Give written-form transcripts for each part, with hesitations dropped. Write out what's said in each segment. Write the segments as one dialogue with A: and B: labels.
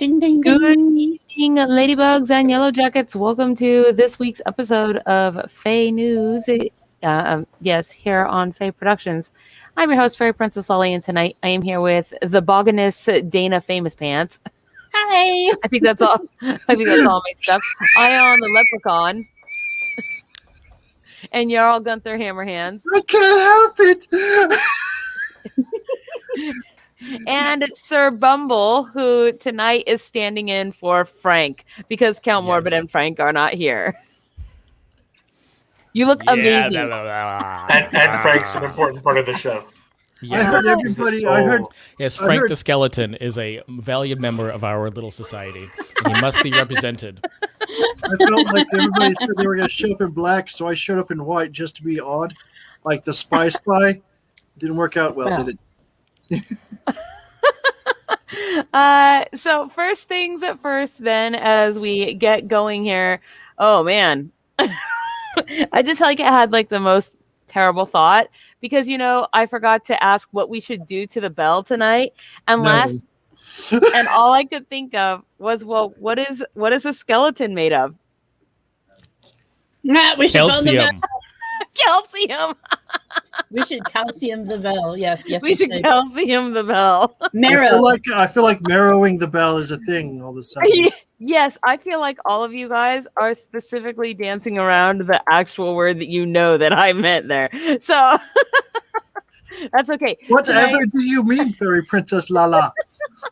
A: Ding, ding,
B: Good
A: ding.
B: evening, ladybugs and yellow jackets. Welcome to this week's episode of Fae News. Yes, here on Fae Productions. I'm your host, Fairy Princess Ollie, and tonight I am here with the bogginess Dana Famous Pants.
A: Hi.
B: I think that's all. I think that's all mixed up. Ion the Leprechaun. And Jarl Gunther Hammerhands.
C: I can't help it.
B: And Sir Bumble, who tonight is standing in for Frank because Count Morbid and Frank are not here. You look amazing.
C: And Frank's an important part of the show.
D: Yes.
C: I heard everybody.
D: Yes, Frank the Skeleton is a valued member of our little society. And he must be represented.
C: I felt like everybody said they were going to show up in black, so I showed up in white just to be odd. Like the spy. Didn't work out well, did it?
B: So first things at first, then, as we get going here. Oh man, I just I had like the most terrible thought because I forgot to ask what we should do to the bell tonight, and and all I could think of was, well, what is a skeleton made of?
A: We should
D: calcium.
B: Calcium.
A: We should calcium the bell. Yes,
B: we should calcium the bell.
A: Marrow.
C: I feel like marrowing the bell is a thing all of a sudden.
B: Yes, I feel like all of you guys are specifically dancing around the actual word that I meant there. So that's okay.
C: Whatever do you mean, Fairy Princess Lala?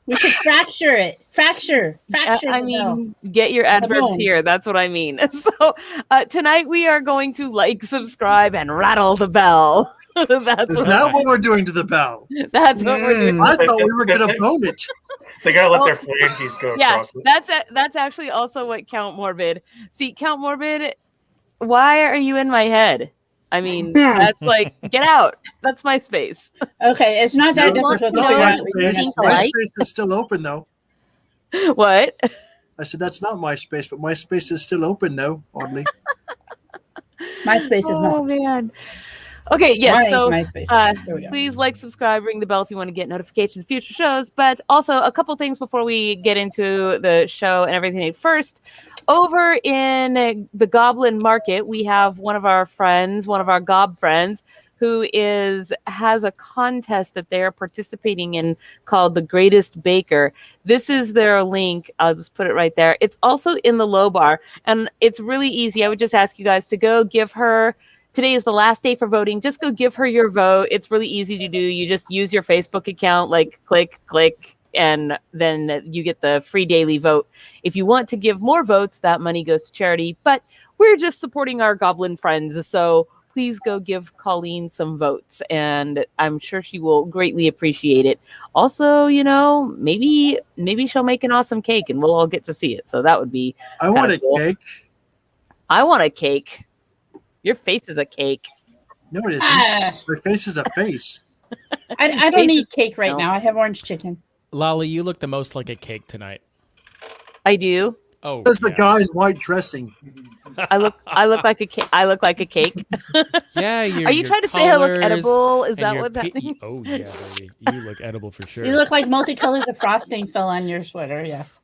A: We should fracture it. Fracture.
B: I mean, get your adverbs here. That's what I mean. So tonight we are going to subscribe, and rattle the bell.
C: Is that what we're doing to the bell?
B: That's what we're doing.
C: I thought we were going to bone it.
E: They gotta let their phalanges go across it.
B: That's actually also what Count Morbid. See, Count Morbid, why are you in my head? I mean, that's get out. That's my space.
A: Okay, it's not that difficult.
C: My space is still open, though.
B: What?
C: I said that's not my space, but my space is still open, though, oddly.
A: My space is not.
B: Oh, man. Okay, yes, so
A: please
B: subscribe, ring the bell if you want to get notifications of future shows. But also, a couple things before we get into the show and everything. First, over in the Goblin Market, we have one of our Gob friends, who has a contest that they're participating in called The Greatest Baker. This is their link. I'll just put it right there. It's also in the low bar, and it's really easy. I would just ask you guys to go give her. Today is the last day for voting. Just go give her your vote. It's really easy to do. You just use your Facebook account, click, and then you get the free daily vote. If you want to give more votes, that money goes to charity. But we're just supporting our Goblin friends. So please go give Colleen some votes. And I'm sure she will greatly appreciate it. Also, maybe she'll make an awesome cake and we'll all get to see it. So that would be
C: I want a
B: cool.
C: cake.
B: I want a cake. Your face is a cake.
C: No, it isn't. My face is a face.
A: I don't need cake right now. I have orange chicken.
D: Lolly, you look the most like a cake tonight.
B: I do.
D: Oh,
C: there's the guy in white dressing.
B: I look like a cake. I look like a cake.
D: Yeah,
B: are you trying to say I look edible? Is that what's happening?
D: Oh yeah, baby. You look edible for sure.
A: You look like multicolors of frosting fell on your sweater. Yes.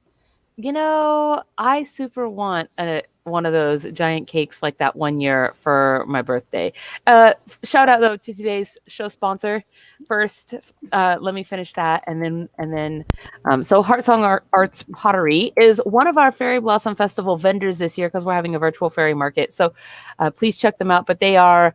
B: I super want one of those giant cakes like that one year for my birthday. Shout out though to today's show sponsor. First, let me finish that, and then. So Heartsong Arts Pottery is one of our Fairyblossom Festival vendors this year because we're having a virtual fairy market. So please check them out. But they are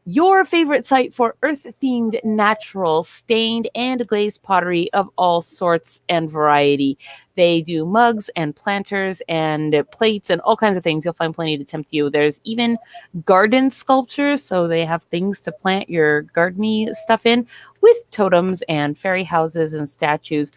B: your favorite site for earth-themed, natural, stained, and glazed pottery of all sorts and variety. They do mugs and planters and plates and all kinds of things. You'll find plenty to tempt you. There's even garden sculptures, so they have things to plant your gardeny stuff in with totems and fairy houses and statues.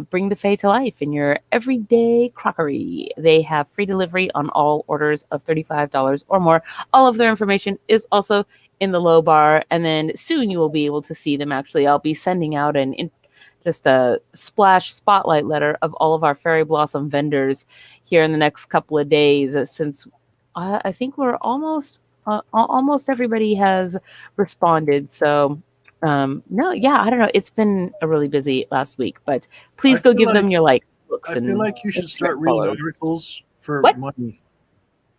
B: Bring the Fae to life in your everyday crockery. They have free delivery on all orders of $35 or more. All of their information is also in the low bar, and then soon you will be able to see them. Actually, I'll be sending out just a splash spotlight letter of all of our Fairyblossom vendors here in the next couple of days, since I think we're almost everybody has responded. So I don't know. It's been a really busy last week, but please go give them your books.
C: I feel like you should start reading articles for money.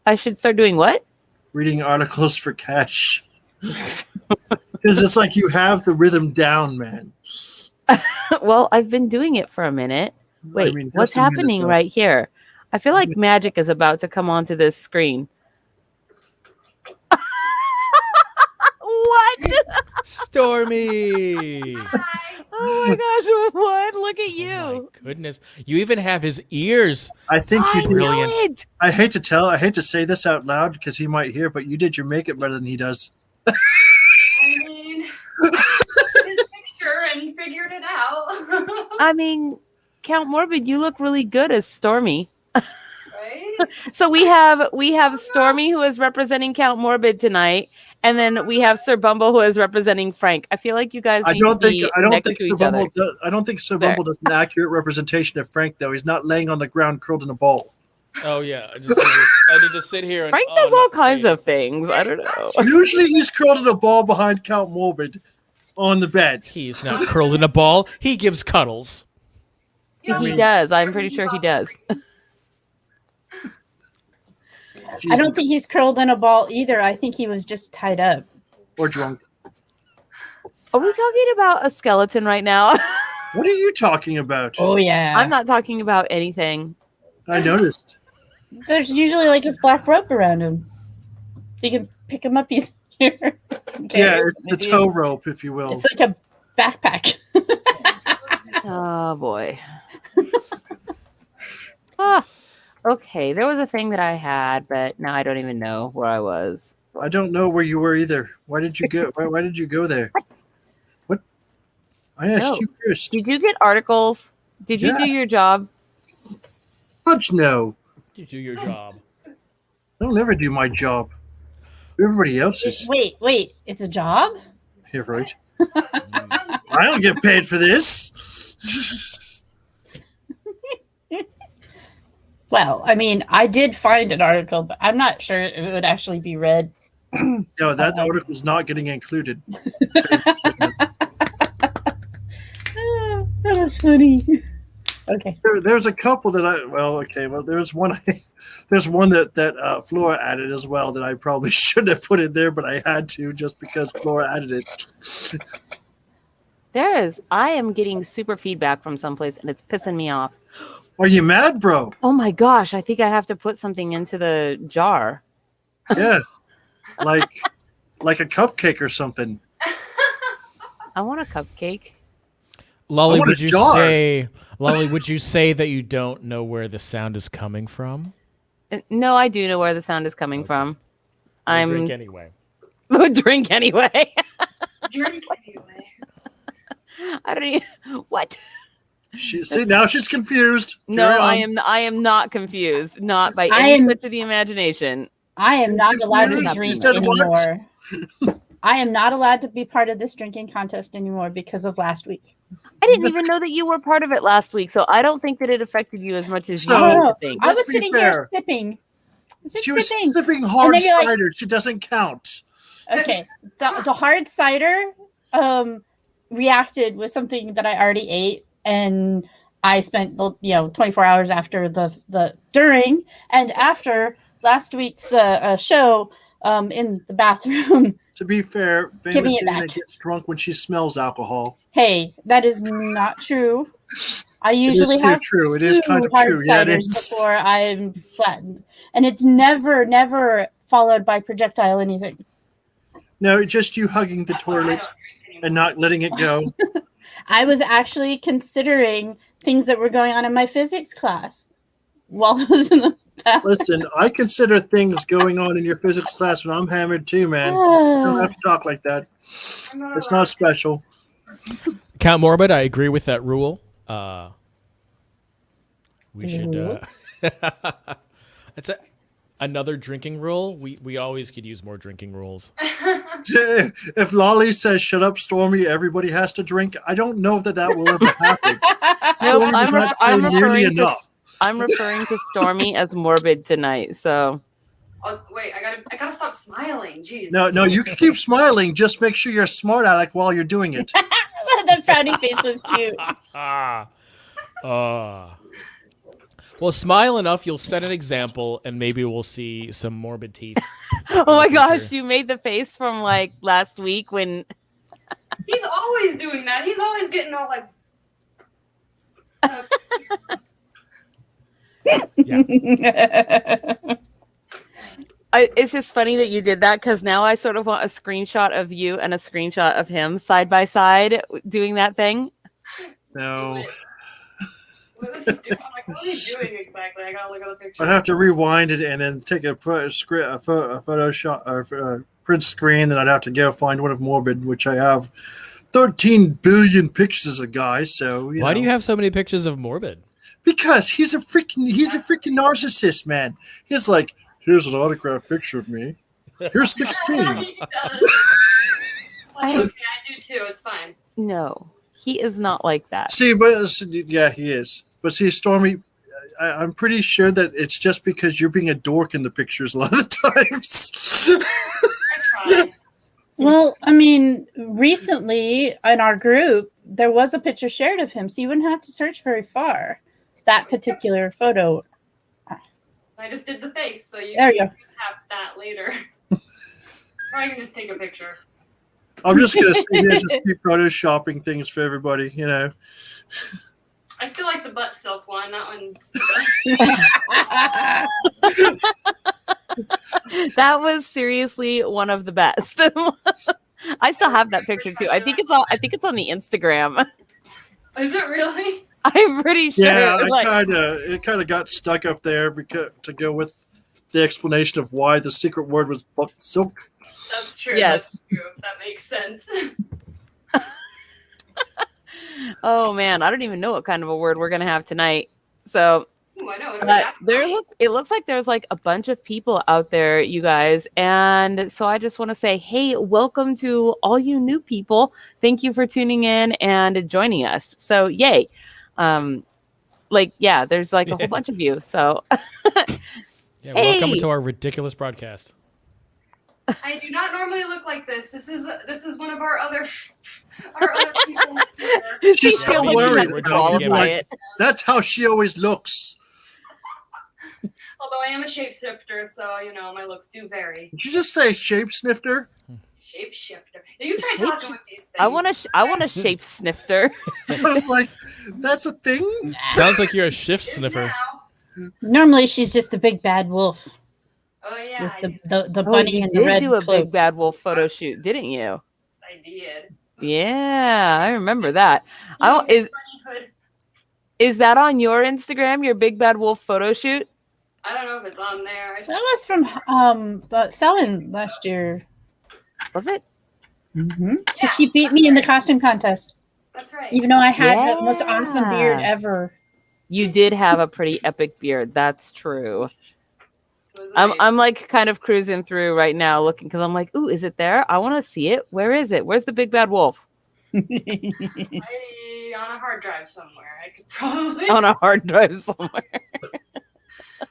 B: I should start doing what?
C: Reading articles for cash. Because it's like you have the rhythm down, man.
B: Well, I've been doing it for a minute. Wait,
C: I mean,
B: what's happening right here? I feel like magic is about to come onto this screen. What?
D: Stormy!
B: Oh my gosh, what? Look at you.
D: Oh my goodness. You even have his ears.
C: I think you did.
B: Brilliant.
C: I hate to say this out loud because he might hear, but you did your makeup better than he does.
F: I mean, his picture and figured it out.
B: I mean, Count Morbid, you look really good as Stormy.
F: Right?
B: So we have Stormy, who is representing Count Morbid tonight, and then we have Sir Bumble, who is representing Frank. I feel like you guys need to be next to each other.
C: I don't think Sir Bumble does an accurate representation of Frank, though. He's not laying on the ground curled in a ball.
D: Oh yeah, I need to sit here. And,
B: Frank does all kinds of things. I don't know.
C: Usually he's curled in a ball behind Count Morbid on the bed.
D: He's not curled in a ball. He gives cuddles.
B: He does. I'm pretty sure he does.
A: I don't think he's curled in a ball either. I think he was just tied up.
C: Or drunk.
B: Are we talking about a skeleton right now?
C: What are you talking about?
A: Oh, yeah.
B: I'm not talking about anything.
C: I noticed.
A: There's usually like this black rope around him. You can pick him up easier. Okay.
C: Yeah, it's the tow rope, if you will.
A: It's like a backpack.
B: Oh, boy. Ah. Okay, there was a thing that I had, but now I don't even know where I was.
C: I don't know where you were either. Why did you go? Why did you go there? What? I asked you first.
B: Did you get articles? Did you do your job?
C: Fudge no.
D: You do your job.
C: I don't ever do my job. Everybody else is.
A: Wait. It's a job?
C: You're right. I don't get paid for this.
A: Well, I mean, I did find an article, but I'm not sure it would actually be read.
C: No, that article's not getting included.
A: That was funny. Okay.
C: There's a couple that there's one that Flora added as well that I probably shouldn't have put in there, but I had to just because Flora added it.
B: I am getting super feedback from someplace and it's pissing me off.
C: Are you mad, bro?
B: Oh my gosh, I think I have to put something into the jar.
C: Yeah. like a cupcake or something.
B: I want a cupcake.
D: Lolly, would you say that you don't know where the sound is coming from?
B: No, I do know where the sound is coming from.
D: Drink anyway.
B: Drink anyway.
F: Drink anyway.
B: I don't even. What?
C: Now she's confused.
B: No, I am not confused. Not by any stretch of the imagination.
A: I am not allowed to drink anymore. I am not allowed to be part of this drinking contest anymore because of last week.
B: I didn't even know that you were part of it last week, so I don't think that it affected you as much as you think.
A: I was sitting here sipping.
C: She was sipping hard cider. She doesn't count.
A: Okay, the hard cider reacted with something that I already ate. And I spent 24 hours after the during and after last week's show in the bathroom.
C: To be fair, famous Dana gets drunk when she smells alcohol.
A: Hey, that is not true. I usually have
C: true. It is kind of true.
A: Yeah, before I'm flattened, and it's never followed by projectile anything.
C: No, just you hugging the toilet and not letting it go.
A: I was actually considering things that were going on in my physics class while I was in the bathroom.
C: Listen, I consider things going on in your physics class when I'm hammered too, man. You don't have to talk like that. It's not special.
D: Count Morbid, I agree with that rule. We should. It's another drinking rule. We always could use more drinking rules.
C: If Lolly says "Shut up, Stormy," everybody has to drink. I don't know that will ever happen.
B: Nope, I'm referring to Stormy as Morbid tonight. So.
F: Oh, wait, I gotta stop smiling. Jeez.
C: No, you can keep smiling. Just make sure you're smart, Alec, while you're doing it.
A: The frowny face was cute.
D: Well, smile enough, you'll set an example, and maybe we'll see some morbid teeth.
B: Oh my gosh, you made the face from like last week when
F: He's always doing that. He's always getting all like.
B: It's just funny that you did that because now I sort of want a screenshot of you and a screenshot of him side by side doing that thing.
C: No.
F: What is he doing? I'm like, what are you doing exactly? I gotta look at the picture.
C: I'd have to rewind it and then take a Photoshop or print screen. Then I'd have to go find one of Morbid, which I have 13 billion pictures of guys. So
D: why do you have so many pictures of Morbid?
C: Because he's a freaking narcissist, man. He's like, here's an autographed picture of me. Here's 16.
F: I do too. It's fine.
B: No, he is not like that.
C: See, but yeah, he is. But see, Stormy, I'm pretty sure that it's just because you're being a dork in the pictures a lot of times.
F: I tried.
A: Well, I mean, recently in our group, there was a picture shared of him, so you wouldn't have to search very far. That particular photo.
F: I just did the face, so you
A: There you
F: can
A: go.
F: have that later. Or I can just take a picture.
C: I'm just going to sit here and just keep photoshopping things for everybody, you know.
F: I still like the butt silk one. That one's
B: That was seriously one of the best. I still have that picture too. I think it's on the Instagram.
F: Is it really?
B: I'm pretty sure.
C: Yeah,
B: like,
C: it kind of got stuck up there because to go with the explanation of why the secret word was butt silk.
F: That's true.
B: Yes.
F: That's true. That makes sense.
B: oh man, I don't even know what kind of a word we're gonna have tonight. So
F: Ooh, I know.
B: it looks like there's like a bunch of people out there, you guys, and so I just want to say, hey, welcome to all you new people. Thank you for tuning in and joining us. So yay. There's like a whole bunch of you. So
D: Yeah, welcome to our ridiculous broadcast.
F: I do not normally look like this. This is one of our other people's
C: She's so worried.
D: We're doing
C: Like, that's how she always looks.
F: Although I am a shapeshifter, so my looks do vary.
C: Did you just say shape snifter?
F: Shapeshifter. You try talking with these things.
B: I want a shape snifter.
C: I was like, that's a thing?
D: Sounds like you're a shift sniffer.
A: Normally, she's just a big bad wolf
F: Oh yeah,
A: with the bunny
B: you
A: and the
B: did
A: red
B: do a
A: cloak.
B: big bad wolf photo shoot, didn't you?
F: I did.
B: Yeah, I remember that.
F: Bunny hood.
B: Is that on your Instagram, your big bad wolf photo shoot?
F: I don't know if it's on there.
A: That was from Selwyn last year.
B: Was it?
A: Mm-hmm.
F: Yeah,
A: She beat me in the costume contest,
F: that's right.
A: even though I had the most awesome beard
B: Yeah.
A: ever.
B: You did have a pretty epic beard. That's true. I'm like kind of cruising through right now looking because I'm like, ooh, is it there? I want to see it. Where is it? Where's the big bad wolf?
F: On a hard drive somewhere. I could probably
B: On a hard drive somewhere.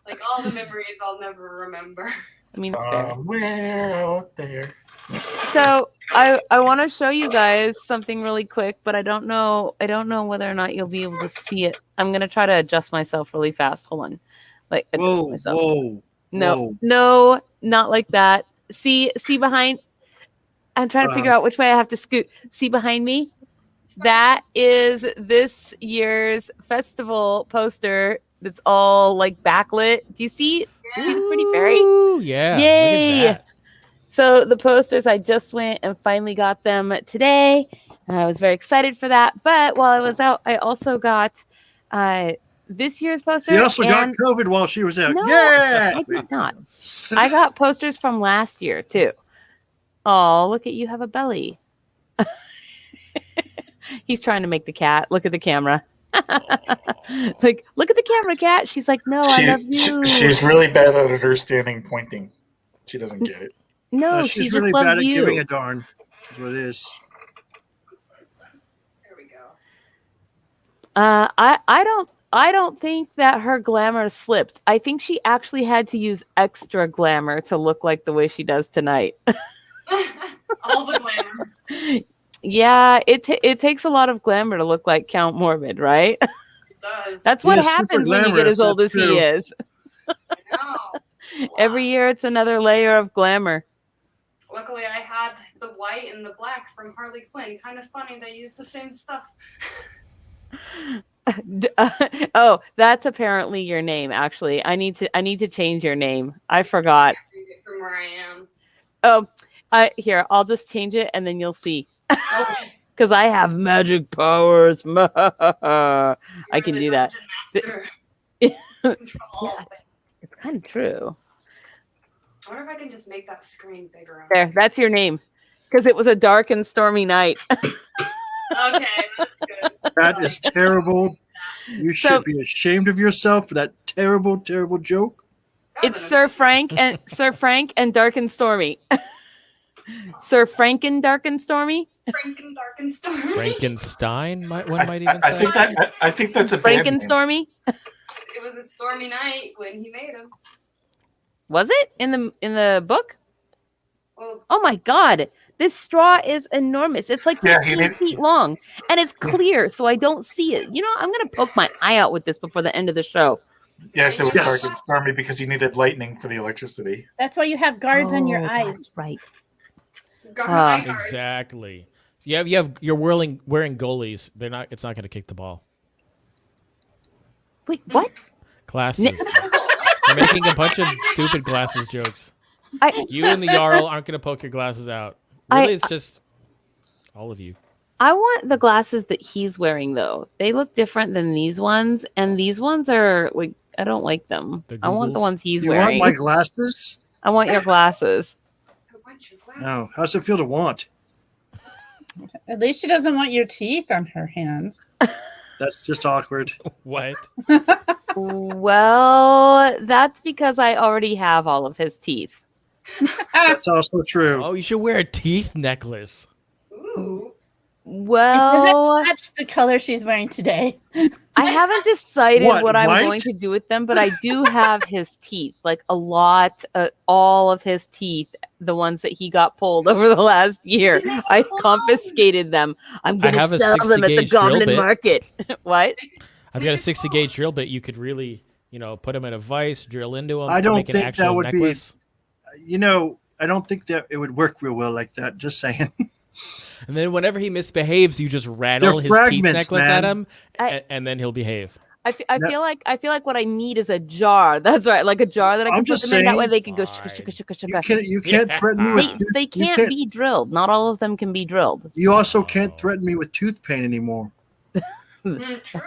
F: like all the memories I'll never remember.
B: I mean, it's fair.
E: Somewhere out there.
B: So I want to show you guys something really quick, but I don't know whether or not you'll be able to see it. I'm gonna try to adjust myself really fast. Hold on, like adjust myself.
C: Whoa.
B: No, not like that. See behind. I'm trying to figure out which way I have to scoot. See behind me. That is this year's festival poster. That's all like backlit. Do you see?
F: Yeah.
B: See the pretty fairy?
D: Ooh, yeah.
B: Yay!
D: Look at that.
B: So the posters, I just went and finally got them today. I was very excited for that. But while I was out, I also got this year's poster.
C: She also got COVID while she was out.
B: No,
C: Yeah.
B: I did not. I got posters from last year too. Oh, look at you have a belly. He's trying to make the cat. Look at the camera. Like, look at the camera, cat. She's like, no, I love you.
E: She's really bad at understanding pointing. She doesn't get it.
B: No,
C: She's
B: she just
C: really
B: loves
C: bad at
B: you.
C: giving a darn. That's what it is.
F: There we go.
B: I don't think that her glamour slipped. I think she actually had to use extra glamour to look like the way she does tonight.
F: All the glamour.
B: Yeah, it takes a lot of glamour to look like Count Morbid, right?
F: does.
B: That's what
C: He is super
B: happens when you get
C: glamorous,
B: as old as
C: that's
B: he
C: true.
B: is.
F: I know.
B: Every year it's another layer of glamour.
F: Luckily, I had the white and the black from Harley Quinn. Kind of funny they use the same stuff.
B: Oh, that's apparently your name. Actually, I need to change your name. I forgot.
F: From where I am.
B: Oh, here, I'll just change it and then you'll see.
F: Okay.
B: Because I have magic powers. I can do that.
F: Control.
B: It's kind of true.
F: I wonder if I can just make that screen bigger.
B: There, that's your name. Because it was a dark and stormy night.
F: Okay, that's good.
C: That is terrible. You should
B: So-
C: be ashamed of yourself for that terrible, terrible joke.
B: It's Sir Frank and Dark and Stormy. Sir Franken Dark and Stormy?
F: Franken Dark and Stormy.
D: Frankenstein, one might even say.
E: I think that's a band name.
B: Frankenstormy?
F: It was a stormy night when he made him.
B: Was it in the book?
F: Well,
B: Oh my god. This straw is enormous. It's like
E: Yeah,
B: 15 feet long. And it's clear, so I don't see it. You know, I'm gonna poke my eye out with this before the end of the show.
E: Yes, it was
C: Yes.
E: dark and stormy because he needed lightning for the electricity.
A: That's why you have guards on your eyes.
B: That's right.
F: guard.
D: Exactly. You're wearing goalies. It's not going to kick the ball.
B: Wait, what?
D: Glasses. You're making a bunch of stupid glasses jokes. You and the Jarl aren't going to poke your glasses out. Really, it's just all of you.
B: I want the glasses that he's wearing though. They look different than these ones, and these ones are like I don't like them.
D: The
B: I want the
D: Googles?
B: ones he's
C: You
B: wearing.
C: want my glasses?
B: I want your glasses.
F: I want your glasses.
C: No. How's it feel to want?
A: At least she doesn't want your teeth on her hand.
C: That's just awkward.
D: What?
B: Well, that's because I already have all of his teeth.
C: That's also true.
D: Oh, you should wear a teeth necklace.
F: Ooh.
B: Well,
A: Match the color she's wearing today.
B: I haven't decided
C: What,
B: what I'm
C: white?
B: going to do with them, but I do have his teeth, like a lot, all of his teeth, the ones that he got pulled over the last year. I confiscated them. I'm going to
D: have a
B: sell
D: 60
B: them at the
D: gauge drill
B: Goblin
D: bit.
B: market. What?
D: I've got a 60 gauge drill bit. You could really, put them in a vise, drill into them.
C: I don't
D: make an
C: think that
D: actual
C: would be-
D: necklace.
C: I don't think that it would work real well like that. Just saying.
D: And then whenever he misbehaves, you just rattle
C: They're
D: his teeth
C: fragments,
D: necklace at
C: man.
D: him,
B: I-
D: and then he'll behave.
B: I feel like what I need is a jar. That's right, like a jar that I can
C: I'm
B: put
C: just
B: them in. That way
C: saying-
B: they can go
D: Fine.
B: shaka.
C: You can't threaten me with.
B: They
C: you
B: can't be drilled. Not all of them can be drilled.
C: You also can't threaten me with tooth pain anymore.
F: True.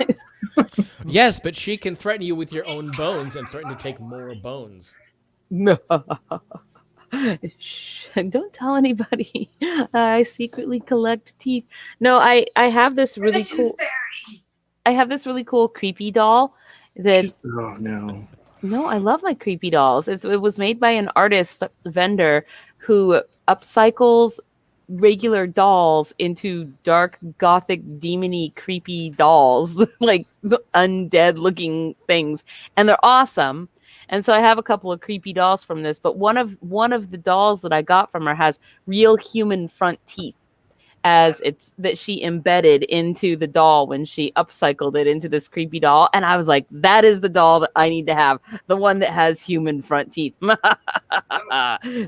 D: Yes, but she can threaten you with your own bones and threaten to take more bones.
B: Shh, don't tell anybody. I secretly collect teeth. No, I have this really
F: The
B: cool.
F: Tooth Fairy.
B: I have this really cool creepy doll that.
C: Oh no.
B: No, I love my creepy dolls. It was made by an artist vendor who upcycles regular dolls into dark, gothic, demony, creepy dolls, like undead looking things, and they're awesome. And so I have a couple of creepy dolls from this, but one of the dolls that I got from her has real human front teeth, as it's that she embedded into the doll when she upcycled it into this creepy doll. And I was like, that is the doll that I need to have, the one that has human front teeth.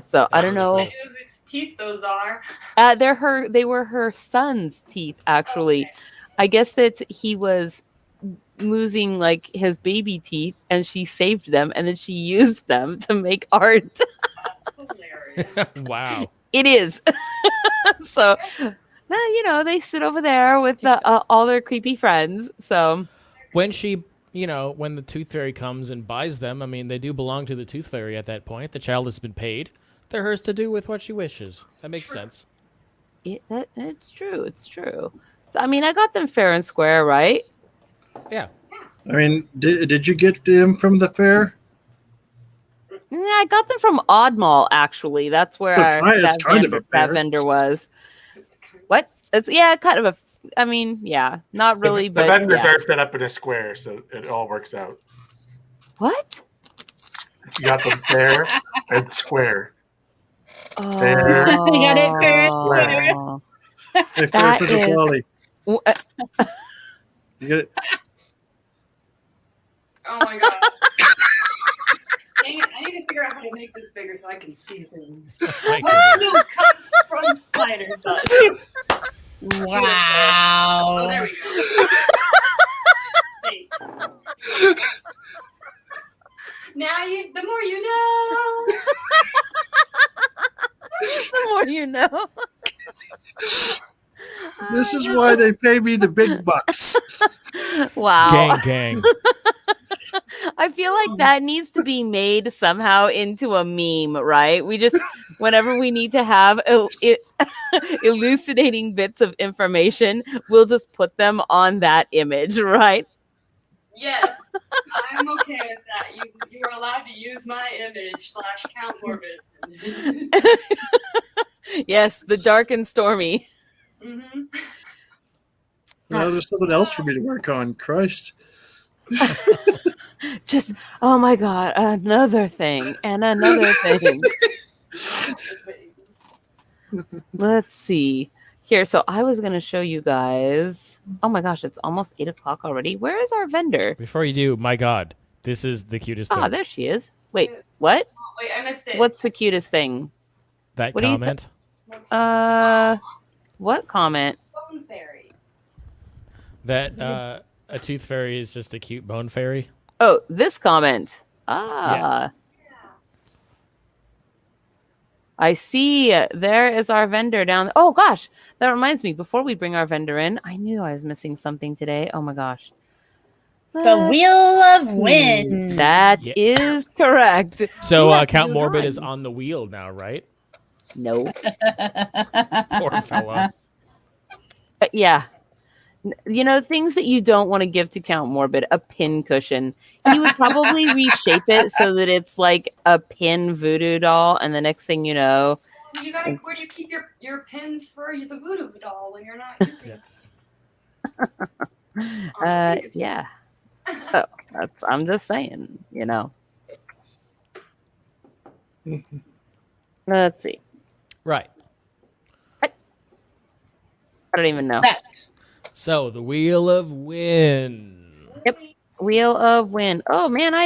B: So I don't know.
F: I know whose teeth those are.
B: They were her son's teeth, actually. I guess that he was losing like his baby teeth and she saved them and then she used them to make art.
F: Hilarious.
D: Wow.
B: It is. So now, they sit over there with all their creepy friends. So
D: When she, when the Tooth Fairy comes and buys them, I mean, they do belong to the Tooth Fairy at that point. The child has been paid. They're hers to do with what she wishes. That makes sense.
B: it's true. It's true. So, I mean, I got them fair and square, right?
D: Yeah.
C: I mean, did you get them from the fair?
B: Yeah, I got them from Odd Mall, actually. That's where
C: It's kind of a
B: that
C: fair.
B: vendor was.
F: It's kind of-
B: What? It's kind of a. I mean, yeah, not really,
E: The
B: but
E: vendors
B: yeah.
E: are set up in a square, so it all works out.
B: What?
E: You got them fair and square.
B: Oh,
E: Fair.
A: You got it fair and square.
C: If
B: That
C: Princess
B: is-
C: Lolly.
B: W-
C: You get it?
F: Oh my god. Dang it, I need to figure out how to make this bigger so I can see things.
D: My goodness.
F: No cuts from spider butt.
A: Wow.
F: Oh, there we go. Thanks. Now the more you know.
B: The more you know.
C: This is why they pay me the big bucks.
B: Wow.
D: Gang.
B: I feel like that needs to be made somehow into a meme, right? We just, whenever we need to have elucidating bits of information, we'll just put them on that image, right?
F: Yes, I'm okay with that. You are allowed to use my image / count orbits.
B: Yes, the dark and stormy.
F: Mm-hmm.
C: Now there's something else for me to work on. Christ.
B: Just, oh my God, another thing and another thing. Let's see. Here, so I was going to show you guys. Oh my gosh, it's almost 8 o'clock already. Where is our vendor?
D: Before you do, my God, this is the cutest thing.
B: Ah, there she is. Wait, what?
F: Wait, I missed it.
B: What's the cutest thing?
D: That
B: What are you
D: comment.
B: What comment?
F: Bone fairy.
D: That a tooth fairy is just a cute bone fairy.
B: Oh, this comment. Ah.
D: Yes.
B: I see. There is our vendor down. Oh gosh, that reminds me. Before we bring our vendor in, I knew I was missing something today. Oh my gosh.
A: The Wheel of Wind.
B: That
D: Yeah.
B: is correct.
D: So
B: Yeah,
D: Count
B: you're
D: Morbid
B: right.
D: is on the wheel now, right?
B: No.
D: Poor fella.
B: Yeah. You know, things that you don't want to give to Count Morbid, a pin cushion. He would probably reshape it so that it's like a pin voodoo doll, and the next thing you know,
F: Where do you keep your pins for the voodoo doll when you're not using it?
B: yeah. So I'm just saying, you know. Let's see.
D: Right.
B: I don't even know.
A: That.
D: So the Wheel of Wind.
B: Yep. Wheel of Wind. Oh man, I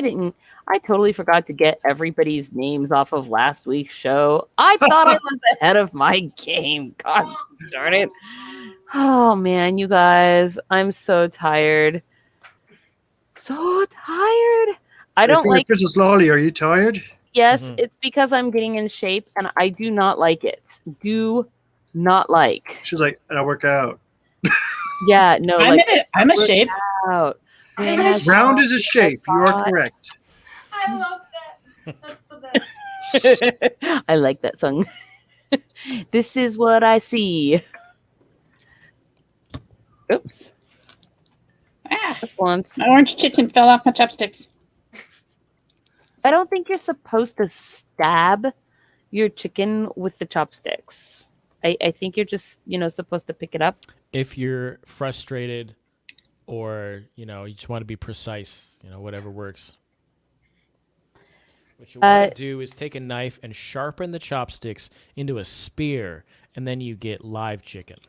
B: totally forgot to get everybody's names off of last week's show. I thought I was ahead of my game. God darn it. Oh man, you guys, I'm so tired. So tired. I don't like
C: Princess Lolly, are you tired?
B: Yes, it's because I'm getting in shape and I do not like it. Do not like.
C: She's like, and I work out.
B: Yeah, no,
A: I'm a shape.
B: out.
C: Round is a shape. You are correct.
F: I love that. That's the best.
B: I like that song. This is what I see. Oops.
A: Ah,
B: Just once.
A: my orange chicken fell off my chopsticks.
B: I don't think you're supposed to stab your chicken with the chopsticks. I think you're just, supposed to pick it up.
D: If you're frustrated or, you just want to be precise, whatever works. What you want to do is take a knife and sharpen the chopsticks into a spear, and then you get live chicken.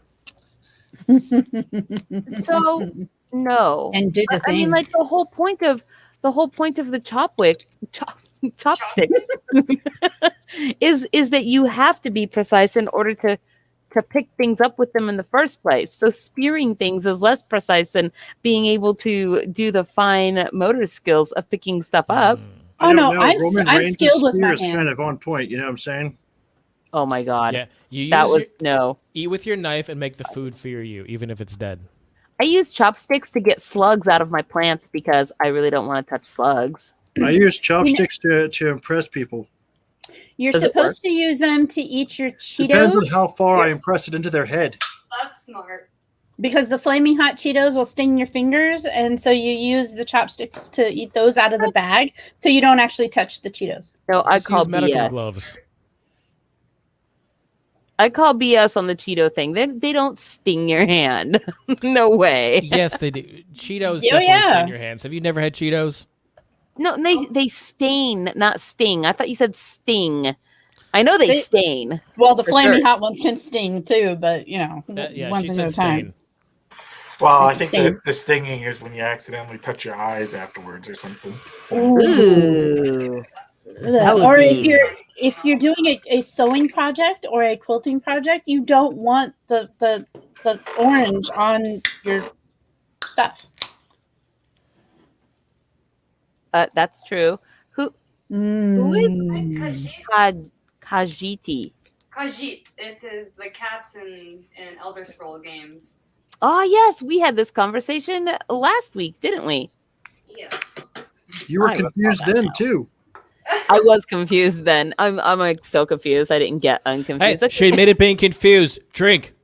B: So, no.
A: And do the thing.
B: I mean, like the whole point of the chopsticks is that you have to be precise in order to pick things up with them in the first place. So spearing things is less precise than being able to do the fine motor skills of picking stuff up.
A: Oh no, I'm
C: Reigns'
A: skilled with
C: spear
A: my
C: is kind
A: hands.
C: of on point. You know what I'm saying?
B: Oh my god.
D: Yeah, eat with your knife and make the food fear you, even if it's dead.
B: I use chopsticks to get slugs out of my plants because I really don't want to touch slugs.
C: I use chopsticks to impress people.
A: You're
B: Does it
A: supposed to use them to eat your
C: Depends on
A: Cheetos
C: how far I impress it into their head.
F: That's smart.
A: because the flaming hot Cheetos will sting your fingers, and so you use the chopsticks to eat those out of the bag, so you don't actually touch the Cheetos.
B: No, I
D: Just
B: call
D: use medical
B: BS.
D: gloves.
B: I call BS on the Cheeto thing. They don't sting your hand. No way.
D: Yes, they do. Cheetos
A: Oh,
D: definitely
A: yeah.
D: sting your hands. Have you never had Cheetos?
B: No, they stain, not sting. I thought you said sting. I know they stain.
A: Well, the
B: For
A: flaming
B: sure.
A: hot ones can sting too, but
D: Yeah,
A: one
D: she
A: thing
D: said
A: at a time.
D: stain.
E: Well, I
A: Like
E: think
A: sting.
E: the stinging is when you accidentally touch your eyes afterwards or something.
B: Ooh. That would
A: Or
B: be-
A: if you're doing a sewing project or a quilting project, you don't want the orange on your stuff.
B: That's true. Who is Kajiti?
F: Khajiit. It is the cats in Elder Scroll games.
B: Oh yes, we had this conversation last week, didn't we?
F: Yes.
C: You were
B: I recall
C: confused
B: that
C: then
B: now.
C: too.
B: I was confused then. I'm like so confused. I didn't get
D: Hey,
B: unconfused.
D: she admitted being confused. Drink.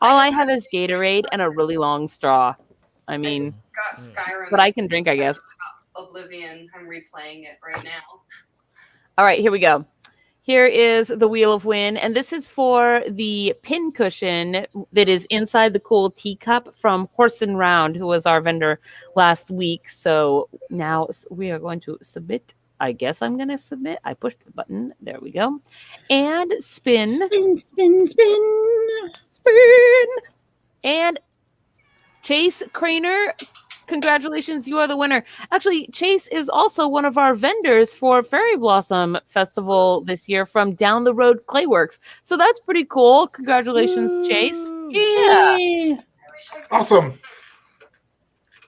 B: All I have is Gatorade and a really long straw. I
F: I
B: mean,
F: just got Skyrim.
B: but I can drink, I guess.
F: Oblivion. I'm replaying it right now.
B: All right, here we go. Here is the Wheel of Wind, and this is for the pin cushion that is inside the cool teacup from Horse and Round, who was our vendor last week. So now we are going to submit. I guess I'm going to submit. I pushed the button. There we go. And spin.
A: Spin, spin, spin.
B: Spin. And Chase Craner, congratulations, you are the winner. Actually, Chase is also one of our vendors for Fairyblossom Festival this year from Down the Road Clayworks. So that's pretty cool. Congratulations, Chase. Yeah,
A: Yay.
E: Awesome.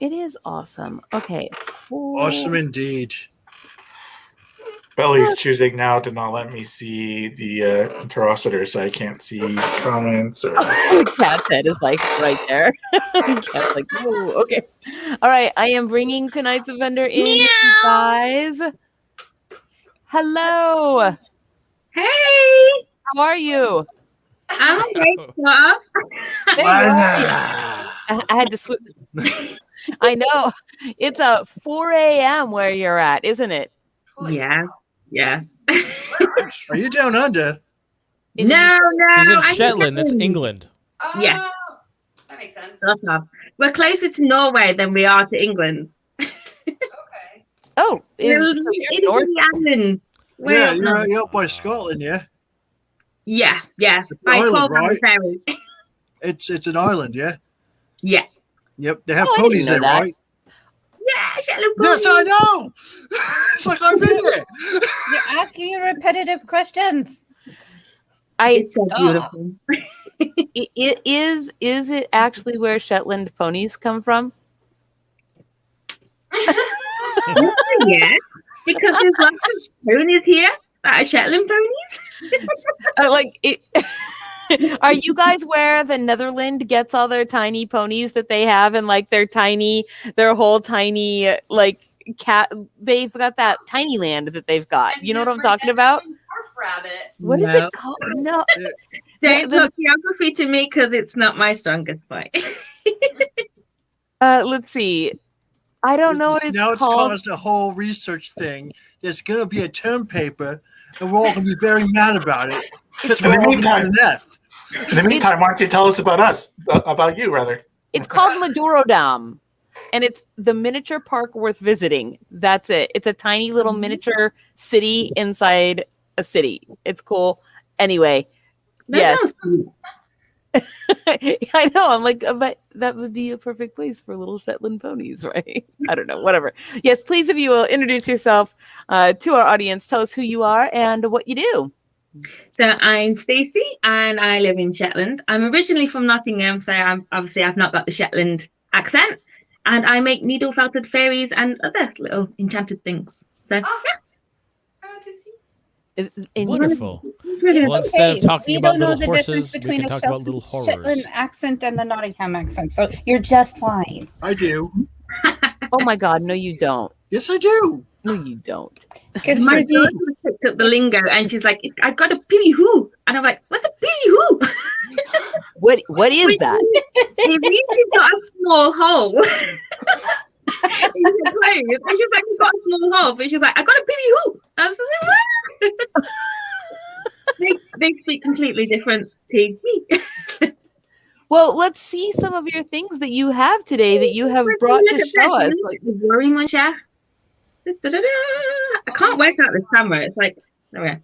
B: it is awesome. Okay.
C: Awesome indeed.
E: Belly's choosing now to not let me see the interocitor, so I can't see comments or.
B: The cat's head is like right there. The cat's like, whoa, okay. All right, I am bringing tonight's vendor in, you guys. Hello.
G: Hey,
B: How are you?
G: I'm a great
B: There you are. I had to switch. I know. It's 4 a.m. where you're at, isn't it?
G: Yeah, yes.
C: Are you down under?
B: In-
G: No,
D: She's in
G: I'm
D: Shetland. That's
G: in-
D: England.
F: Oh,
G: Yeah.
F: That makes sense.
G: Sort of. We're closer to Norway than we are to England.
F: Okay.
B: Oh,
G: We're
B: so
G: in
B: you're north.
G: the islands. Way
C: Yeah,
G: up north.
C: you're up by Scotland, yeah.
G: Yeah, yeah.
C: It's
G: By
C: an
G: 12
C: island,
G: hour
C: right?
G: ferry.
C: It's an island, yeah.
G: Yeah.
C: Yep, they have
B: Oh, I didn't
C: ponies
B: know
C: there,
B: that.
C: right?
G: Yeah, Shetland
C: Yes, I
G: ponies.
C: know. It's like I've been there.
A: You're asking repetitive questions.
G: It's so beautiful.
B: Is it actually where Shetland ponies come from?
G: Yeah, because there's lots of ponies here that are Shetland ponies.
B: Are you guys where the Netherlands gets all their tiny ponies that they have and like their whole tiny like cat? They've got that tiny land that they've got. You know what I'm talking about?
F: Dwarf rabbit.
B: What is
G: No.
B: it called? No.
G: Don't
B: the-
G: talk geography to me because it's not my strongest point.
B: Let's see. I don't know what it's
C: Now it's
B: called.
C: caused a whole research thing. There's going to be a term paper, and we're all going to be very mad about it because
E: In
C: we're
E: the
C: all
E: meantime-
C: an F.
E: In the meantime, why don't you tell us about us? About you, rather.
B: It's called Madurodam, and it's the miniature park worth visiting. That's it. It's a tiny little miniature city inside a city. It's cool. Anyway,
G: That
B: yes,
G: sounds cute.
B: I know. I'm like, but that would be a perfect place for little Shetland ponies, right? I don't know. Whatever. Yes, please, if you will introduce yourself to our audience, tell us who you are and what you do.
G: So I'm Stacey and I live in Shetland. I'm originally from Nottingham, so I've not got the Shetland accent. And I make needle felted fairies and other little enchanted things. So
F: Oh, glad to see.
B: And
D: Wonderful.
G: yeah.
D: Well, instead of talking
A: we
D: about
A: don't know
D: little
A: the difference
D: horses, we
A: between
D: can
A: a
D: talk about little horrors.
A: Shetland accent and the Nottingham accent. So you're just fine.
C: I do.
B: oh my God, no, you don't.
C: Yes, I do.
B: No, you don't.
A: Because
G: My
A: you're
G: daughter
A: the,
G: picked up the lingo and she's like, I've got a pity who. And I'm like, what's a pity who?
B: What is that?
G: It means you've got a small hole. And she's like, I've got a small hole. But she's like, I've got a pity who. I was like, what? they speak completely different to me.
B: Well, let's see some of your things that you have today that you have brought to show us. Like,
G: The worrying one, Shah. I can't work out the camera. It's like, okay.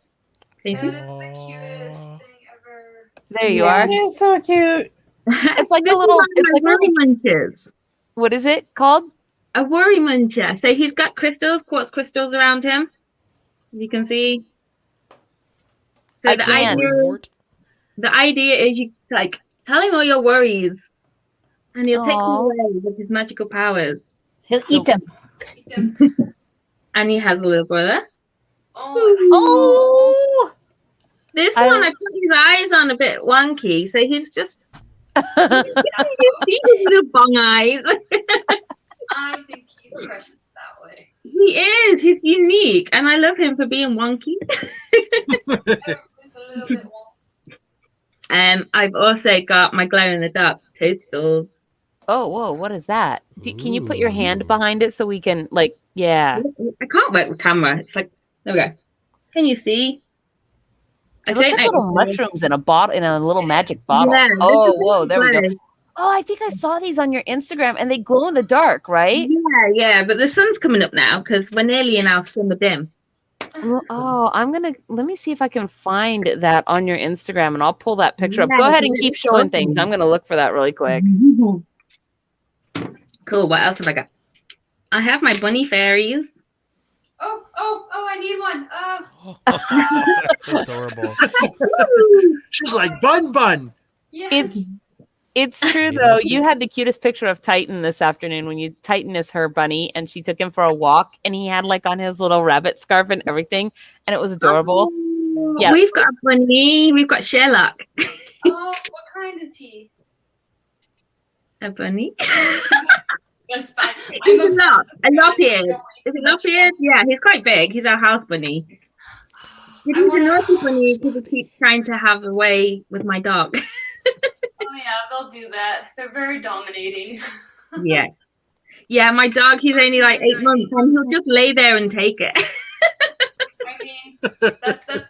G: Thank
F: That
G: you.
F: is the cutest thing ever.
B: there you are.
A: it's so cute.
B: It's like
G: This
B: a little.
G: is one
B: It's
G: of
B: like
G: my worry munchers.
B: what is it called?
G: A worry muncher. So he's got crystals, quartz crystals around him. You can see. So
B: I can.
G: the idea is you like tell him all your worries, and he'll take them
B: Aw.
G: away with his magical powers.
A: He'll eat them.
G: And he has a little brother.
A: Oh,
G: This
B: I-
G: one I put his eyes on a bit wonky, so he's just he's little bong eyes.
F: I think he's precious that way.
G: He is. He's unique, and I love him for being wonky.
F: It's a little bit
G: I've also got my glow in the dark toadstools.
B: Oh, whoa! What is that? Can you put your hand behind it so we can like? Yeah.
G: I can't work with camera. It's like there we go. Can you see?
B: It looks like little mushrooms in a bottle, in a little magic bottle.
G: Yeah,
B: Oh,
G: this is
B: whoa! There we go.
G: glow.
B: Oh, I think I saw these on your Instagram, and they glow in the dark, right?
G: Yeah, but the sun's coming up now because we're nearly in our summer dim.
B: Oh, let me see if I can find that on your Instagram, and I'll pull that picture up. Go
G: Yeah,
B: ahead and
G: it's
B: keep showing
G: awesome.
B: things. I'm gonna look for that really quick.
G: Cool. What else have I got? I have my bunny fairies.
F: Oh, I need one.
D: That's adorable.
C: She's like bun.
F: Yes.
B: It's true though. You had the cutest picture of Titan this afternoon when Titan is her bunny, and she took him for a walk, and he had like on his little rabbit scarf and everything, and it was adorable.
G: Oh,
B: Yeah.
G: We've got a bunny. We've got Sherlock.
F: What kind is he?
G: A bunny.
F: That's fine.
G: He's not. A lop-eared. Is it lop-eared? Yeah, he's quite big. He's our house bunny. He's a naughty bunny because he keeps trying to have a way with my dog.
F: Oh yeah, they'll do that. They're very dominating.
G: Yeah. Yeah, my dog, he's only like 8 months and he'll just lay there and take it.
F: I mean,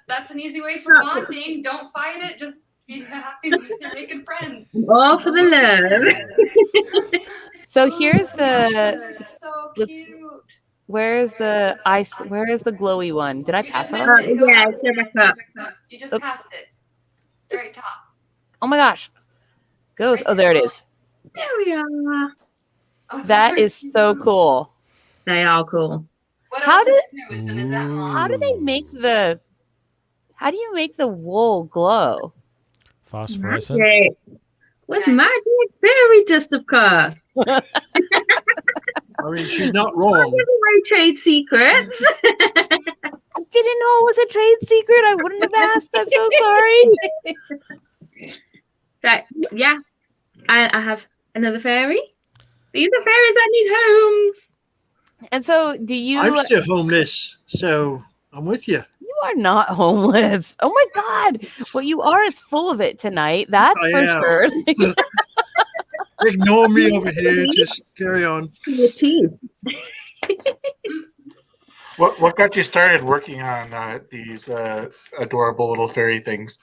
F: that's an easy way for bonding. Don't fight it. Just be happy with making friends.
G: All for the love.
B: So here's
F: They're
B: the.
F: so
B: let's-
F: cute.
B: Where is the ice? Where is the glowy one? Did I
F: You
B: pass
F: just
B: it?
F: missed
B: on?
F: it. Go
G: Yeah,
F: ahead.
G: go back up.
F: You just
B: Oops.
F: passed it. Very top.
B: Oh my gosh! Go! Oh, there it is.
G: There we are.
F: Oh,
B: That
F: those are
B: is so
F: cute.
B: cool.
G: They are cool.
F: What
B: How
F: else is in there with them? Is that moss?
B: How do they make the? How do you make the wool glow?
D: Phosphorescence.
G: Magic. With magic fairy dust, of course.
C: I mean, she's not
G: I
C: wrong.
G: give away trade secrets.
B: I didn't know it was a trade secret. I wouldn't have asked. I'm so sorry.
G: That yeah. I have another fairy. These are fairies that need homes.
B: And so, do you?
C: I'm still homeless, so I'm with you.
B: You are not homeless. Oh my God! What you are is full of it tonight. That's
C: I
B: for
C: am.
B: sure.
C: Ignore me over here. Just carry on.
G: Your teeth.
E: What got you started working on these adorable little fairy things?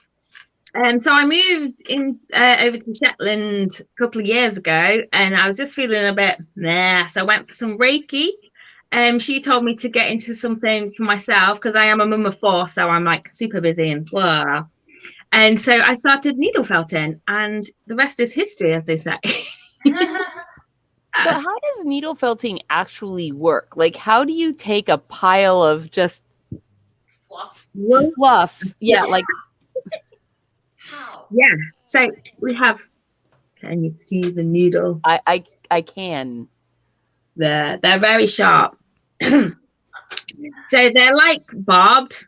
G: So I moved in over to Shetland a couple of years ago, and I was just feeling a bit nah. So I went for some Reiki. She told me to get into something for myself because I am a mum of 4, so I'm like super busy and blah. And so I started needle felting, and the rest is history, as they say.
B: So, how does needle felting actually work? Like, how do you take a pile of just
F: Fluff.
B: fluff? Yeah, like
F: How?
G: Yeah. So we have. Can you see the needle?
B: I can.
G: They're very sharp. So they're like barbed,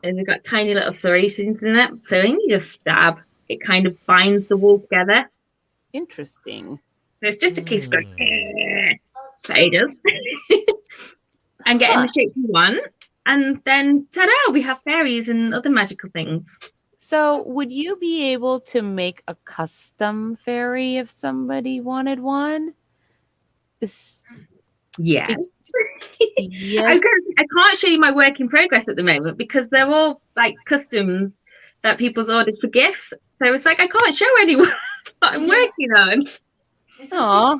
G: and they've got tiny little serrations in it. So when you just stab, it kind of binds the wool together.
B: Interesting.
G: So it's just a case of going,
F: That's so
G: potatoes, and getting the shape you want. And then ta-da, we have fairies and other magical things.
B: So, would you be able to make a custom fairy if somebody wanted one?
G: Yeah.
B: Yes.
G: I can't show you my work in progress at the moment because they're all like customs that people's ordered for gifts. So it's like I can't show anyone what I'm working on.
B: Aw.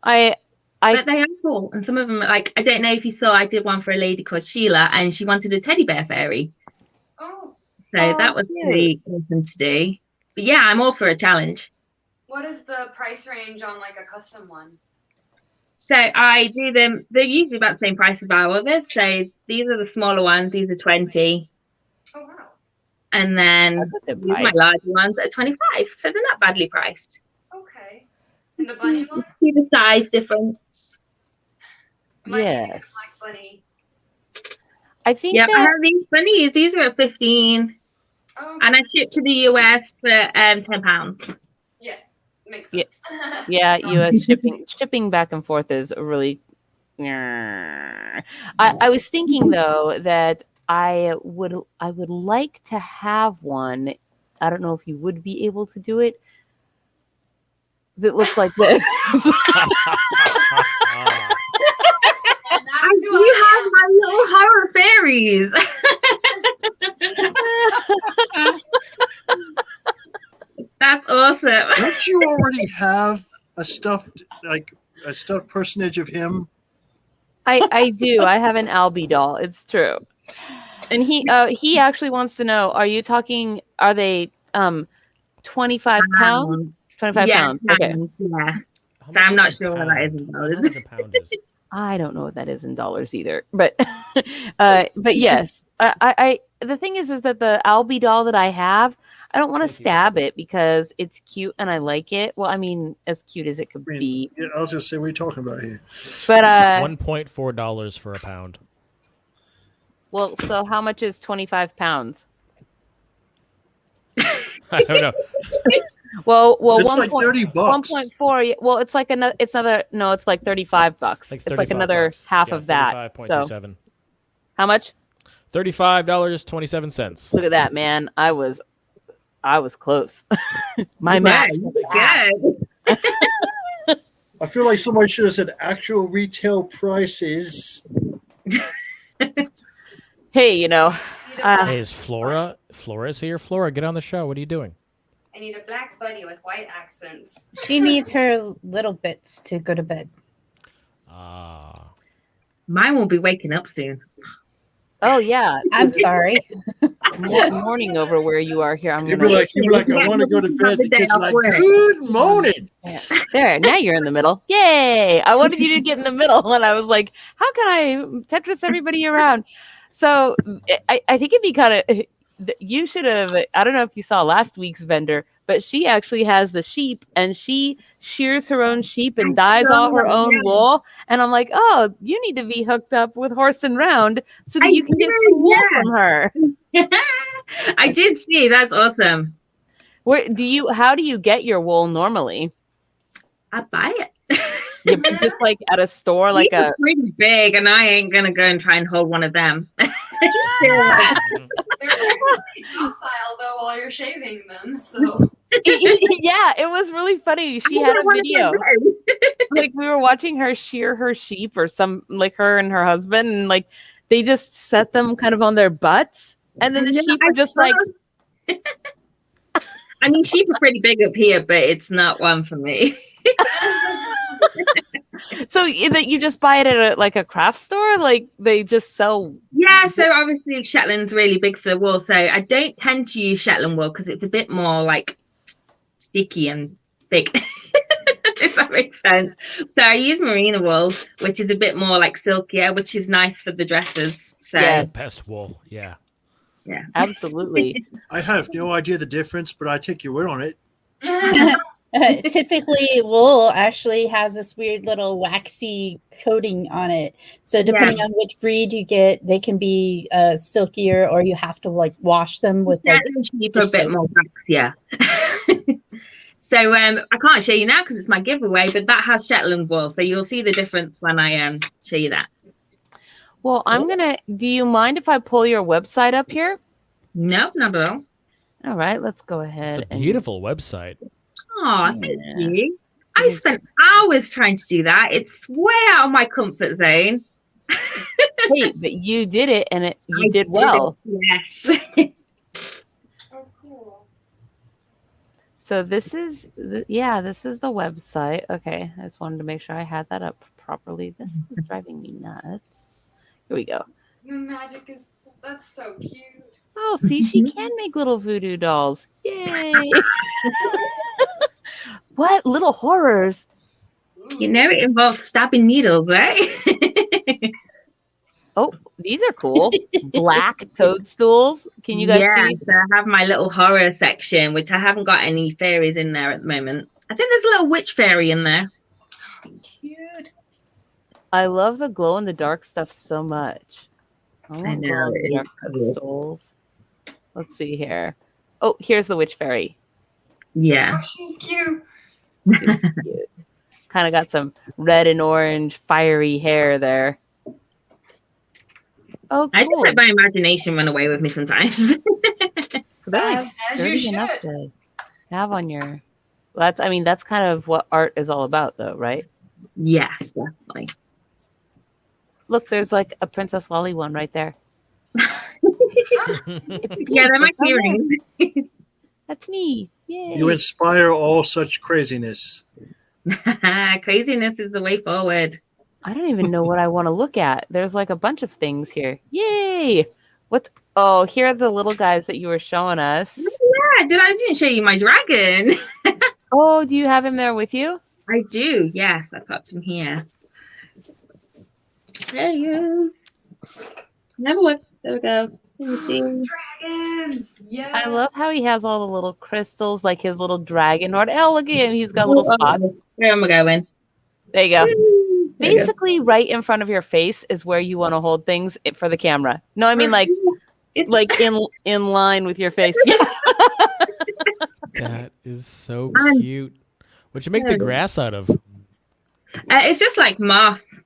G: But they are cool. And some of them are like, I don't know if you saw, I did one for a lady called Sheila and she wanted a teddy bear fairy.
F: Oh,
G: So that was
B: cute.
G: really awesome to do. But yeah, I'm all for a challenge.
F: What is the price range on like a custom one?
G: So I do them. They're usually about the same price as our others. So these are the smaller ones. These are 20.
F: Oh wow.
G: And then
B: That's a good
G: these are my
B: price.
G: larger ones are 25. So they're not badly priced.
F: Okay. And the bunny one?
G: See the size difference.
B: Yes.
F: Like bunny.
B: I think
G: Yeah, I
B: that
G: have these bunnies. These are at 15.
F: Oh,
G: And I ship to the US for £10.
F: yeah, makes
B: Yeah.
F: sense.
B: yeah, US shipping back and forth is really. I was thinking though that I would like to have one. I don't know if you would be able to do it. That looks like this.
F: And that's
G: I
F: who
G: do have my little horror fairies. That's awesome.
C: Don't you already have a stuffed personage of him?
B: I do. I have an Albie doll. It's true. And he actually wants to know, are they 25 pounds? 25 pounds. Okay.
G: Yeah.
D: How
G: So
D: much
G: I'm
D: is
G: not
D: a
G: sure what that is in
D: pound? How
G: dollars.
D: much a pound is?
B: I don't know what that is in dollars either. But but yes. I the thing is that the Albie doll that I have, I don't want to
D: Thank you.
B: stab it because it's cute and I like it. Well, I mean, as cute as it could be.
C: Yeah, I'll just say what are you talking about here?
B: But
D: $1.4 for a pound.
B: well, so how much is 25 pounds?
D: I don't know.
B: Well,
C: It's
B: one
C: like
B: point-
C: $30.
B: 1.4. Well, it's like another. No, it's like $35.
D: Like
B: It's like
D: 35
B: another
D: bucks.
B: half
D: Yeah,
B: of that. So
D: 35.27.
B: how much?
D: $35.27.
B: Look at that, man. I was close. My
G: Yeah,
B: math.
G: good.
C: I feel like somebody should have said actual retail prices.
B: Hey,
F: Need a black-
D: Hey, is Flora's here? Flora, get on the show. What are you doing?
F: I need a black bunny with white accents.
A: She needs her little bits to go to bed.
D: Ah.
G: Mine will be waking up soon.
B: Oh yeah,
A: I'm sorry.
B: morning over where you are here. I'm
C: You'd
B: gonna
C: be like, I want to go to bed. The kids are like, good morning.
B: there. Now you're in the middle. Yay! I wanted you to get in the middle, and I was like, how can I Tetris everybody around? So I think it'd be kind of. You should have. I don't know if you saw last week's vendor, but she actually has the sheep, and she shears her own sheep and dyes all her own wool. And I'm like, oh, you need to be hooked up with Horse and Round so that you can get some wool from her.
G: I did see. That's awesome.
B: Where do you? How do you get your wool normally?
G: I buy it.
B: You just like at a store, like
G: These
B: a.
G: are pretty big, and I ain't gonna go and try and hold one of them.
F: They're docile though while you're shaving them, so
B: Yeah, it was really funny. She had a video. Like we were watching her shear her sheep or some like her and her husband, and like they just set them kind of on their butts, and then the sheep were just like.
G: I mean, sheep are pretty big up here, but it's not one for me.
B: So that you just buy it at like a craft store, like they just sell.
G: Yeah, so obviously Shetland's really big for the wool, so I don't tend to use Shetland wool because it's a bit more like sticky and thick. If that makes sense. So I use merino wool, which is a bit more like silkier, which is nice for the dresses. So
B: Yes.
D: Best wool. Yeah.
G: yeah.
B: Absolutely.
C: I have no idea the difference, but I take your word on it.
A: Typically, wool actually has this weird little waxy coating on it. So depending on which breed you get, they can be silkier, or you have to like wash them with like.
G: Shetland sheep are a bit more waxier. So I can't show you now because it's my giveaway, but that has Shetland wool, so you'll see the difference when I show you that.
B: Well, I'm gonna. Do you mind if I pull your website up here?
G: No, not at all.
B: All right, let's go ahead.
D: It's a beautiful website.
G: Oh, thank you. I spent hours trying to do that. It's way out of my comfort zone.
B: Hey, but you did it, and you
G: I
B: did well.
G: Yes.
F: Oh, cool.
B: So this is the website. Okay, I just wanted to make sure I had that up properly. This is driving me nuts. Here we go.
F: The magic is that's so cute.
B: Oh, see, she can make little voodoo dolls. Yay! What little horrors?
G: You know it involves stabbing needles, right?
B: Oh, these are cool. Black toadstools. Can you guys see?
G: So I have my little horror section, which I haven't got any fairies in there at the moment. I think there's a little witch fairy in there.
F: Cute.
B: I love the glow in the dark stuff so much. I want
G: know,
B: glow in the dark
G: it's cool.
B: toadstools. Let's see here. Oh, here's the witch fairy.
G: Yeah.
F: Oh, she's cute.
B: She's cute. Kind of got some red and orange fiery hair there. Oh,
G: I just
B: cool.
G: let my imagination run away with me sometimes.
B: So they're like
F: As you
B: sturdy enough
F: should.
B: to have on your. Well, that's kind of what art is all about, though, right?
G: Yes, definitely.
B: Look, there's like a Princess Lolly one right there.
G: Yeah, they're my Keyring.
B: That's me. Yay.
C: You inspire all such craziness.
G: Craziness is the way forward.
B: I don't even know what I want to look at. There's like a bunch of things here. Yay! What's oh, here are the little guys that you were showing us.
G: Yeah, I didn't show you my dragon.
B: Oh, do you have him there with you?
G: I do, yes. I popped him here. There you go. Never look. There we go. Let me see.
F: Dragons. Yeah.
B: I love how he has all the little crystals, like his little dragon horn. Oh, look at him. He's got little spots.
G: Where am I going?
B: There you go.
G: There you go.
B: Basically, right in front of your face is where you want to hold things for the camera. No, I mean like in line with your face.
D: That is so cute. What'd you make the grass out of?
G: It's just like moss.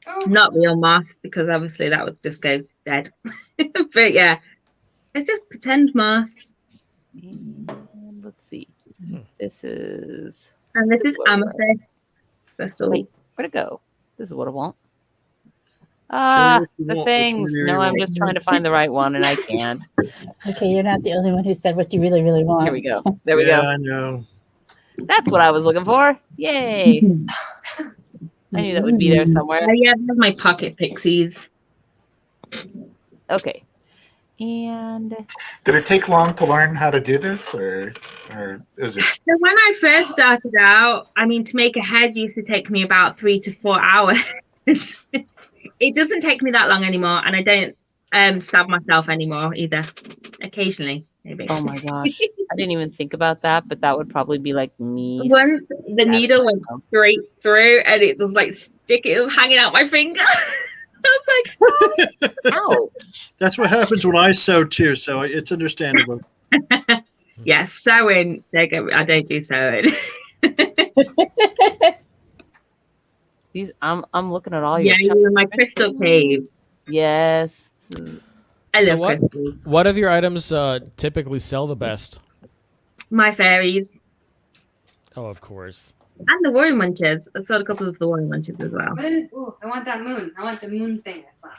F: Oh.
G: Not real moss, because obviously that would just go dead. But yeah, it's just pretend moss.
B: And let's see. This is.
G: And this is
B: what I want.
G: amethyst. Crystal.
B: Wait, where'd it go? This is what I want. Ah, the things. No, I'm just trying to find the right one, and I can't.
A: Okay, you're not the only one who said what you really, really want.
B: Here we go. There we
C: Yeah,
B: go.
C: I know.
B: That's what I was looking for. Yay! I knew that would be there somewhere.
G: Yeah, that's my pocket pixies.
B: Okay. And
E: Did it take long to learn how to do this, or is it?
G: So when I first started out, I mean, to make a head used to take me about 3 to 4 hours. It doesn't take me that long anymore, and I don't stab myself anymore either. Occasionally, maybe.
B: oh my gosh, I didn't even think about that, but that would probably be like me.
G: Once the needle went straight through, and it was like sticky, it was hanging out my finger. I was like,
B: Ow.
C: That's what happens when I sew too, so it's understandable.
G: yes, sewing. I don't do sewing.
B: These I'm looking at all your.
G: Yeah, you're in my crystal cave.
B: Yes.
G: I
D: So
G: love crystals.
D: What of your items typically sell the best?
G: My fairies
D: Oh, of course.
G: and the worry munchers. I've sold a couple of the worry munchers as well.
F: Ooh, I want that moon. I want the moon thing. I saw.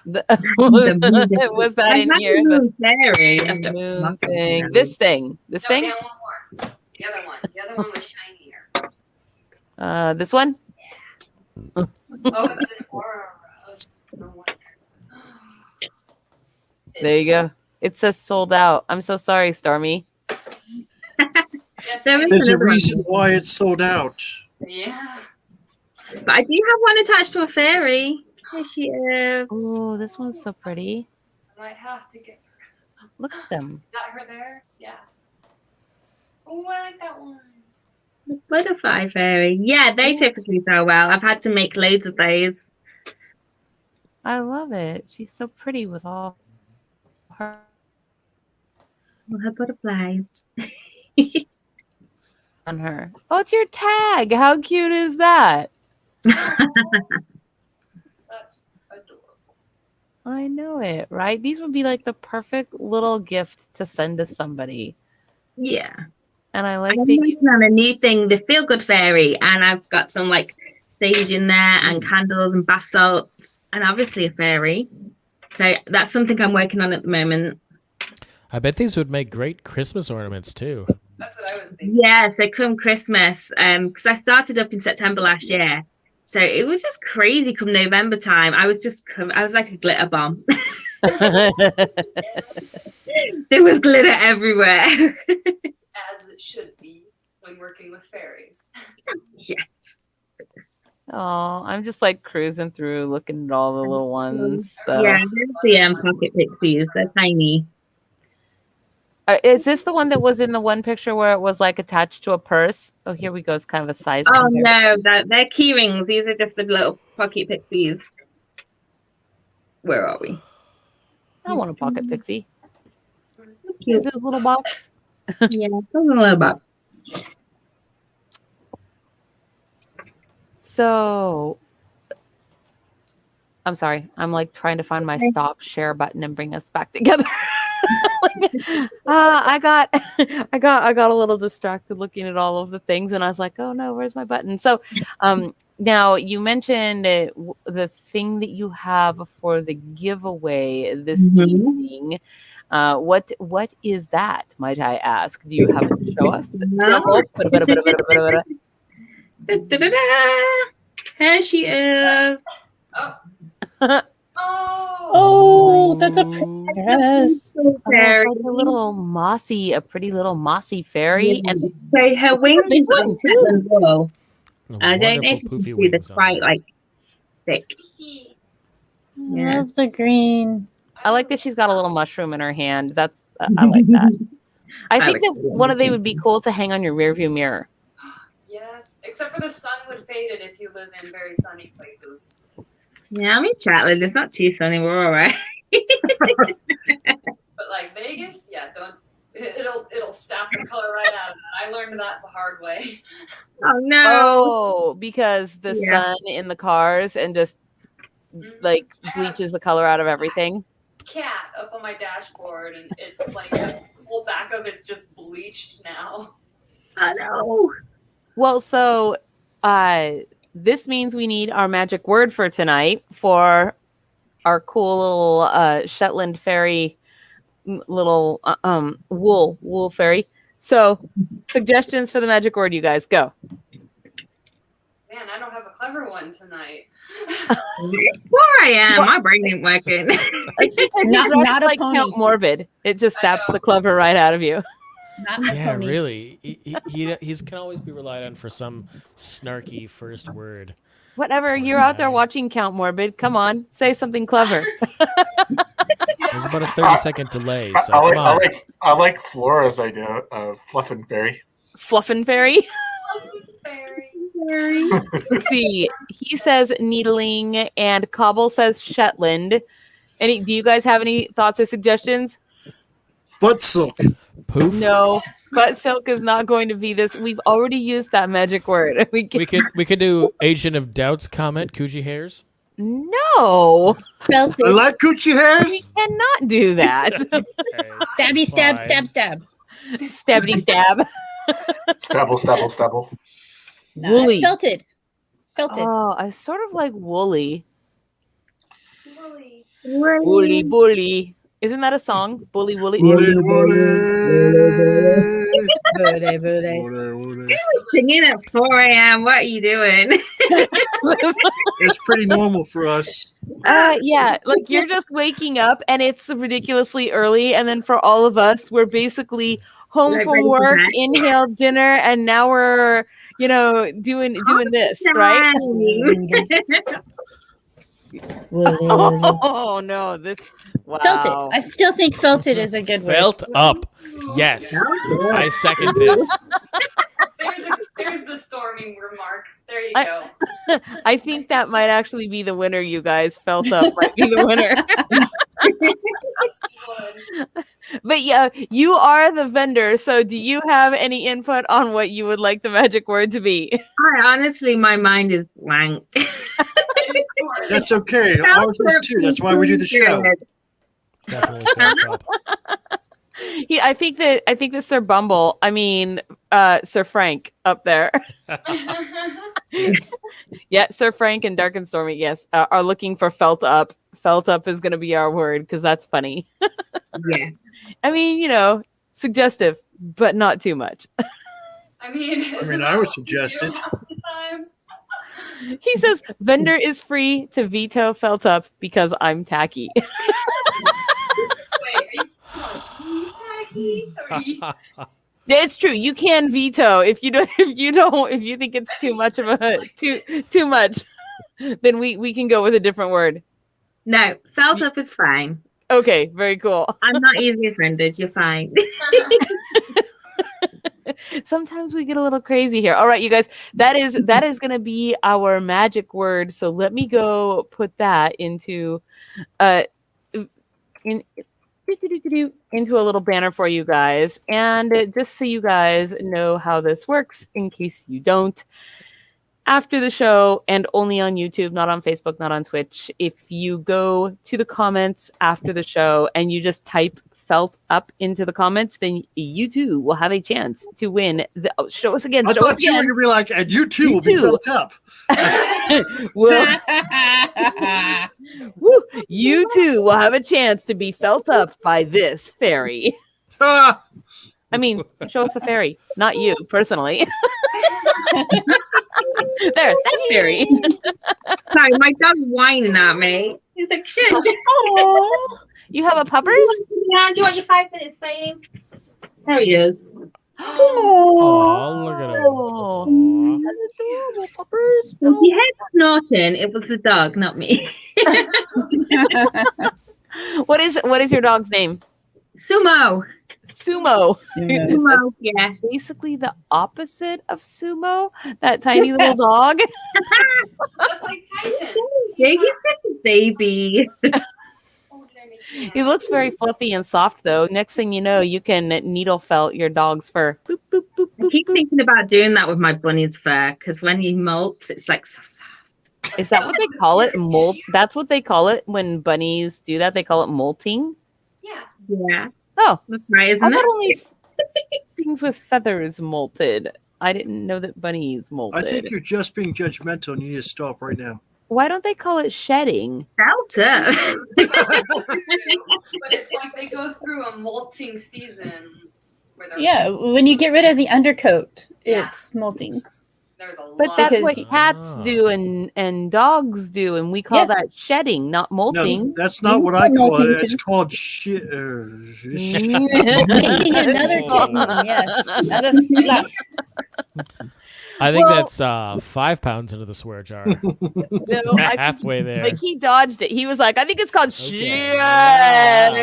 B: Was that
G: I
B: in
G: have
B: here?
G: the moon fairy.
B: The
G: After-
B: moon thing. This thing. This
F: No,
B: thing.
F: yeah, one more. The other one. The other one was shinier.
B: This one.
F: Oh, it's an aura rose. No wonder.
B: There you go. It says sold out. I'm so sorry, Stormy.
F: Yes,
G: There is
C: There's a
G: another one.
C: reason why it's sold out.
F: yeah.
G: But I do have one attached to a fairy. Here she is.
B: Oh, this one's so pretty.
F: I might have to get.
B: Look at them.
F: Is that her there? Yeah. Oh, I like that one.
G: The butterfly fairy. Yeah, they typically sell well. I've had to make loads of those.
B: I love it. She's so pretty with all her.
G: All her butterflies.
B: On her. Oh, it's your tag. How cute is that?
F: That's adorable.
B: I know it, right? These would be like the perfect little gift to send to somebody.
G: Yeah.
B: And I like
G: I'm
B: that.
G: working on a new thing, the Feel Good Fairy, and I've got some like sage in there and candles and bath salts and obviously a fairy. So that's something I'm working on at the moment.
D: I bet these would make great Christmas ornaments too.
F: That's what I was thinking.
G: Yeah, so come Christmas, because I started up in September last year. So it was just crazy come November time. I was like a glitter bomb. There was glitter everywhere.
F: As it should be when working with fairies.
G: Yes.
B: Oh, I'm just like cruising through, looking at all the little ones. So.
G: Yeah, there's the pocket pixies. They're tiny.
B: Is this the one that was in the one picture where it was like attached to a purse? Oh, here we go. It's kind of a size.
G: Oh
B: comparison.
G: no, they're keyrings. These are just the little pocket pixies. Where are we?
B: I want a pocket pixie.
G: Cute.
B: Is this little box?
G: Yeah, something a little bit.
B: So, I'm sorry. I'm like trying to find my stop share button and bring us back together. I got a little distracted looking at all of the things, and I was like, oh no, where's my button? So, now you mentioned the thing that you have for the giveaway this evening. What is that? Might I ask? Do you have it to show us?
G: Here she is.
F: Oh.
A: Oh, that's a pretty dress.
G: Fairy.
B: Like a pretty little mossy fairy, and
G: So her wings
B: big
G: are
B: one,
G: Shetland wool. I don't know
D: Wonderful
G: if you can
D: poofy
G: see the
D: wings on
G: quite
D: there.
G: like thick. Yeah.
A: Love the green.
B: I like that she's got a little mushroom in her hand. That's I like that. I think
G: like
B: that
G: that.
B: one of they would be cool to hang on your rearview mirror.
F: Yes, except for the sun would fade it if you live in very sunny places.
G: Yeah, I'm in Shetland. It's not too sunny. We're all right.
F: But like Vegas, yeah, don't. It'll sap the color right out of it. I learned that the hard way.
G: Oh no.
B: Oh, because the
G: Yeah.
B: sun in the cars and just like bleaches the color out of everything.
F: Cat up on my dashboard, and it's like the whole back of it's just bleached now.
G: Oh no.
B: Well, so this means we need our magic word for tonight for our cool little Shetland Fairy little wool fairy. So suggestions for the magic word, you guys go.
F: Man, I don't have a clever one tonight.
G: Where I am, my brain ain't working.
B: It's because
A: Not-
B: you're
A: not a
B: like
A: pony.
B: Count Morbid. It just
F: I
B: saps
F: know.
B: the clever right out of you.
A: Not my
D: Yeah,
A: pony.
D: really. He's can always be relied on for some snarky first word.
B: Whatever, you're out there watching Count Morbid. Come on, say something clever.
D: There's about a 30-second delay, so come on.
E: I like Flora's idea of Fluffin' Fairy.
B: Fluffin' Fairy.
F: Fairy.
B: Let's see. He says needling, and Cobble says Shetland. Do you guys have any thoughts or suggestions?
C: Butt silk.
D: Poof.
B: No, butt silk is not going to be this. We've already used that magic word. We
D: We could do Agent of Doubt's comment, Coochie hairs.
B: no,
A: Belted.
C: I like coochie
B: we
C: hairs.
B: cannot do that.
D: Okay,
A: Stabby, stab,
D: fine.
A: stab, stab.
B: Stabbity stab.
E: Stubble, stubble, stubble.
A: No,
B: Woolly.
A: Felted. Felted.
B: Oh, I sort of like woolly.
F: Woolly.
B: Woolly bully. Isn't that a song? Bully woolly.
C: Woody, woody.
A: Booty, booty.
C: Woody, woody.
G: Singing at 4 a.m. What are you doing?
C: It's pretty normal for us.
B: Yeah, like you're just waking up and it's ridiculously early, and then for all of us, we're basically home
G: Like
B: from
G: ready for
B: work,
G: bed.
B: inhaled dinner, and now we're doing this, right? Oh no, this wow.
A: Felted. I still think felted is a good word.
D: Felt up. Yes. I second this.
F: There's the storming remark. There you
B: I-
F: go.
B: I think that might actually be the winner, you guys. Felt up might be the winner. But yeah, you are the vendor, so do you have any input on what you would like the magic word to be?
G: Honestly, my mind is blank.
C: That's okay. Ours is too. That's why we do the show.
D: Definitely felt up.
B: I think that Sir Bumble, Sir Frank up there.
D: Yes.
B: Yeah, Sir Frank and Dark and Stormy, yes, are looking for felt up. Felt up is going to be our word because that's funny.
G: Yeah.
B: Suggestive, but not too much.
C: I would suggest it.
B: He says, vendor is free to veto felt up because I'm tacky.
F: Wait,
B: Yeah, it's true. You can veto if you think it's too much of a too much. Then we can go with a different word.
G: No, felt up is fine.
B: Okay, very cool.
G: I'm not easily offended. You're fine.
B: Sometimes we get a little crazy here. All right, you guys, that is going to be our magic word. So let me go put that into into a little banner for you guys. And just so you guys know how this works, in case you don't, after the show, and only on YouTube, not on Facebook, not on Twitch, if you go to the comments after the show and you just type felt up into the comments, then you too will have a chance to win. Show us again.
C: I thought you were going to be like, and you too will be felt up.
B: Woo, you too will have a chance to be felt up by this fairy. I mean, show us the fairy, not you personally. There, that fairy.
G: Sorry, my dog's whining at me. He's like, shit.
B: You have a puppers?
G: Yeah, do you want your 5 minutes, Faye? There he is.
D: Oh, look at him.
B: Puppers.
G: If you heard snorting, it was the dog, not me.
B: What is your dog's name?
G: Sumo.
B: Sumo.
G: Sumo, yeah.
B: Basically the opposite of Sumo, that tiny little dog.
F: Look like Titan.
G: He's like a baby.
B: He looks very fluffy and soft, though. Next thing you know, you can needle felt your dog's fur. Boop, boop, boop,
G: I keep thinking about doing that with my bunny's fur, because when he molts, it's like so soft.
B: Is that what they call it? Molt? That's what they call it when bunnies do that. They call it molting.
F: Yeah.
G: Yeah.
B: Oh,
G: that's right,
B: I
G: isn't
B: thought
G: it?
B: only things with feathers molted. I didn't know that bunnies molted.
C: I think you're just being judgmental and you need to stop right now.
B: Why don't they call it shedding?
G: Delta.
F: But it's like they go through a molting season.
A: Yeah, when you get rid of the undercoat, it's molting.
F: There's a
B: But
F: lot.
B: that's what cats do and dogs do, and we call that shedding, not molting.
C: No, that's not what I call it. It's called shit.
A: Making another kitten, yes. Out of fluff.
D: I think that's 5 pounds into the swear jar.
B: No,
D: Halfway there.
B: Like he dodged it. He was like, I think it's called shit. Yeah.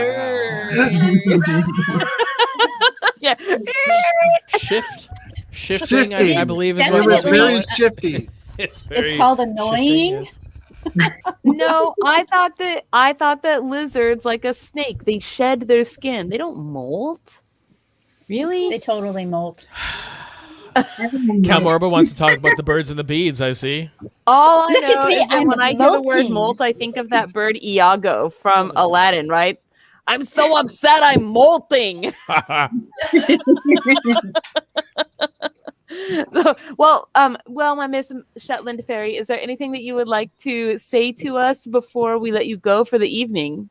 D: Shifting, I believe is
C: It
D: what
C: was
D: we
C: very
D: call it.
C: shifty.
A: It's called annoying.
B: No, I thought that lizards, like a snake, they shed their skin. They don't molt. Really?
A: They totally molt.
D: Cal Morba wants to talk about the birds and the beads, I see.
B: All I
A: Look at
B: know
A: me,
B: is that
A: I'm
B: when I hear the word
A: molting.
B: molt, I think of that bird Iago from Aladdin, right? I'm so upset I'm molting. Well, my Miss Shetland Fairy, is there anything that you would like to say to us before we let you go for the evening?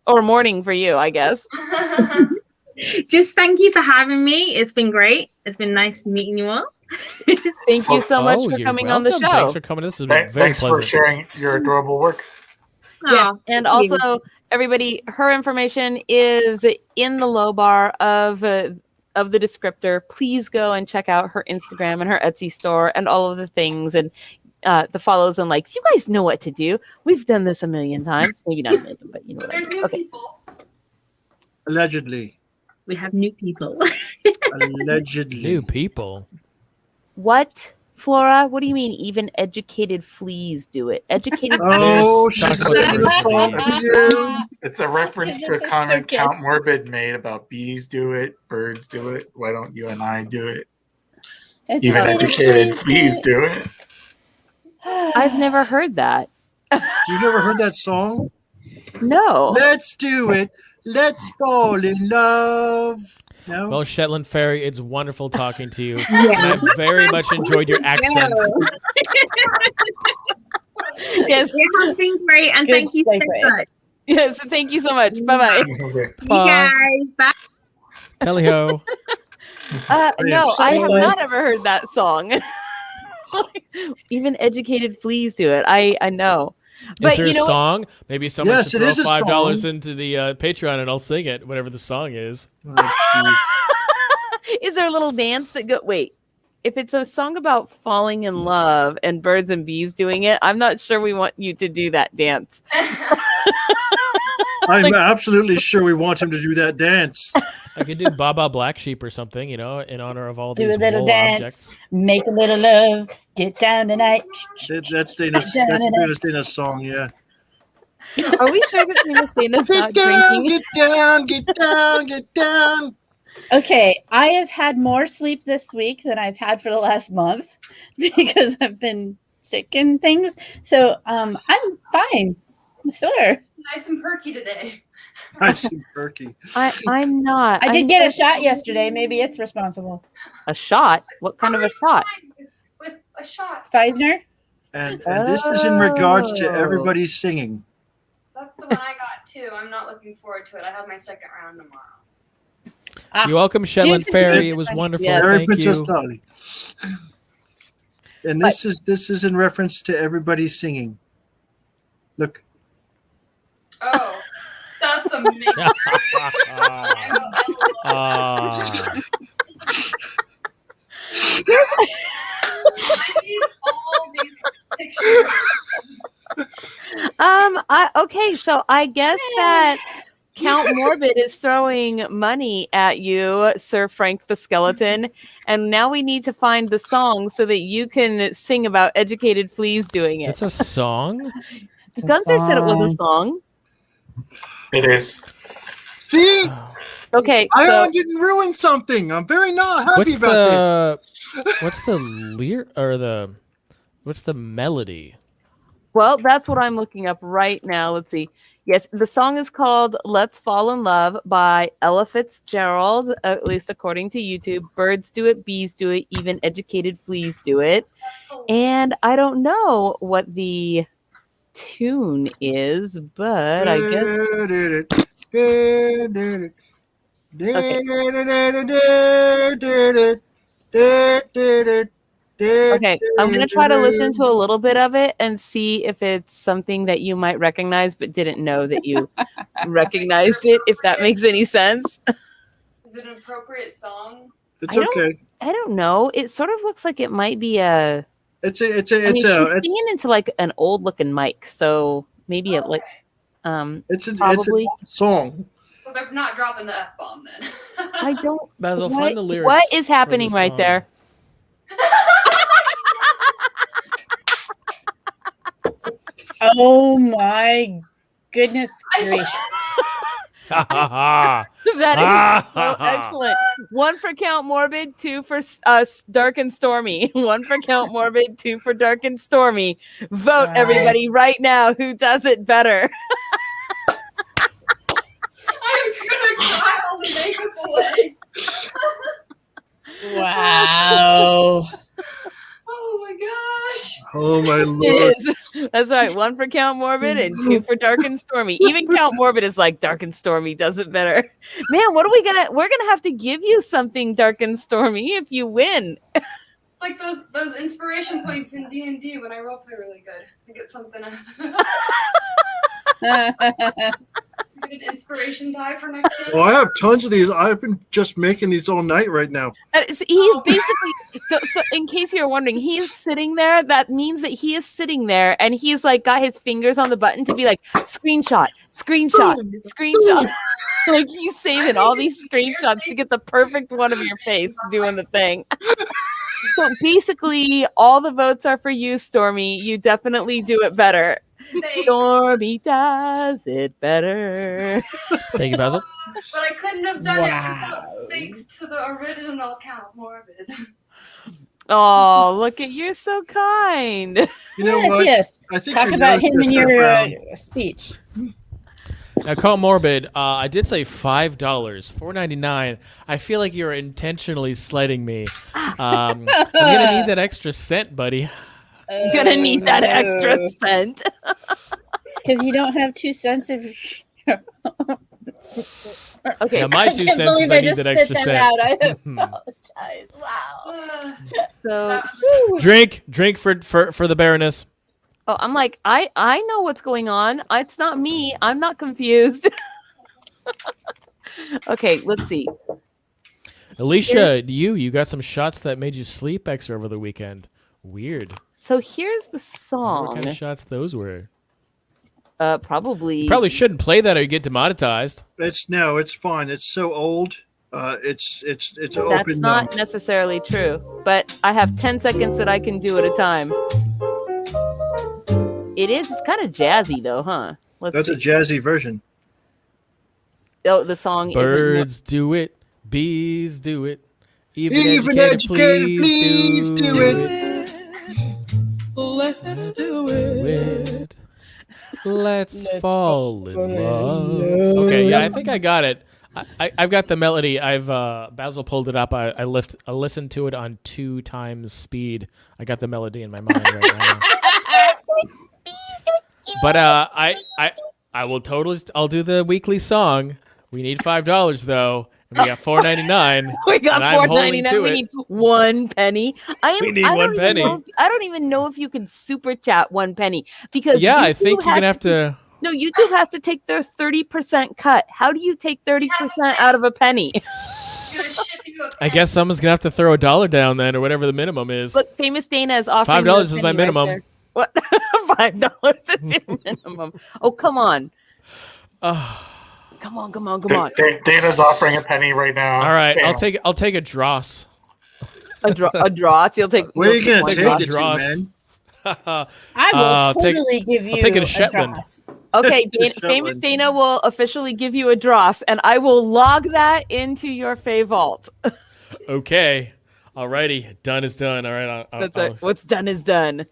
B: Or morning for you, I guess.
G: Just thank you for having me. It's been great. It's been nice meeting you all.
B: Thank you so much for
D: you're
B: coming on the
D: welcome.
B: show.
D: Thanks for coming. This has been very
E: Thanks
D: pleasant.
E: for sharing your adorable work.
B: Yes,
G: Oh,
B: and
G: thank you.
B: also everybody, her information is in the low bar of the descriptor. Please go and check out her Instagram and her Etsy store and all of the things and the follows and likes. You guys know what to do. We've done this a million times. Maybe not a million, but you know what I
F: There's
B: mean.
F: new
B: Okay.
F: people.
C: Allegedly.
G: We have new people.
C: Allegedly.
D: New people.
B: What, Flora? What do you mean even educated fleas do it? Educated
C: Oh,
D: Talk
C: she's
D: about the
C: saying
D: birds
C: this
D: and
C: fault
D: bees.
C: to you.
E: It's a reference to a
A: It's a
E: comment Count
A: circus.
E: Morbid made about bees do it, birds do it. Why don't you and I do it?
A: It's
E: Even
A: really
E: educated
A: crazy.
E: fleas do it.
B: I've never heard that.
C: You never heard that song?
B: No.
C: Let's do it. Let's fall in love. No?
D: Well, Shetland Fairy, it's wonderful talking to you.
G: Yeah.
D: And I very much enjoyed your accent.
B: Yes.
G: It has been great, and
A: Good
G: thank you so
A: segue.
G: much.
B: Yes. Thank you so much. Bye bye.
G: You
D: Pa,
G: guys, bye.
D: tally ho.
B: No,
C: so
B: I have
A: good.
B: not ever heard that song. Even educated fleas do it. I know. But
D: is there
B: you
D: a
B: know,
D: song? Maybe someone
C: Yes,
D: should
C: it
D: throw
C: is a
D: $5
C: song.
D: into the Patreon and I'll sing it, whatever the song is.
B: is there a little dance that go? Wait, if it's a song about falling in love and birds and bees doing it, I'm not sure we want you to do that dance.
C: I'm absolutely sure we want him to do that dance.
D: I could do Baba Black Sheep or something, in honor of all
A: Do
D: these
A: a little
D: wool
A: dance,
D: objects.
A: make a little love, get down tonight.
C: That's Dana's song, yeah.
B: Are we sure that Dana's not drinking?
C: Get down, get down, get down.
A: Okay, I have had more sleep this week than I've had for the last month because I've been sick and things. So I'm fine. I swear.
F: Nice and perky today.
C: Nice and perky.
B: I'm not.
A: I did get a shot yesterday. Maybe it's responsible.
B: A shot? What kind of a shot?
F: With a shot.
A: Pfizer?
C: And this is in regards to everybody singing.
F: That's the one I got too. I'm not looking forward to it. I have my second round tomorrow.
D: You're welcome, Shetland
A: June
D: Fairy. It
A: is
D: was
A: funny.
D: wonderful.
B: Yes.
C: Mary
D: Thank
C: Princess
D: you.
C: Dolly. And this is in reference to everybody singing. Look.
F: Oh, that's amazing. I need all these pictures.
B: Okay, so I guess that Count Morbid is throwing money at you, Sir Frank the Skeleton, and now we need to find the song so that you can sing about educated fleas doing it.
D: It's a song?
B: Gunther said it was a song.
E: It is.
C: See?
B: Okay,
C: I
B: so
C: didn't ruin something. I'm very not happy about this.
D: What's the melody?
B: well, that's what I'm looking up right now. Let's see. Yes, the song is called Let's Fall in Love by Ella Fitzgerald, at least according to YouTube. Birds do it, bees do it, even educated fleas do it. And I don't know what the tune is, but I guess... Okay, I'm going to try to listen to a little bit of it and see if it's something that you might recognize but didn't know that you recognized it, if that makes any sense.
F: Is it an appropriate song?
C: It's okay.
B: I don't know. It sort of looks like it might be a...
C: She's
B: she's singing into like an old looking mic, so maybe it like...
C: It's an
B: probably...
C: old song.
F: So they're not dropping the F-bomb then.
B: I don't...
D: Basil,
B: what,
D: find the lyrics.
B: what is happening
D: for the
B: right
D: song.
B: there?
A: Oh my goodness gracious.
D: Ha
B: That is so excellent. One for Count Morbid, two for Dark and Stormy. One for Count Morbid, two for Dark and Stormy. Vote, everybody, right now. Who does it better?
F: I'm gonna cry all the makeup away.
A: Wow.
F: Oh my gosh.
C: Oh my lord.
B: It is. That's right. One for Count Morbid and two for Dark and Stormy. Even Count Morbid is like, Dark and Stormy does it better. Man, what are we're gonna have to give you something, Dark and Stormy, if you win.
F: Like those inspiration points in D&D when I roleplay really good. I get something. Get an inspiration die for next game.
C: Well, I have tons of these. I've been just making these all night right now.
B: He's basically, so in case you're wondering, he's sitting there. That means that he is sitting there and he's like got his fingers on the button to be like, screenshot, screenshot, screenshot. Like he's saving all these screenshots to get the perfect one of your face doing the thing. So basically, all the votes are for you, Stormy. You definitely do it better. Stormy does it better.
D: Thank you, Basil.
F: But I couldn't have done it without thanks to the original Count Morbid.
B: Oh, look at you're so kind.
C: You know
A: Yes,
C: what?
A: yes.
C: I think
A: Talk
C: your
A: about
C: nose
A: him
C: just
A: in
C: got
A: your
C: brown.
A: speech.
D: Now, Count Morbid, I did say $5, $4.99. I feel like you're intentionally slighting me. I'm gonna need that extra cent, buddy.
B: Gonna need that extra cent.
A: Because you don't have 2 cents of.
B: Okay.
D: Yeah, my 2
A: can't
D: cents is
A: believe
D: I
A: I
D: need
A: just
D: that
A: spit
D: extra
A: that
D: cent.
A: out. I apologize. Wow.
B: So
D: Drink for the Baroness.
B: Oh, I'm like, I know what's going on. It's not me. I'm not confused. Okay, let's see.
D: Alicia, you got some shots that made you sleep extra over the weekend. Weird.
B: So here's the
D: I wonder what
B: song.
D: kind of shots those were?
B: Probably.
D: You probably shouldn't play that or you get demonetized.
C: It's fine. It's so old. It's
B: That's
C: open.
B: not necessarily true, but I have 10 seconds that I can do at a time. It's kind of jazzy though, huh?
C: That's a jazzy version.
B: Oh, the song
D: Birds do it, bees do it, even
C: educated, please do it.
D: Let's do it. Let's fall in love. Okay, yeah, I think I got it. I've got the melody. Basil pulled it up. I listened to it on 2 times speed. I got the melody in my mind right now. But I'll do the weekly song. We need $5 though. And we got $4.99.
B: We got $4.99. We
D: it.
B: need 1 penny.
D: We need 1 penny.
B: I don't even know if you can super chat 1 penny because
D: yeah,
B: YouTube
D: I think you're gonna have to.
B: No, YouTube has to take their 30% cut. How do you take 30% out of a penny?
D: I guess someone's gonna have to throw $1 down then, or whatever the minimum is.
B: Look, Famous Dana is offering
D: $5 is my minimum.
B: Right what? $5 is your minimum. Oh, come on. Come on.
E: Dana's offering a penny right now.
D: All right,
E: Dana.
D: I'll take a dross.
B: A dross. You'll take.
C: Where are you gonna take it to,
D: dross.
C: man?
A: I will totally give you
D: I'll take it to
A: a
D: Shetland.
A: dross.
B: Okay,
C: To
B: Famous
C: Shetland.
B: Dana will officially give you a dross, and I will log that into your Fae vault.
D: Okay, alrighty, done is done. All right,
B: That's it. What's done is done.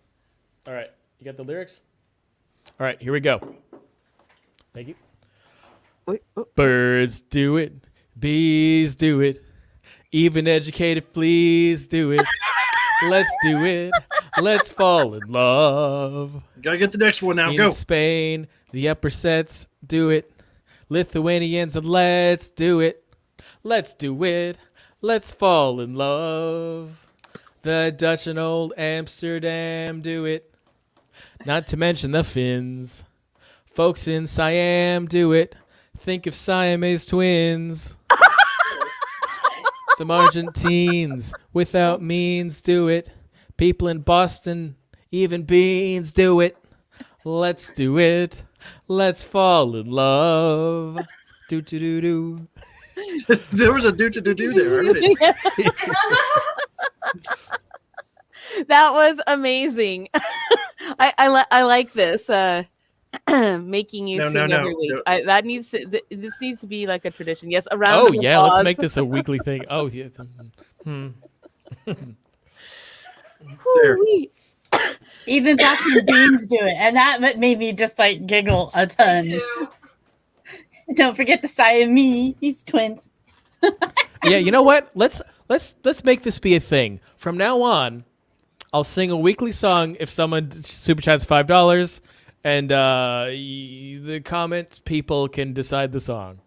D: All right, you got the lyrics. All right, here we go. Thank you.
B: Wait, oh.
D: Birds do it, bees do it, even educated fleas do it. Let's do it. Let's fall in love.
C: Gotta get the next one now.
D: In
C: Go.
D: Spain, the upper sets do it. Lithuanians and let's do it. Let's do it. Let's fall in love. The Dutch and old Amsterdam do it. Not to mention the Finns. Folks in Siam do it. Think of Siamese twins. Some Argentines without means do it. People in Boston, even beans do it. Let's do it. Let's fall in love. Do do do do.
C: There was a do there. I heard it.
B: That was amazing. I like this. Making you sing every week.
C: No.
B: This needs to be like a tradition. Yes, a round of
D: yeah,
B: applause.
D: let's make this a weekly thing. Oh yeah.
B: Woo-wee.
A: Even Boston Beans do it, and that made me just like giggle a ton.
F: Too.
A: Don't forget the Siamese twins.
D: Yeah, you know what? Let's make this be a thing. From now on, I'll sing a weekly song if someone super chats $5, and the comment people can decide the song.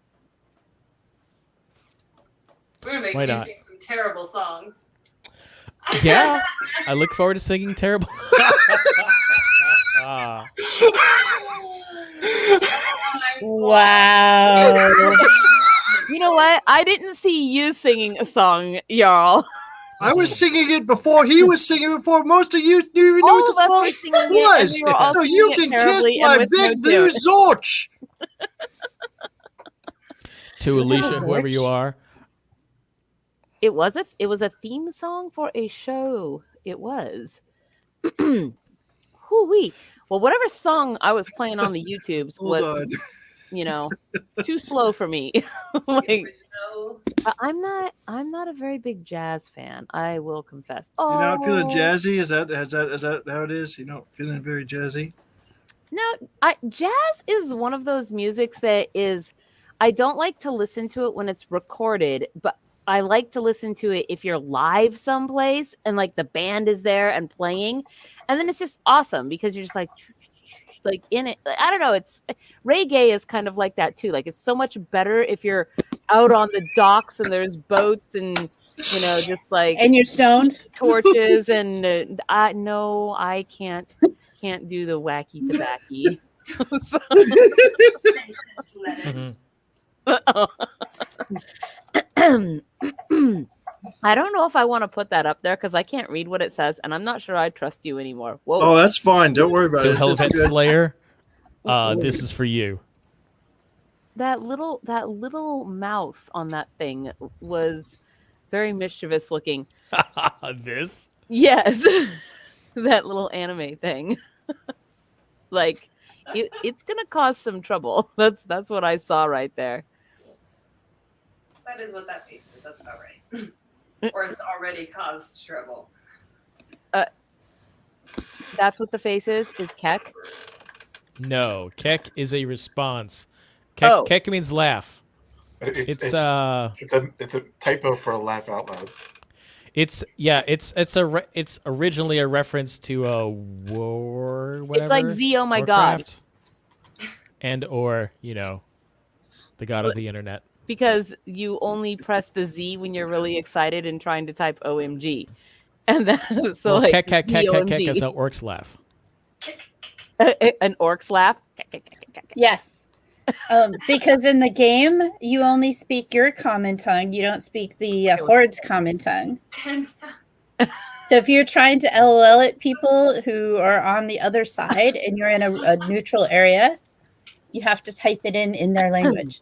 F: We're gonna make
D: Why
F: you
D: not?
F: sing some terrible songs.
D: Yeah, I look forward to singing terrible. Ah.
A: Wow.
B: You know what? I didn't see you singing a song, Jarl.
C: I was singing it before he was singing it before most of you knew even knew
B: All
C: what
B: of
C: the
B: us were
C: song
B: singing it, and
C: was.
B: we were all
C: So
B: singing
C: you
B: it
C: can kiss
B: terribly and
C: my
B: with
C: big
B: no
C: blue
B: tune.
C: Zorch.
D: To Alicia, whoever you are.
B: It was a theme song for a show. It was. Hoo-wee. Well, whatever song I was playing on the YouTubes
C: Hold
B: was,
C: on.
B: too slow for me. Like,
F: Original.
B: I'm not a very big jazz fan. I will confess.
C: You're
B: Oh,
C: not feeling jazzy? Is that how it is? You're not feeling very jazzy?
B: No, jazz is one of those musics that is. I don't like to listen to it when it's recorded, but I like to listen to it if you're live someplace and like the band is there and playing, and then it's just awesome because you're just like in it. I don't know. It's reggae is kind of like that too. Like it's so much better if you're out on the docks and there's boats and just like
A: And you're stoned?
B: torches and I can't. can't do the wacky tobacky. So- I don't know if I want to put that up there because I can't read what it says, and I'm not sure I trust you anymore. Whoa.
C: Oh, that's fine. Don't worry about
D: To
C: it. It's just
D: Hellcat
C: good.
D: Slayer, this is for you.
B: That little mouth on that thing was very mischievous looking.
D: This?
B: Yes. That little anime thing. Like it's gonna cause some trouble. That's what I saw right there.
F: That is what that face is. That's about right. Or it's already caused trouble.
B: That's what the face is Keck.
D: No, Keck is a response.
B: Oh.
D: Keck means laugh.
E: It's a typo for a laugh out loud.
D: It's originally a reference to a war. Whatever,
B: It's like Z, oh my
D: Warcraft, and or the god of the internet.
B: because you only press the Z when you're really excited and trying to type OMG. And then, so
D: Well,
B: like
D: Keck
B: OMG.
D: is how orcs laugh.
B: An orc's laugh.
A: Yes. Because in the game, you only speak your common tongue. You don't speak the Horde's common tongue. So if you're trying to LOL at people who are on the other side and you're in a neutral area, you have to type it in their language.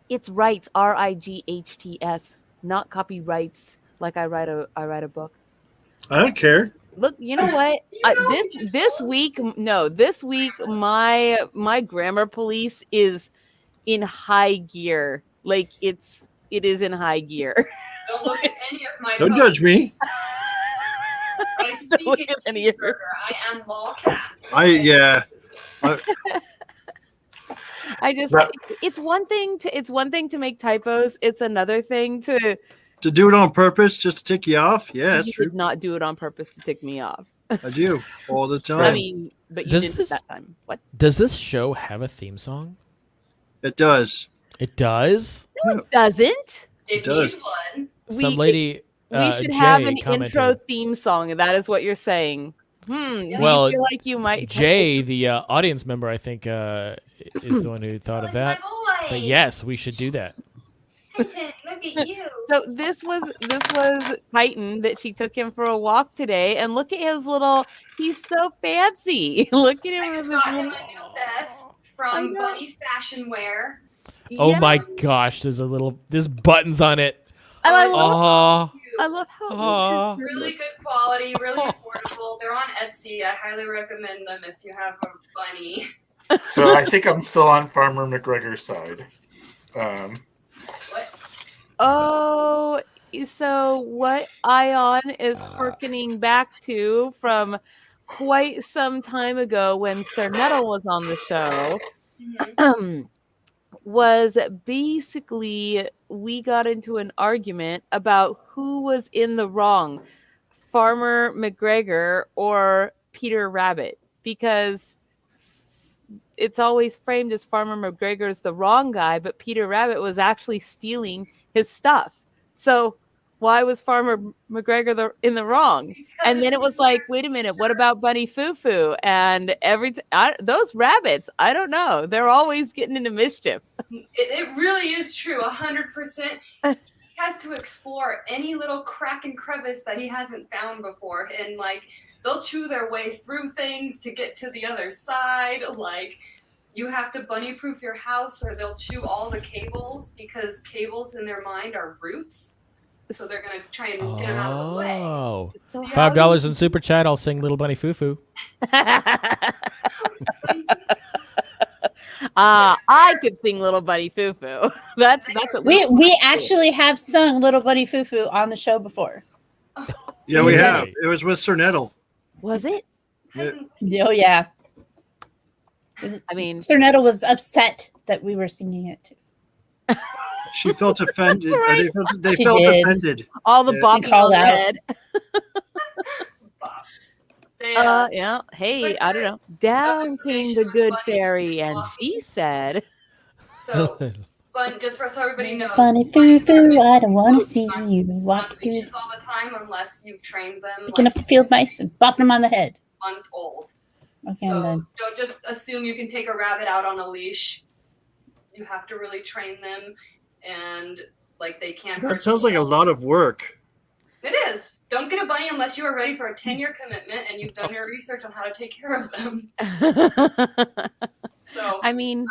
B: It's rights, RIGHTS, not copyrights. Like I write a book.
C: I don't care.
B: Look, you know what? This week, my grammar police is in high gear. Like it is in high gear.
F: Don't look at any of my
C: Don't
F: posts.
C: judge me.
F: I
B: Don't
F: speak
B: look
F: in
B: at any of
F: cheeseburger. I am lawcast.
B: I just
E: Right.
B: it's one thing to make typos. It's another thing to
C: To do it on purpose just to tick you off? Yeah, that's
B: you
C: true.
B: did not do it on purpose to tick me off.
C: I do all the time.
B: I mean, but you
D: Does
B: didn't
D: this-
B: that time. What?
D: Does this show have a theme song?
C: It does.
D: It does.
B: Doesn't?
F: It
C: does.
F: needs one.
D: Some lady.
B: We should
D: Jay
B: have an
D: commented.
B: intro theme song. That is what you're saying. Do
D: Well,
B: you feel like you might
D: Jay, the audience member, I think, is the one who thought of that.
F: My boy.
D: But yes, we should do that.
F: Titan, look at you.
B: So this was Titan that she took him for a walk today, and look at his little. He's so fancy. Look at him.
F: I
B: with
F: just
B: his
F: got him a
B: little-
F: new vest
B: I
F: from
B: know.
F: Bunny Fashion Wear.
D: Oh
B: Yeah.
D: my gosh, there's buttons on it.
B: And I
F: it's
B: love,
D: Oh,
B: I love how
D: Aw.
B: it's
F: really good quality, really affordable. They're on Etsy. I highly recommend them if you have a bunny.
E: So I think I'm still on Farmer McGregor's side.
F: What?
B: Oh, so what Ion is hearkening back to from quite some time ago when Sir Nettle was on the show
F: Mhm.
B: was basically we got into an argument about who was in the wrong, Farmer McGregor or Peter Rabbit, because it's always framed as Farmer McGregor's the wrong guy, but Peter Rabbit was actually stealing his stuff. So why was Farmer McGregor in the wrong? And then it was like, wait a minute, what about Bunny Foo Foo? And those rabbits, I don't know. They're always getting into mischief.
F: It really is true, 100%. He has to explore any little crack and crevice that he hasn't found before, and like they'll chew their way through things to get to the other side. Like you have to bunny-proof your house, or they'll chew all the cables because cables in their mind are roots. So they're gonna try and get them out of the way.
D: oh.
B: So
D: $5 in super chat. I'll sing Little Bunny Foo Foo.
B: I could sing Little Bunny Foo Foo. That's what
A: We actually have sung Little Buddy Foo Foo on the show before.
C: Yeah, we
D: Okay.
C: have. It was with Sir Nettle.
B: was it.
A: Oh, yeah.
B: I mean,
A: Sir Nettle was upset that we were singing it too.
C: She felt offended. or
B: Right.
C: They
A: She
C: felt
A: did.
C: offended.
B: all the
C: Yeah.
B: bopping
A: Called
B: on the
A: out.
B: head.
F: They,
B: Yeah. Hey,
F: but
B: I don't know. Down came the good fairy, and she said,
F: so, just for so everybody knows,
A: Bunny Foo Foo, I don't want to see you walk
F: on
A: through
F: leashes all the time unless you've trained them
A: picking
F: like
A: up field mice and bopping them on the head.
F: a month old.
A: Okay,
F: So
A: then.
F: don't just assume you can take a rabbit out on a leash. You have to really train them, and like they can't.
C: That sounds like a lot of work.
F: It is. Don't get a bunny unless you are ready for a 10-year commitment and you've done your research on how to take care of them. So
B: I mean,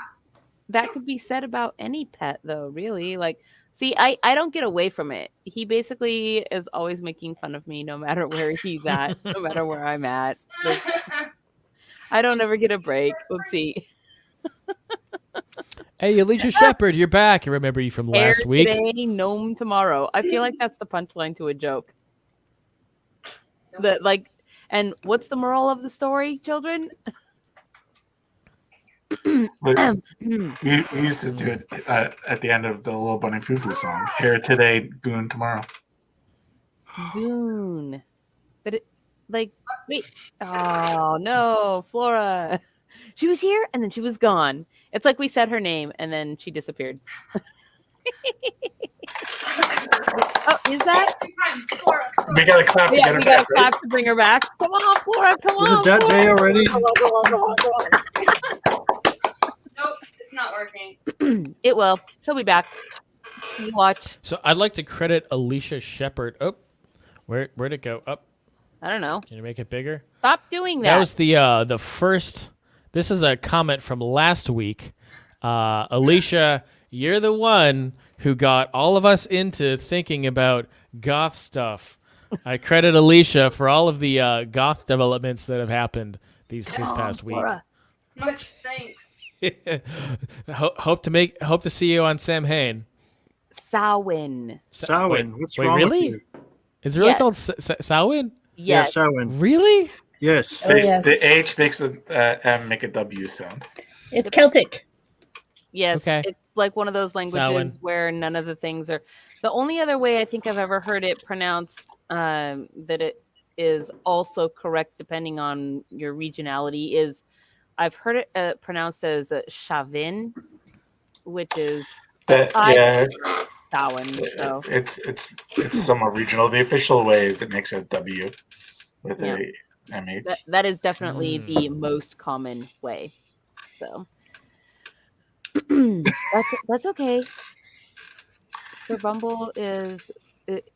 B: that could be said about any pet, though, really. Like, see, I don't get away from it. He basically is always making fun of me no matter where he's at, no matter where I'm at. Like, I don't ever get a break. Let's see.
D: Hey, Alicia Shepherd, you're back. I remember you from
B: Hair
D: last week.
B: today, gnome tomorrow. I feel like that's the punchline to a joke. And what's the moral of the story, children?
E: But we used to do it at the end of the Little Bunny Foo-Foo song. Hair today, goon tomorrow.
B: Goon. But it, like, wait. Oh, no, Flora. She was here and then she was gone. It's like we said her name and then she disappeared. Oh, is that?
E: We got to clap to
B: Yeah,
E: get her
B: we
E: back,
B: got to clap to bring her back. Come on, Flora, come
C: Was
B: on.
C: it that
B: Flora.
C: day already?
F: nope, it's not working.
B: It will. She'll be back. You watch.
D: So I'd like to credit Alicia Shepherd. Oh, where'd it go? Up.
B: I don't know.
D: Can you make it bigger?
B: Stop doing that.
D: That was the first. This is a comment from last week. Alicia, you're the one who got all of us into thinking about goth stuff. I credit Alicia for all of the goth developments that have happened this past week.
B: Flora.
F: Much thanks.
D: Hope to see you on Samhain.
B: Samhain.
C: Samhain. What's
D: wait,
C: wrong
D: really?
C: with you?
D: Is it really
B: Yes.
D: called Samhain?
C: Yeah,
B: Yes.
C: Samhain.
D: Really?
C: Yes.
A: Oh, yes.
E: The H makes a M make a W sound.
A: It's Celtic.
B: Yes.
D: Okay.
B: It's like one of those languages
D: Samhain.
B: where none of the things are. The only other way I think I've ever heard it pronounced that it is also correct depending on your regionality is I've heard it pronounced as Chavin, which is
E: Yeah,
B: Samhain. So
E: it's somewhat regional. The official way is it makes a W with
B: Yeah.
E: a MH.
B: that is definitely
D: Hmm.
B: the most common way. So that's okay. Sir Bumble is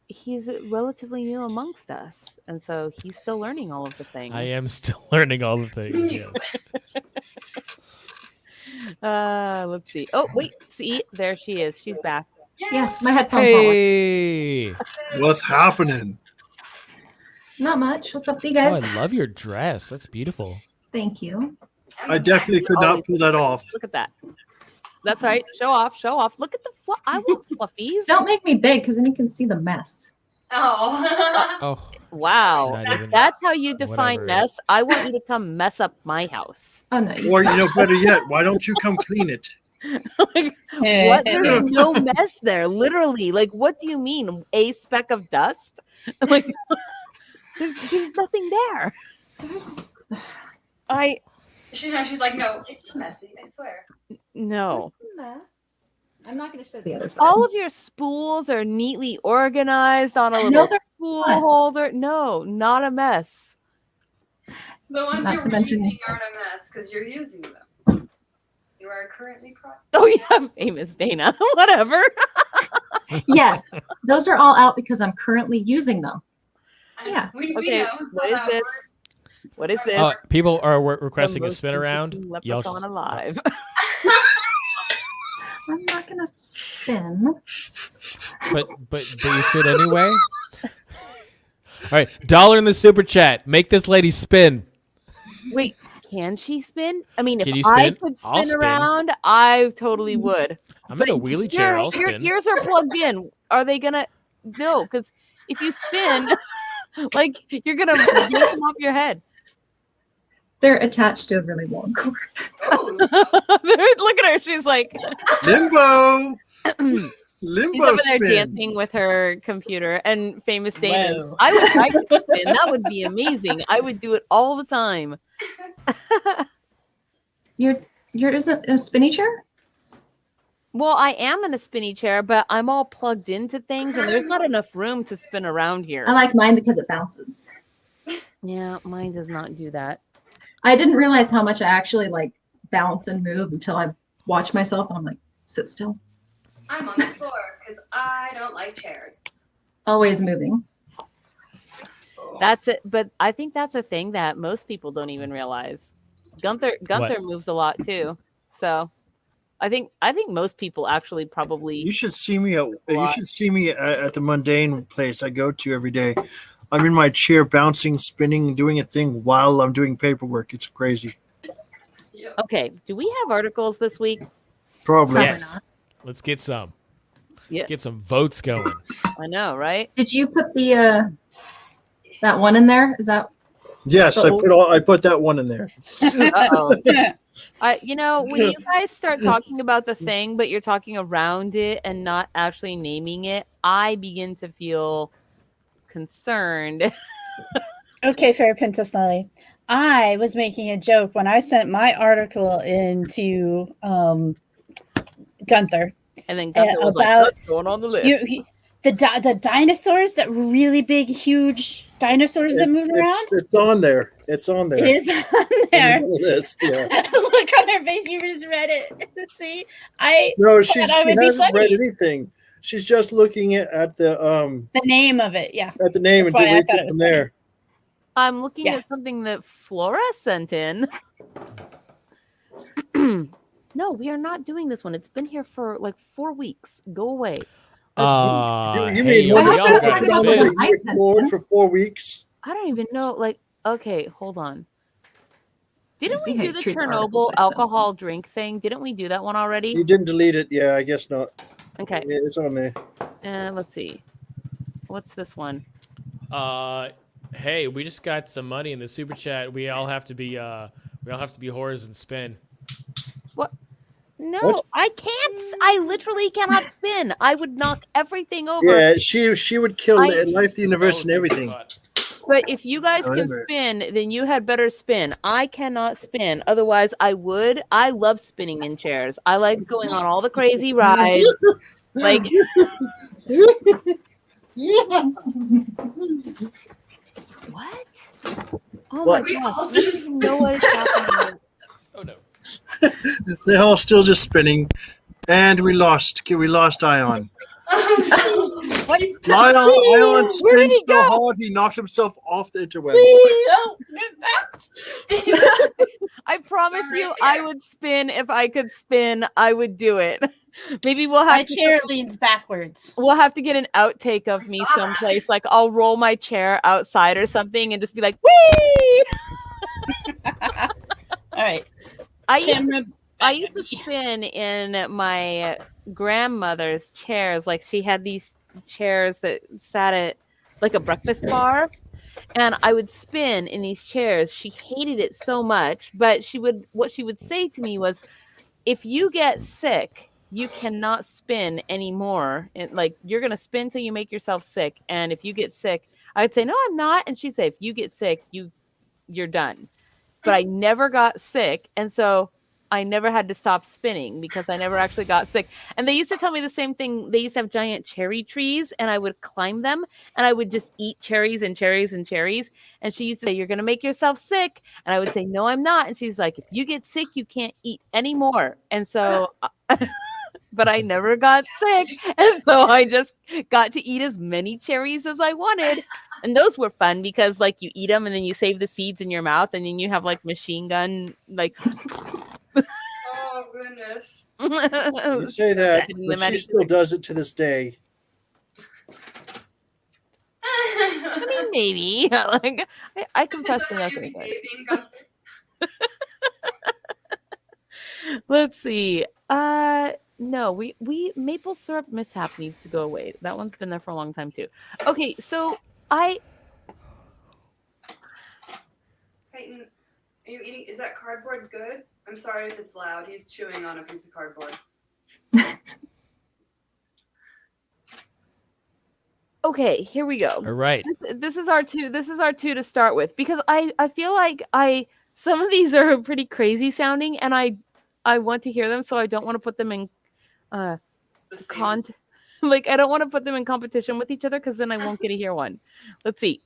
B: he's relatively new amongst us, and so he's still learning all of the things.
D: I am still learning all the things. Yes.
B: Let's see. Oh wait, see there she is. She's back.
H: Yes, my headphones won't work.
D: Hey!
C: What's happening?
H: Not much. What's up with you
D: Oh,
H: guys?
D: I love your dress. That's beautiful.
H: Thank you.
C: I definitely could not pull that off.
B: Look at that. That's right. Show off. Show off. Look at the I want fluffies.
H: Don't make me big because then you can see the mess.
F: Oh.
D: Oh,
B: Wow.
D: Not even-
B: That's how you define
D: whatever.
B: mess. I want you to come mess up my house.
H: Oh no.
C: Or, better yet, why don't you come clean it?
B: Like, what? There's no mess there. Literally. Like, what do you mean? A speck of dust? Like, there's nothing there.
H: There's
F: She's like, no, it's messy, I swear.
B: No.
H: the mess. I'm not going to show the other side.
B: All of your spools are neatly organized on a
H: No,
B: little
H: they're
B: spool
H: not.
B: holder. No, not a mess.
F: The ones
H: Not
F: you're
H: to mention-
F: using aren't a mess because you're using them. You are currently
B: Oh yeah, famous Dana. Whatever.
H: Yes, those are all out because I'm currently using them. Yeah.
F: We
B: Okay,
F: know. so
B: what is
F: that
B: this?
F: works.
B: What is this?
D: Oh, people are requesting
B: The
D: a
B: most
D: spin around.
B: interesting
D: Y'all
B: leprechaun alive.
H: I'm not going to spin.
D: but you should anyway. All right, $1 in the super chat. Make this lady spin.
B: Wait, can she spin? I mean,
D: Can
B: if
D: you
B: I
D: spin?
B: could
D: I'll
B: spin
D: spin.
B: around, I totally would.
D: I'm in a wheelie chair. I'll
B: Your
D: spin.
B: ears are plugged in. Are they gonna? No, because if you spin, like you're gonna yank them off your head.
H: They're attached to a really long cord.
F: Oh,
B: Look at her. She's like,
C: Limbo!
B: she's
C: Limbo
B: over there
C: spin.
B: dancing with her computer. And famous Dana.
A: Whoa.
B: I would spin. That would be amazing. I would do it all the time.
H: Your isn't a spinny chair?
B: Well, I am in a spinny chair, but I'm all plugged into things, and there's not enough room to spin around here.
H: I like mine because it bounces.
B: Yeah, mine does not do that.
H: I didn't realize how much I actually like bounce and move until I watch myself and I'm like, sit still.
F: I'm on the floor because I don't like chairs.
H: Always moving.
B: That's it. But I think that's a thing that most people don't even realize. Gunther moves a lot too. So I think most people actually probably.
C: You should see me at the mundane place I go to every day. I'm in my chair, bouncing, spinning, doing a thing while I'm doing paperwork. It's crazy.
B: Okay, do we have articles this week?
C: Probably.
D: Yes. Let's get some.
B: Yeah.
D: Get some votes going.
B: I know, right?
H: Did you put the that one in there? Is that?
C: Yes, I put that one in there.
B: Uh-oh. When you guys start talking about the thing, but you're talking around it and not actually naming it, I begin to feel concerned.
A: Okay, Fairy Princess Nelly. I was making a joke when I sent my article into Gunther.
B: And then Gunther was
A: about
B: like, what's going on the list?
A: The dinosaurs, that really big, huge dinosaurs that move around.
C: It's on there. It's on there.
A: It is on there.
C: It's on the list, yeah.
A: Look on her face. You just read it. See,
C: she hasn't read anything. She's just looking at the
A: name of it. Yeah.
C: At the name and delete it from there.
B: I'm looking at something that Flora sent in. No, we are not doing this one. It's been here for like 4 weeks. Go away.
C: You mean forward for 4 weeks?
B: I don't even know. Like, okay, hold on. Didn't we do the
H: treat
B: Chernobyl alcohol drink thing? Didn't we do that one already?
C: You didn't delete it. Yeah, I guess not.
B: Okay.
C: Yeah, it's on there.
B: Let's see. What's this one?
D: Hey, we just got some money in the super chat. We all have to be whores and spin.
B: What? No,
C: What?
B: I can't. I literally cannot spin. I would knock everything over.
C: Yeah, she would kill life, the universe, and everything.
B: But if you guys can spin, then you had better spin. I cannot spin. Otherwise, I would. I love spinning in chairs. I like going on all the crazy rides. Like, what? Oh
C: What?
B: my gosh! I don't even know what is happening.
D: Oh no.
C: They're all still just spinning. And we lost. We lost Ion.
B: What?
C: Ion spins so hard he knocked himself off the interwebs.
B: I promise you, I would spin if I could spin. I would do it. Maybe we'll have
A: My chair leans backwards.
B: We'll have to get an outtake of me someplace. Like I'll roll my chair outside or something and just be like, "Wee!"
A: All right.
B: I used to spin in my grandmother's chairs. Like she had these chairs that sat at like a breakfast bar, and I would spin in these chairs. She hated it so much, but what she would say to me was, if you get sick, you cannot spin anymore. And like you're gonna spin till you make yourself sick. And if you get sick, I would say, no, I'm not. And she'd say, if you get sick, you're done. But I never got sick, and so I never had to stop spinning because I never actually got sick. And they used to tell me the same thing. They used to have giant cherry trees, and I would climb them, and I would just eat cherries and cherries and cherries. And she used to say, you're going to make yourself sick. And I would say, no, I'm not. And she's like, if you get sick, you can't eat anymore. And so, but I never got sick. And so I just got to eat as many cherries as I wanted. And those were fun because like you eat them and then you save the seeds in your mouth and then you have like machine gun, like.
F: Oh, goodness.
C: You say that, but she still does it to this day.
B: I mean, maybe. Like, I confess to nothing. Let's see. No, we maple syrup mishap needs to go away. That one's been there for a long time too. Okay, so
F: Peyton, are you eating? Is that cardboard good? I'm sorry if it's loud. He's chewing on a piece of cardboard.
B: Okay, here we go.
D: All right.
B: This is our two. This is our two to start with because I feel like some of these are pretty crazy sounding and I want to hear them, so I don't want to put them in like I don't want to put them in competition with each other because then I won't get to hear one. Let's see.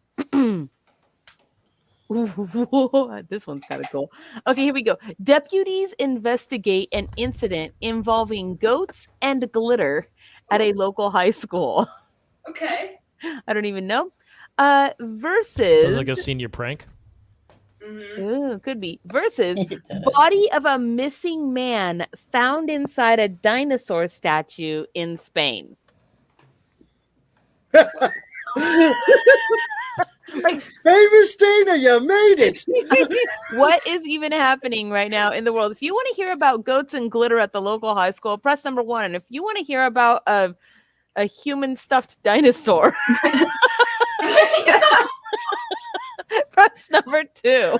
B: Ooh, this one's kind of cool. Okay, here we go. Deputies investigate an incident involving goats and glitter at a local high school.
F: Okay.
B: I don't even know. Versus.
D: Sounds like a senior prank.
B: Ooh, could be. Versus
A: It does.
B: body of a missing man found inside a dinosaur statue in Spain. Like,
C: Hey, Mistina, you made it.
B: what is even happening right now in the world? If you want to hear about goats and glitter at the local high school, press number 1. And if you want to hear about a human stuffed dinosaur, press number 2.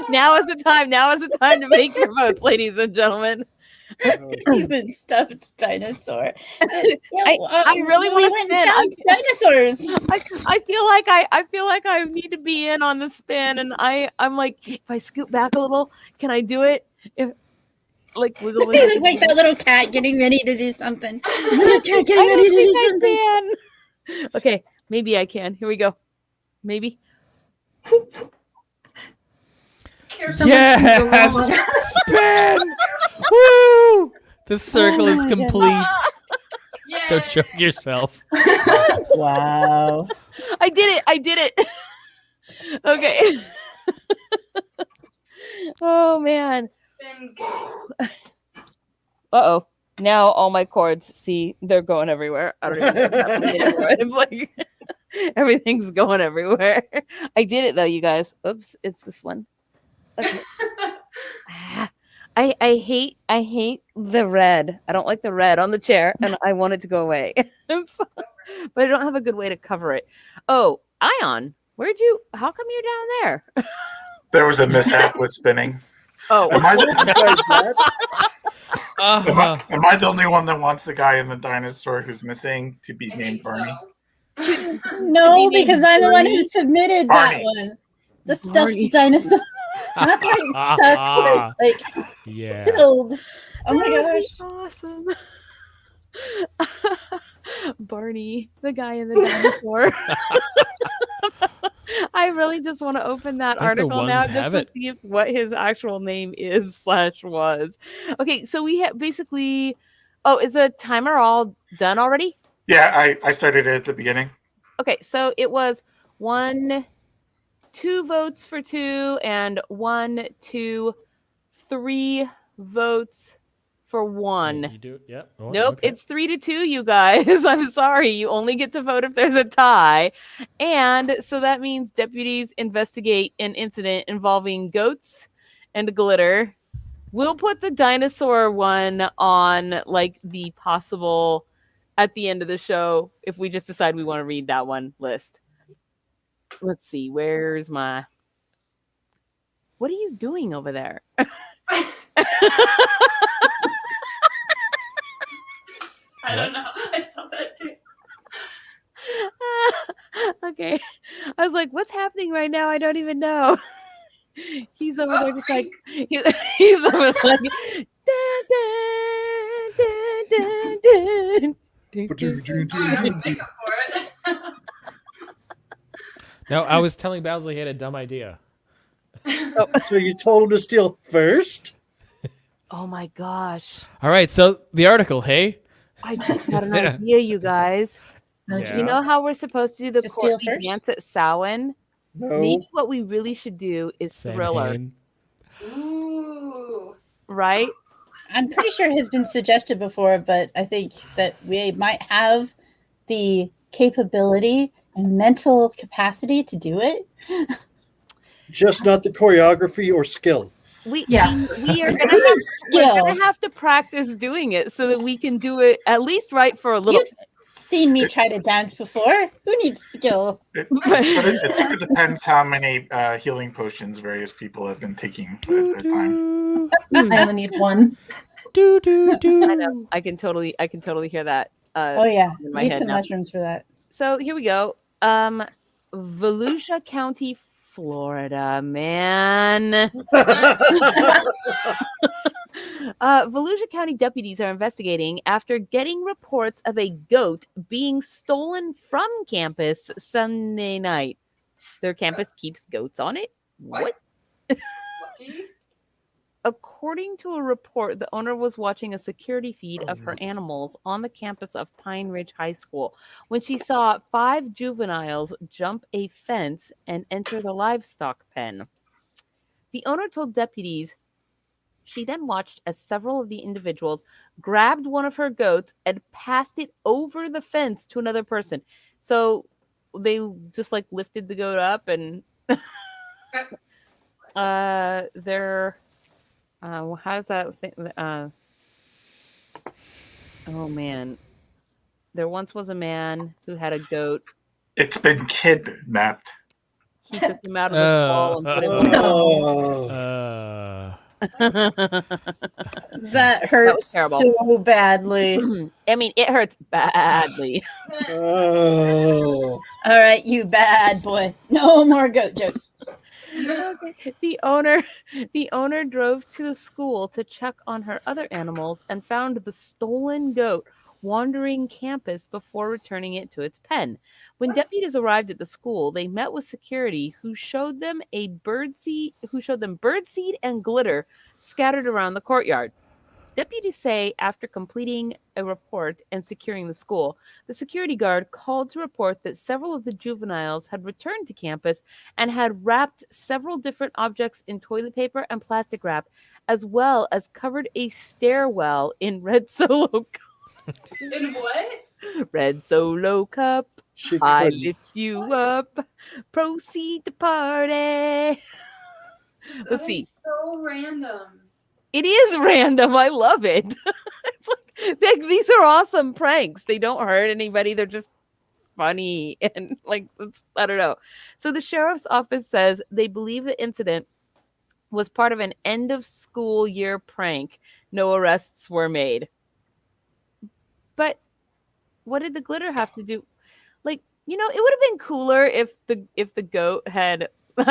B: Now is the time. Now is the time to make your votes, ladies and gentlemen.
A: Human stuffed dinosaur.
B: I really want to spin.
A: Dinosaurs.
B: I feel like I need to be in on the spin, and I'm like, if I scoot back a little, can I do it? If like wiggle,
A: They
B: wiggle,
A: look like that little cat getting ready to do something. Little cat
B: I
A: getting
B: don't
A: ready to do
B: think
A: something.
B: I can. Okay, maybe I can. Here we go. Maybe.
D: Yes! Spin! Woo! The circle is
A: my
D: complete.
F: Yay.
D: Don't choke yourself.
A: Wow.
B: I did it. Okay. Oh man.
F: Spin game.
B: Uh-oh. Now all my cords, see, they're going everywhere. I don't even know what's happening anymore. It's like everything's going everywhere. I did it though, you guys. Oops, it's this one. Okay. I hate the red. I don't like the red on the chair, and I want it to go away. But I don't have a good way to cover it. Oh, Ion, how come you're down there?
E: There was a mishap with spinning.
B: Oh,
E: Am I,
D: Uh-huh.
E: am I the only one that wants the guy in the dinosaur who's missing to be
F: I
E: named
F: think
E: Barney?
F: so.
A: No,
B: To be
A: because
B: named
A: I'm the one who
B: Barney?
A: submitted
E: Barney.
A: that one. The stuffed
B: Barney.
A: dinosaur. Not like stuck, but like
D: Yeah.
A: filled. Oh my gosh.
B: Awesome. Barney, the guy in the dinosaur. I really just want to open that
D: I think the
B: article now
D: ones
B: just
D: have
B: to
D: it.
B: see what his actual name is / was. Okay, so we have basically. Oh, is the timer all done already?
E: Yeah, I started it at the beginning.
B: Okay, so it was 2 votes for 2 and 1, 2, 3 votes for 1.
D: You do it? Yeah. Oh,
B: Nope,
D: okay.
B: it's 3-2, you guys. I'm sorry. You only get to vote if there's a tie. And so that means deputies investigate an incident involving goats and glitter. We'll put the dinosaur one on like the possible at the end of the show if we just decide we want to read that one list. Let's see. Where's my... What are you doing over there?
F: I don't know. I saw that too.
B: Okay. I was like, what's happening right now? I don't even know. He's over there just like he's over there like dun, dun, dun, dun,
F: Oh, I have to think for it.
D: No, I was telling Basil he had a dumb idea.
C: So you told him to steal first?
B: Oh my gosh.
D: All right, so the article, hey?
B: I just had an idea, you guys.
D: Yeah.
B: You know how we're supposed to do the
A: To steal
B: Courtney
A: first?
B: dance at Samhain?
C: No.
B: Maybe what we really should do is Thriller,
D: Samhain.
F: Ooh.
B: right?
A: I'm pretty sure it has been suggested before, but I think that we might have the capability and mental capacity to do it.
C: Just not the choreography or skill.
B: We
H: Yeah.
B: we are gonna
A: Skill.
B: we're gonna have to practice doing it so that we can do it at least right for a little.
A: You've seen me try to dance before. Who needs skill?
E: It sort of depends how many healing potions various people have been taking at that time.
H: I only need one.
D: Do, do, do.
B: I know. I can totally hear that.
A: Oh yeah,
B: in my
A: need
B: head
A: some
B: now.
A: mushrooms for that.
B: So here we go. Volusia County, Florida, man. Volusia County deputies are investigating after getting reports of a goat being stolen from campus Sunday night. Their campus keeps goats on it. What?
F: Lucky.
B: According to a report, the owner was watching a security feed of her animals on the campus of Pine Ridge High School when she saw 5 juveniles jump a fence and enter the livestock pen. The owner told deputies she then watched as several of the individuals grabbed one of her goats and passed it over the fence to another person. So they just like lifted the goat up and they're how does that thing? Oh man, there once was a man who had a goat.
E: It's been kidnapped.
B: He took him out of the stall and put him on.
A: That hurts
B: terrible.
A: so badly.
B: I mean, it hurts badly.
C: Oh.
A: All right, you bad boy. No more goat jokes.
B: Okay. The owner drove to the school to check on her other animals and found the stolen goat wandering campus before returning it to its pen. When deputies arrived at the school, they met with security who showed them birdseed and glitter scattered around the courtyard. Deputies say after completing a report and securing the school, the security guard called to report that several of the juveniles had returned to campus and had wrapped several different objects in toilet paper and plastic wrap, as well as covered a stairwell in red Solo cups.
F: In what?
B: Red Solo cup.
C: She
B: I
C: couldn't.
B: lift you up. Proceed to party. Let's see.
F: So random.
B: It is random. I love it. It's like these are awesome pranks. They don't hurt anybody. They're just funny and like I don't know. So the sheriff's office says they believe the incident was part of an end of school year prank. No arrests were made. But what did the glitter have to do? Like, it would have been cooler if the goat had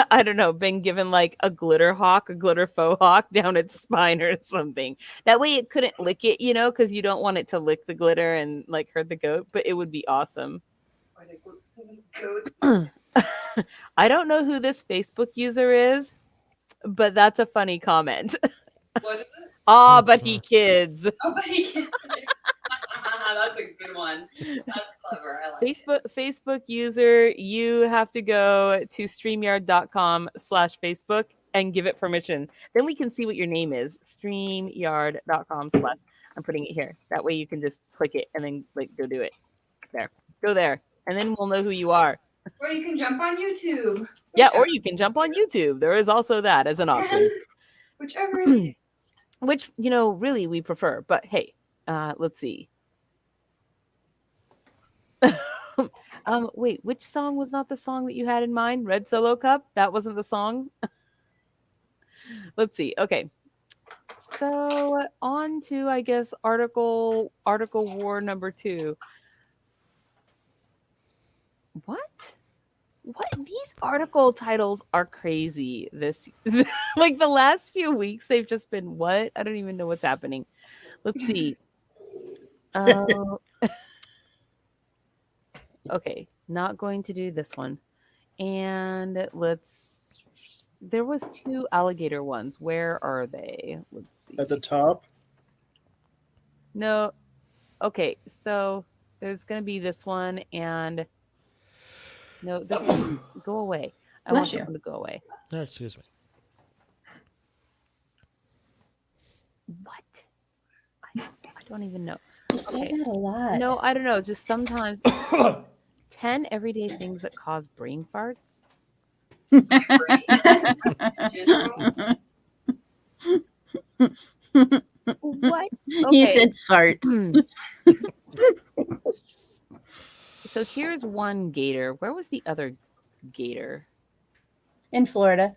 B: I don't know, been given like a glitter faux hawk down its spine or something. That way it couldn't lick it, because you don't want it to lick the glitter and like hurt the goat, but it would be awesome.
F: Or the goat.
B: I don't know who this Facebook user is, but that's a funny comment.
F: What is it?
B: Buddy kids.
F: Oh, but he can't. That's a good one. That's clever. I like it.
B: Facebook user, you have to go to streamyard.com/Facebook and give it permission. Then we can see what your name is. Streamyard.com/ I'm putting it here. That way you can just click it and then like go do it. There. Go there. And then we'll know who you are.
F: Or you can jump on YouTube.
B: Yeah, or you can jump on YouTube. There is also that as an option.
F: Whichever it is.
B: Which, really we prefer. But hey, let's see. Wait, which song was not the song that you had in mind? Red Solo Cup? That wasn't the song? Let's see. Okay. So on to, I guess, article war number 2. What? These article titles are crazy. This like the last few weeks they've just been what? I don't even know what's happening. Let's see. Okay, not going to do this one. And there was 2 alligator ones. Where are they? Let's see.
C: At the top?
B: No. Okay, so there's going to be this one and no, this one. Go away. I want them to go away.
D: No, excuse me.
B: What? I don't even know.
A: You say that a lot.
B: No, I don't know. Just sometimes 10 everyday things that cause brain farts. What?
A: He said fart.
B: So here's one gator. Where was the other gator?
A: In Florida.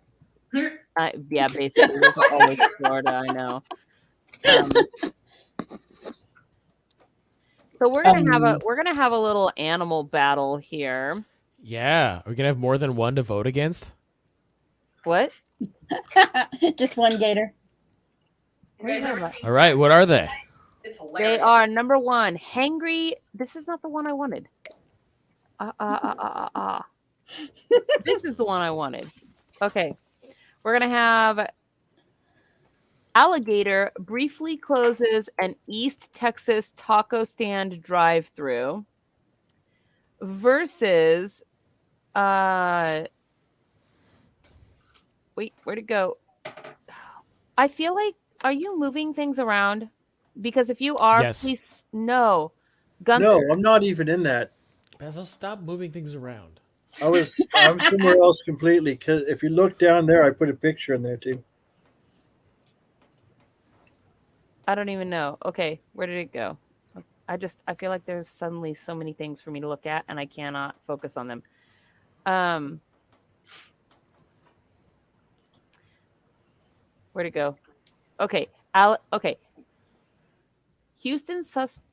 B: Yeah, basically. Those are always Florida, I know. So we're gonna have a little animal battle here.
D: Yeah. Are we going to have more than one to vote against?
B: What?
A: Just one gator.
F: You guys ever seen
D: All right. What are they?
F: It's
B: They
F: hilarious.
B: are number 1, hangry. This is not the one I wanted. This is the one I wanted. Okay. We're going to have alligator briefly closes an East Texas taco stand drive-through versus wait, where'd it go? I feel like, are you moving things around? Because if you are,
D: Yes.
B: please no. Gunther.
C: No, I'm not even in that.
D: Basil, stop moving things around.
C: I'm somewhere else completely. Because if you look down there, I put a picture in there too.
B: I don't even know. Okay, where did it go? I feel like there's suddenly so many things for me to look at and I cannot focus on them. Where'd it go? Okay. Okay. Houston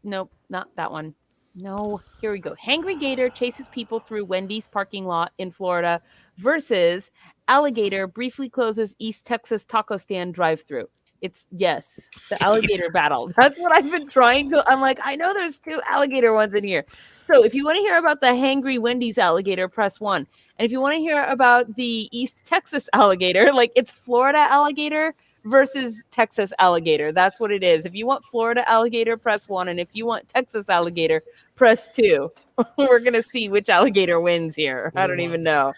B: nope, not that one. No, here we go. Hangry Gator chases people through Wendy's parking lot in Florida versus alligator briefly closes East Texas taco stand drive-through. It's yes, the alligator battle. That's what I've been trying to. I'm like, I know there's 2 alligator ones in here. So if you want to hear about the hangry Wendy's alligator, press 1. And if you want to hear about the East Texas alligator, like it's Florida alligator versus Texas alligator. That's what it is. If you want Florida alligator, press 1. And if you want Texas alligator, press 2. We're going to see which alligator wins here. I don't even know.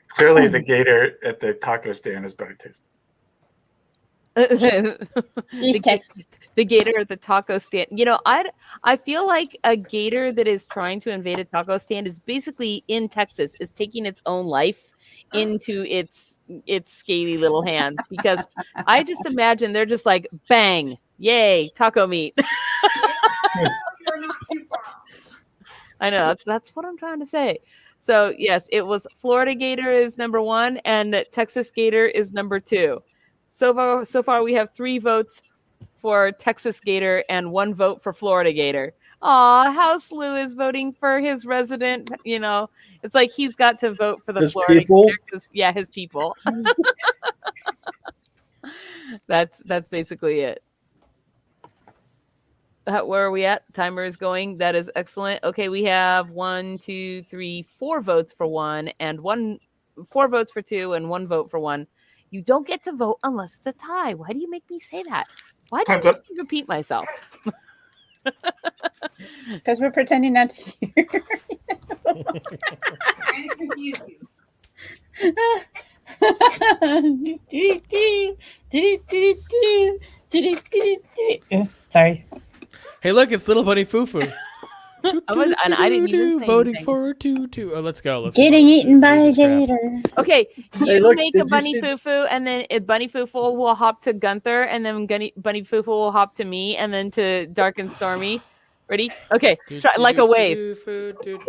E: Clearly, the gator at the taco stand is better taste.
A: East Texas.
B: The gator at the taco stand. You know, I feel like a gator that is trying to invade a taco stand is basically in Texas, is taking its own life into its scaly little hands, because I just imagine they're just like, bang, yay, taco meat.
F: You're not too far off.
B: I know, that's what I'm trying to say. So yes, it was Florida Gator is number 1 and Texas Gator is number 2. So far we have 3 votes for Texas Gator and 1 vote for Florida Gator. Aw, House Lou is voting for his resident. You know, it's like he's got to vote for the
C: His
B: Florida
C: people?
B: Gator 'cause, yeah, his people. That's basically it. Where are we at? Timer is going. That is excellent. Okay, we have 1, 2, 3, 4 votes for 1 and 4 votes for 2 and 1 vote for 1. You don't get to vote unless it's a tie. Why do you make me say that? Why do you make me repeat myself?
A: Because we're pretending not to hear.
F: Trying to confuse you.
A: Sorry.
D: Hey, look, it's Little Bunny Fufu.
B: I didn't even say
D: voting
B: anything.
D: for 2-2. Oh, let's go. Let's
A: Getting
D: go.
A: eaten by a
D: Let's grab.
A: gator.
B: Okay,
C: Hey,
B: you
C: look,
B: make
C: did
B: a
C: you
B: bunny
C: see-
B: fufu, and then bunny fufu will hop to Gunther, and then bunny fufu will hop to me, and then to Dark and Stormy. Ready? Okay, try like a wave. Okay, go. Go,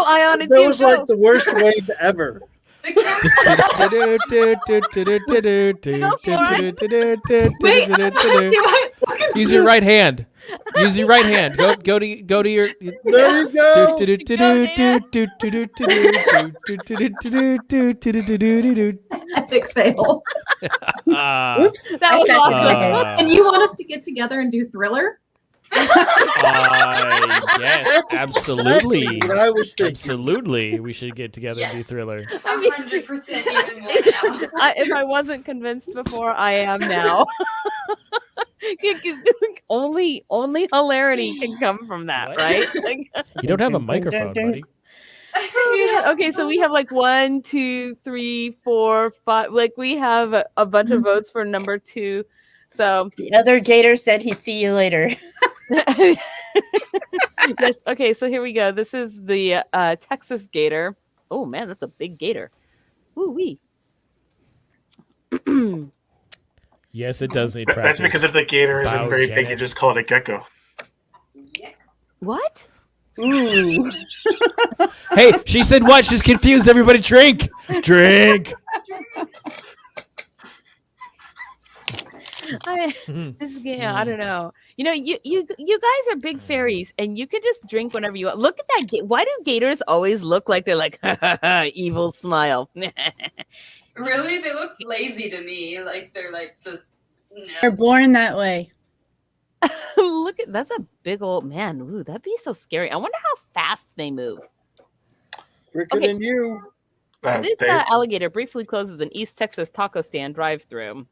B: Ion, it's
C: That
B: you.
C: was
B: Go.
C: like the worst wave ever.
F: The cat
H: Wait, I don't see why it's fucking
D: Use your right hand. Use your right hand. Go to your.
C: There you go.
H: epic fail.
A: Oops.
B: That was
A: stepped on my
B: awesome.
A: head.
H: And you want us to get together and do Thriller?
D: Yes, absolutely.
C: Exactly what I was thinking.
D: Absolutely. We should get together and do
F: Yes.
D: Thriller.
F: 100% even more now.
B: If I wasn't convinced before, I am now. only hilarity can come from that,
D: What?
B: right? Like,
D: You don't have a microphone, buddy.
B: okay, so we have like 1, 2, 3, 4, 5. Like we have a bunch of votes for number 2. So
A: The other gator said he'd see you later.
B: yes. Okay, so here we go. This is the Texas Gator. Oh man, that's a big gator. Ooh wee.
D: Yes, it does need practice.
E: That's because if the gator isn't very big, you
D: Biogenic.
E: just call it a gecko.
F: Yeah.
B: What?
A: Ooh.
D: Hey, she said what? She's confused. Everybody drink. Drink.
B: This game, I don't know. You know, you guys are big fairies, and you can just drink whenever you want. Look at that. Why do gators always look like they're like evil smile?
F: Really? They look lazy to me. Like they're like just no.
A: They're born that way.
B: Look at that's a big old man. Ooh, that'd be so scary. I wonder how fast they move.
C: Quicker
B: Okay.
C: than you.
B: This alligator briefly closes an East Texas taco stand drive-through.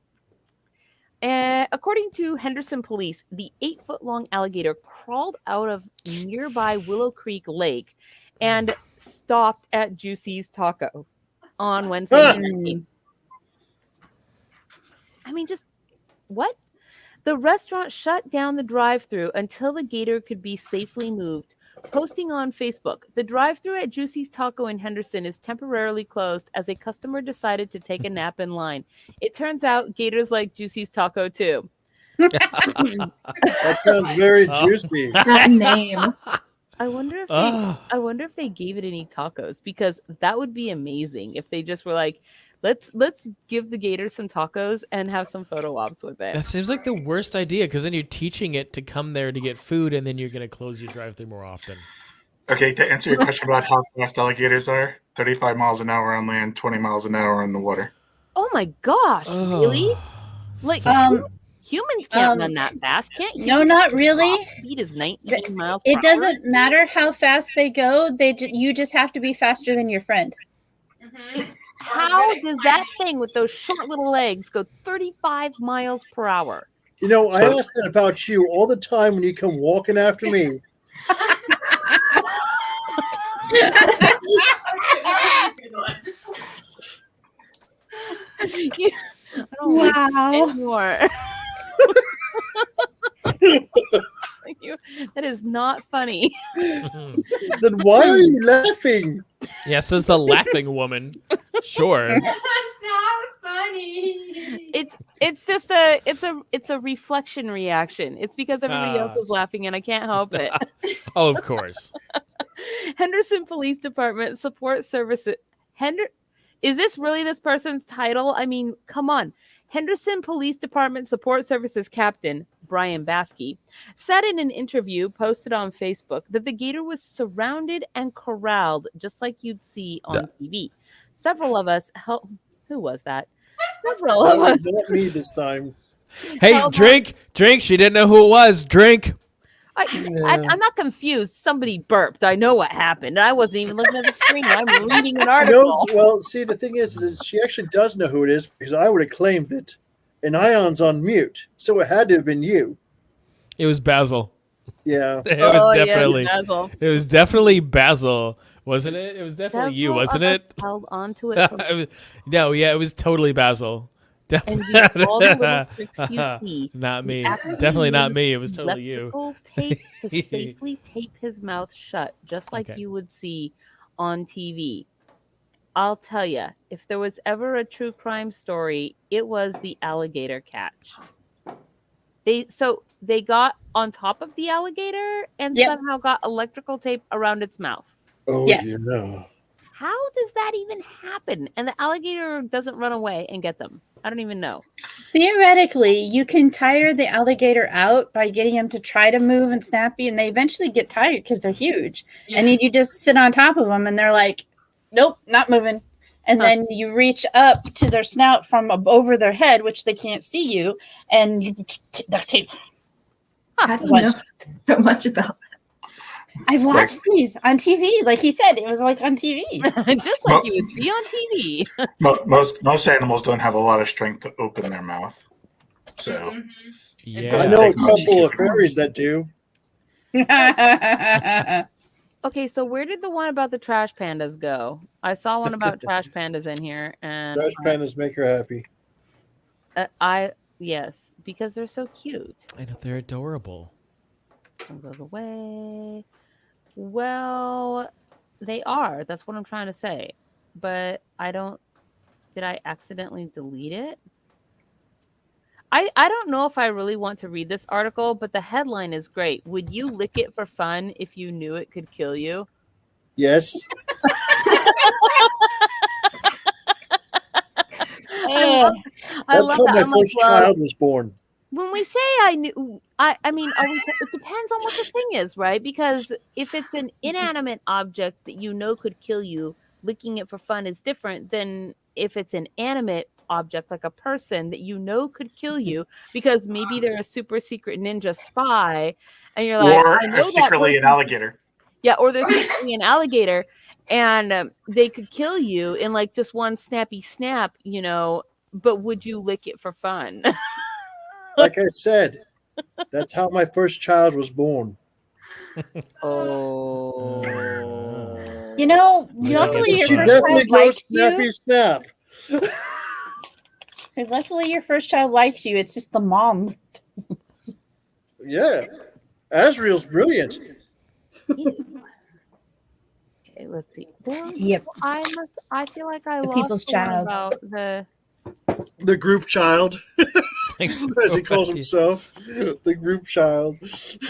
B: According to Henderson police, the 8-foot-long alligator crawled out of nearby Willow Creek Lake and stopped at Juicy's Taco on Wednesday night. I mean, just what? The restaurant shut down the drive-thru until the gator could be safely moved. Posting on Facebook, the drive-thru at Juicy's Taco in Henderson is temporarily closed as a customer decided to take a nap in line. It turns out gators like Juicy's Taco too.
C: That sounds very juicy.
H: That name.
B: I wonder if they gave it any tacos, because that would be amazing if they just were like, let's give the gator some tacos and have some photo ops with it.
D: That seems like the worst idea, because then you're teaching it to come there to get food, and then you're going to close your drive-thru more often.
E: Okay, to answer your question about how fast alligators are, 35 miles an hour on land, 20 miles an hour on the water.
B: Oh my gosh, really? Like humans can't run that fast, can't you?
A: No, not really.
B: Speed is 19 miles per
A: It
B: hour.
A: doesn't matter how fast they go. You just have to be faster than your friend.
B: How does that thing with those short little legs go 35 miles per hour?
C: You know, I ask that about you all the time when you come walking after me.
B: I don't like it anymore. That is not funny.
C: Then why are you laughing?
D: Yeah, says the laughing woman. Sure.
F: That's not funny.
B: It's just it's a reflection reaction. It's because everybody else is laughing and I can't help it.
D: Oh, of course.
B: Henderson Police Department Support Services. Is this really this person's title? I mean, come on. Henderson Police Department Support Services Captain Brian Bafke said in an interview posted on Facebook that the gator was surrounded and corralled just like you'd see on TV. Several of us helped. Who was that? Several of us.
C: That was not me this time.
D: Hey, drink. She didn't know who it was. Drink.
B: I'm not confused. Somebody burped. I know what happened. I wasn't even looking at the screen. I'm reading an article.
C: Well, see, the thing is she actually does know who it is, because I would have claimed that an Ion's on mute, so it had to have been you.
D: It was Basil.
C: Yeah.
D: It was definitely.
B: Yeah, Basil.
D: It was definitely Basil, wasn't it? It was definitely you, wasn't it?
B: Held onto it.
D: It was totally Basil.
B: And all the little tricks you see.
D: Not me. Definitely not me. It was totally you.
B: Electrical tape to safely tape his mouth shut, just like you would see on TV. I'll tell you, if there was ever a true crime story, it was the alligator catch. They got on top of the alligator and somehow got electrical tape around its mouth.
C: Oh,
A: Yes.
C: yeah.
B: How does that even happen? And the alligator doesn't run away and get them. I don't even know.
A: Theoretically, you can tire the alligator out by getting him to try to move and snappy, and they eventually get tired because they're huge.
F: Yeah.
A: And then you just sit on top of them, and they're like, nope, not moving. And then you reach up to their snout from over their head, which they can't see you, and you duct tape.
H: How do you know so much about that?
A: I've watched these on TV. Like he said, it was like on TV.
B: Just like you would see on TV.
E: Most animals don't have a lot of strength to open their mouth. So
D: Yeah.
C: I know a couple of fairies that do.
B: Okay, so where did the one about the trash pandas go? I saw one about trash pandas in here, and
C: Trash pandas make her happy.
B: yes, because they're so cute.
D: I know, they're adorable.
B: One goes away. Well, they are. That's what I'm trying to say. But did I accidentally delete it? I don't know if I really want to read this article, but the headline is great. Would you lick it for fun if you knew it could kill you?
C: Yes.
B: I
C: That's
B: love
C: how
B: that.
C: my
B: I'm like,
C: first
B: well,
C: child was born.
B: when we say I knew, I mean, it depends on what the thing is, right? Because if it's an inanimate object that you know could kill you, licking it for fun is different than if it's an animate object, like a person that you know could kill you because maybe they're a super secret ninja spy, and you're like,
E: Or
B: I know
E: are
B: that
E: secretly an
B: person-
E: alligator.
B: Yeah, or they're secretly an alligator, and they could kill you in like just one snappy snap, you know. But would you lick it for fun?
C: Like I said, that's how my first child was born.
B: Oh.
A: You know,
D: Yeah,
A: luckily your
C: She
A: first
C: definitely
A: child
C: goes
A: likes
C: snappy
A: you.
C: snap.
A: So luckily your first child likes you. It's just the mom.
C: Yeah. Asriel's brilliant.
B: Okay, let's see. There-
A: Yep.
B: I feel like I
A: The
B: lost
A: people's
B: the one
A: child.
B: about the.
C: The group child, as he calls himself. The group child.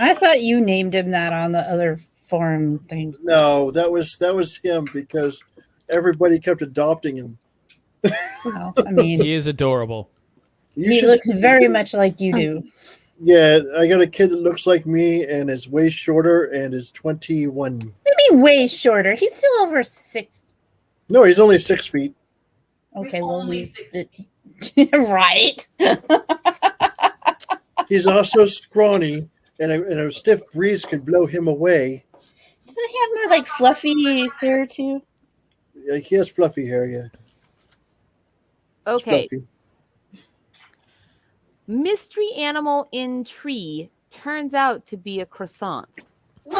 A: I thought you named him that on the other forum thing.
C: No, that was him because everybody kept adopting him.
A: Well, I mean,
D: He is adorable.
C: You
A: he
C: should-
A: looks very much like you do.
C: Yeah, I got a kid that looks like me and is way shorter and is 21.
A: I mean, way shorter. He's still over 6.
C: No, he's only 6 feet.
A: Okay,
F: He's
A: well,
F: only
A: we
F: 6 feet.
A: right.
C: He's also scrawny, and a stiff breeze could blow him away.
A: Doesn't he have more like fluffy hair too?
C: Yeah, he has fluffy hair, yeah. It's
B: Okay,
C: fluffy.
B: mystery animal in tree turns out to be a croissant.
F: There's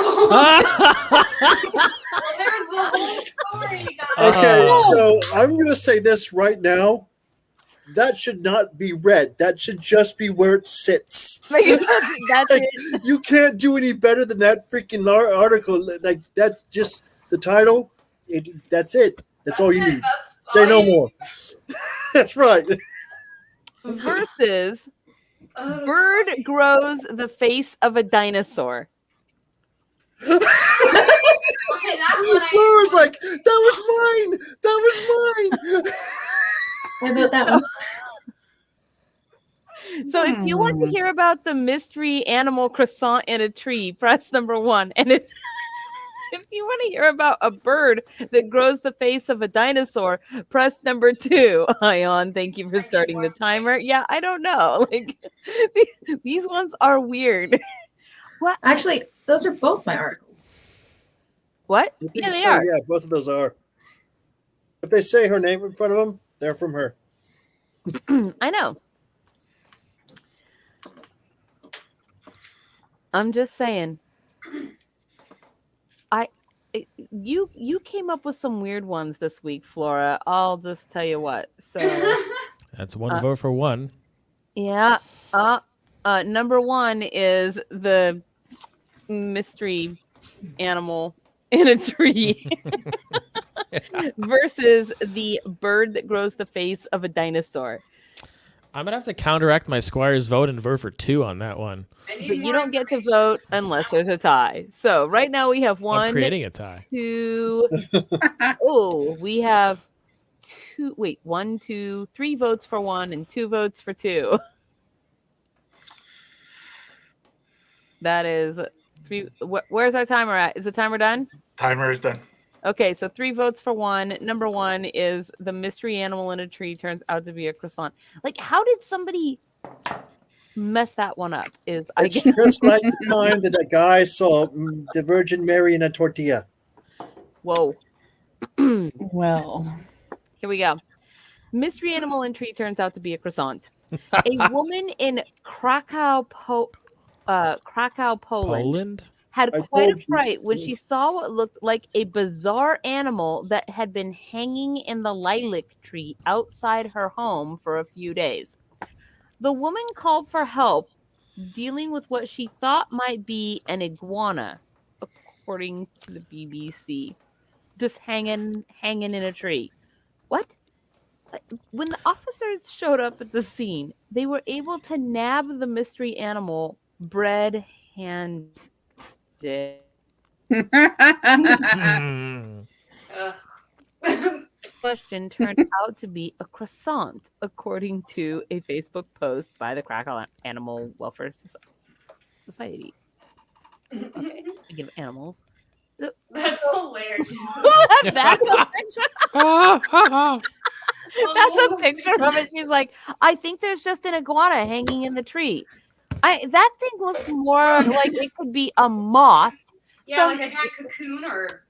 F: the whole story, guys.
C: Okay,
D: Oh.
C: so I'm going to say this right now. That should not be read. That should just be where it sits.
B: That's
C: Like,
B: it.
C: you can't do any better than that freaking article. Like, that's just the title. That's it. That's all you need.
F: That's
C: Say no
F: all you-
C: more. That's right.
B: Versus
F: Oh, that's
B: bird
F: funny.
B: grows the face of a dinosaur.
F: Okay, that's what I.
C: Flora's like, that was mine. That was mine.
H: What about that one?
B: So if you want to
A: Hmm.
B: hear about the mystery animal croissant in a tree, press number 1. And if you want to hear about a bird that grows the face of a dinosaur, press number 2. Ion, thank you for starting the timer. Yeah, I don't know. Like these ones are weird. What?
H: Actually, those are both my articles.
B: What? Yeah, they
C: So,
B: are.
C: yeah, both of those are. If they say her name in front of them, they're from her.
B: I know. I'm just saying. You came up with some weird ones this week, Flora. I'll just tell you what. So
D: That's one vote for one.
B: yeah. Number 1 is the mystery animal in a tree versus the bird that grows the face of a dinosaur.
D: I'm gonna have to counteract my Squire's vote and vote for 2 on that one.
F: I need
B: But you
F: more
B: don't get to vote unless there's a tie. So right now we have
D: I'm
B: 1,
D: creating a tie.
B: 2. Oh, we have 2. Wait, 1, 2, 3 votes for 1 and 2 votes for 2. That is 3. Where's our timer at? Is the timer done?
E: Timer is done.
B: Okay, so 3 votes for 1. Number 1 is the mystery animal in a tree turns out to be a croissant. Like, how did somebody mess that one up? Is I
C: It's
B: guess
C: just like the time that a guy saw the Virgin Mary in a tortilla.
B: whoa.
A: Well,
B: Here we go. Mystery animal in tree turns out to be a croissant. A woman in Krakow, Poland,
D: Poland?
B: had
C: I
B: quite a
C: told you.
B: fright when she saw what looked like a bizarre animal that had been hanging in the lilac tree outside her home for a few days. The woman called for help dealing with what she thought might be an iguana, according to the BBC. Just hanging in a tree. What? When the officers showed up at the scene, they were able to nab the mystery animal bread-handed.
D: Hmm.
F: Ugh.
B: Question turned out to be a croissant, according to a Facebook post by the Krakow Animal Welfare Society. Okay, speaking of animals,
F: That's hilarious.
B: that's That's a picture of it. She's like, I think there's just an iguana hanging in the tree. That thing looks more like it could be a moth.
F: Yeah, like a giant cocoon or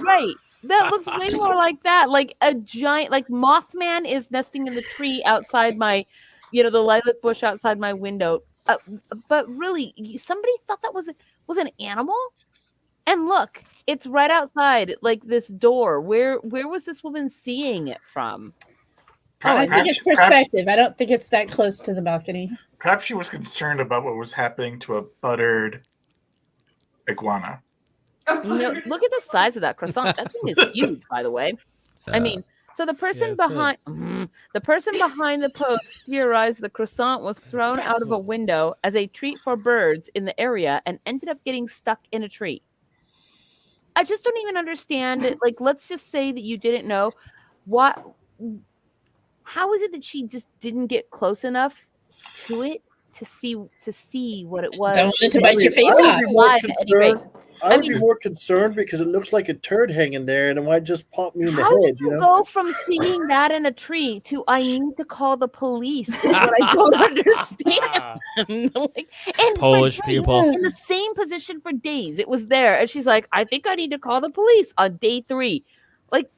B: right. That looks way more like that. Like a giant, like Mothman is nesting in the tree outside my, the lilac bush outside my window. But really, somebody thought that was an animal. And look, it's right outside, like this door. Where was this woman seeing it from?
A: I think it's perspective. I don't think it's that close to the balcony.
E: Perhaps she was concerned about what was happening to a buttered iguana.
B: Look at the size of that croissant. That thing is huge, by the way. I mean, so the person behind the post theorized the croissant was thrown out of a window as a treat for birds in the area and ended up getting stuck in a tree. I just don't even understand it. Like, let's just say that you didn't know how is it that she just didn't get close enough to it to see what it was?
A: Don't want it to bite your face off.
C: I would be more concerned because it looks like a turd hanging there and it might just pop me in the
B: How
C: head.
B: did you go from seeing that in a tree to I need to call the police? Is what I don't understand. And
D: Polish people
B: in the same position for days. It was there, and she's like, "I think I need to call the police on day 3." Like,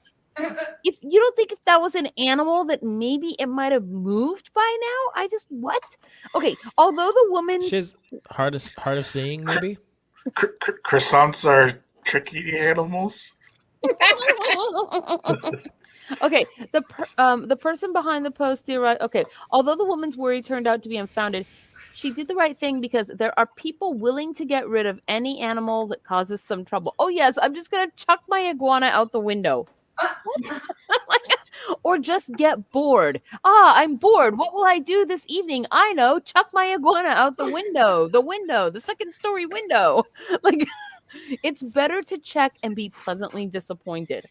B: if you don't think if that was an animal that maybe it might have moved by now, what? Okay, although the woman
D: she's hard of seeing, maybe.
E: Croissants are tricky animals.
B: Okay, the person behind the post theorized. Okay, although the woman's worry turned out to be unfounded, she did the right thing because there are people willing to get rid of any animal that causes some trouble. Oh yes, I'm just gonna chuck my iguana out the window. Or just get bored. I'm bored. What will I do this evening? I know. Chuck my iguana out the window. The second story window. Like, it's better to check and be pleasantly disappointed.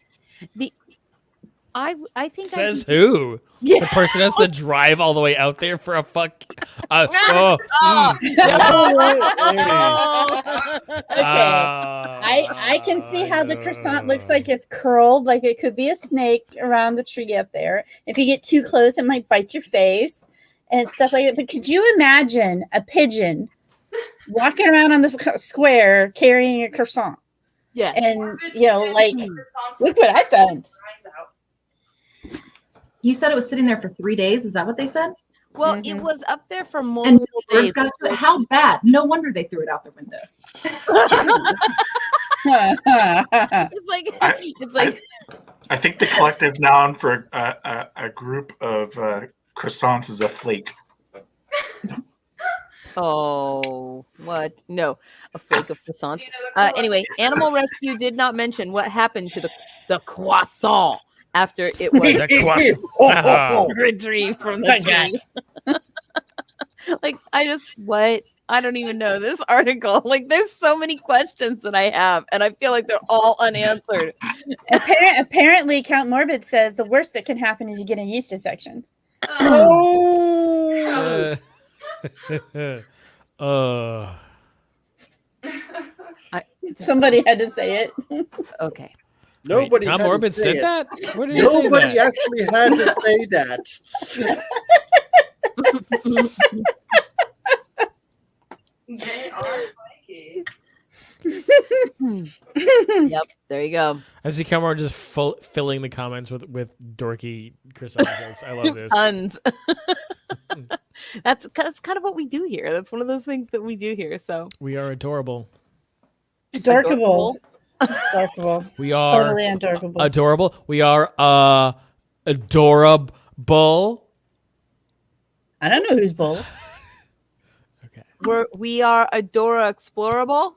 B: I think
D: says who? Yeah. The person has to drive all the way out there for a fuck. Okay.
A: I can see how the croissant looks like it's curled, like it could be a snake around the tree up there. If you get too close, it might bite your face and stuff like that. But could you imagine a pigeon walking around on the square carrying a croissant?
B: Yeah,
A: and look what I found.
H: You said it was sitting there for 3 days. Is that what they said?
B: Well, it was up there for multiple days.
H: Got to it. How bad? No wonder they threw it out the window.
B: It's like.
E: I think the collective noun for a group of croissants is a flake.
B: Oh, what? No, a flake of croissants. Anyway, Animal Rescue did not mention what happened to the croissant after it was retrieved from the tree. I don't even know this article. Like, there's so many questions that I have, and I feel like they're all unanswered.
A: Apparently, Count Morbid says the worst that can happen is you get a yeast infection. Somebody had to say it.
B: Okay.
C: Nobody
D: Count Morbid said that? Where did he
C: Nobody
D: say that?
C: actually had to say that.
F: They are flaky.
B: Yep, there you go.
D: I see Count Morbid just filling the comments with dorky croissant jokes. I love this.
B: Tons. That's kind of what we do here. That's one of those things that we do here. So
D: we are adorable.
A: Adorable.
D: We are
A: totally adorable.
D: Adorable. We are adorable.
A: I don't know who's bull.
D: Okay.
B: We are Adora Explorable.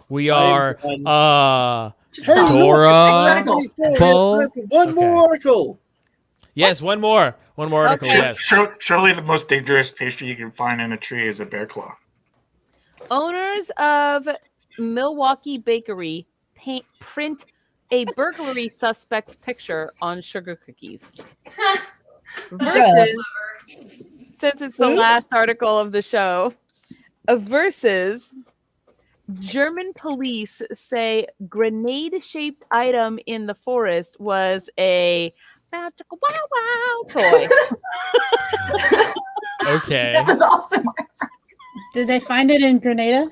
D: We are
C: adorable. One more article.
D: Yes, one more article.
B: Okay.
D: Yes.
E: Surely the most dangerous pastry you can find in a tree is a bear claw.
B: Owners of Milwaukee Bakery print a burglary suspect's picture on sugar cookies. Versus, since it's the last article of the show, versus German police say grenade-shaped item in the forest was a bow chicka wow wow toy.
D: Okay.
H: That was awesome.
A: Did they find it in Grenada?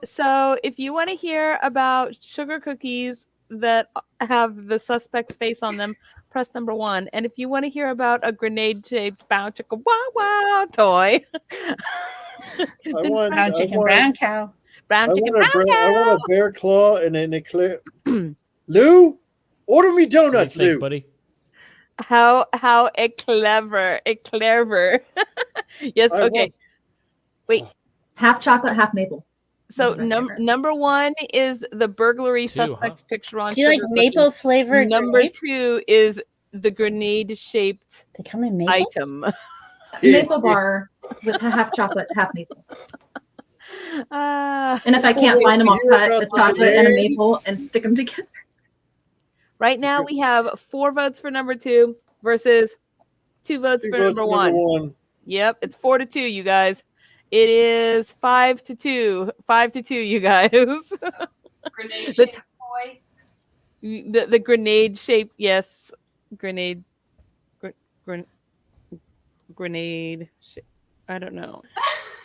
B: So if you want to hear about sugar cookies that have the suspect's face on them, press number 1. And if you want to hear about a grenade-shaped bow chicka wow wow toy,
A: Brown chicken, brown cow.
B: brown chicken, brown
C: I want
B: cow.
C: a bear claw and an eclair. Lou, order me
D: What do you
C: donuts,
D: think,
C: Lou.
D: buddy?
B: How clever. Yes,
C: I
B: okay. Wait.
H: Half chocolate, half maple.
B: So
H: That's my favorite.
B: number 1 is the burglary
D: 2, huh?
B: suspect's picture on
A: Do you like
B: sugar
A: maple
B: cookies.
A: flavored?
B: Number
A: grenade?
B: 2 is the grenade-shaped
A: They come in maple.
B: item.
H: Maple bar with half chocolate, half maple.
B: Uh,
H: And if I can't find them, I'll
C: Hear
H: cut
C: about
H: the
C: the
H: chocolate and a
C: grenade?
H: maple and stick them together.
B: right now we have 4 votes for number 2 versus 2 votes
C: Two
B: for
C: votes
B: number
C: for
B: 1.
C: number 1.
B: Yep, it's 4-2, you guys. It is 5-2. 5-2, you guys.
F: Grenade
B: The
F: shaped toy.
B: the grenade shaped, yes, grenade. Grenade. I don't know.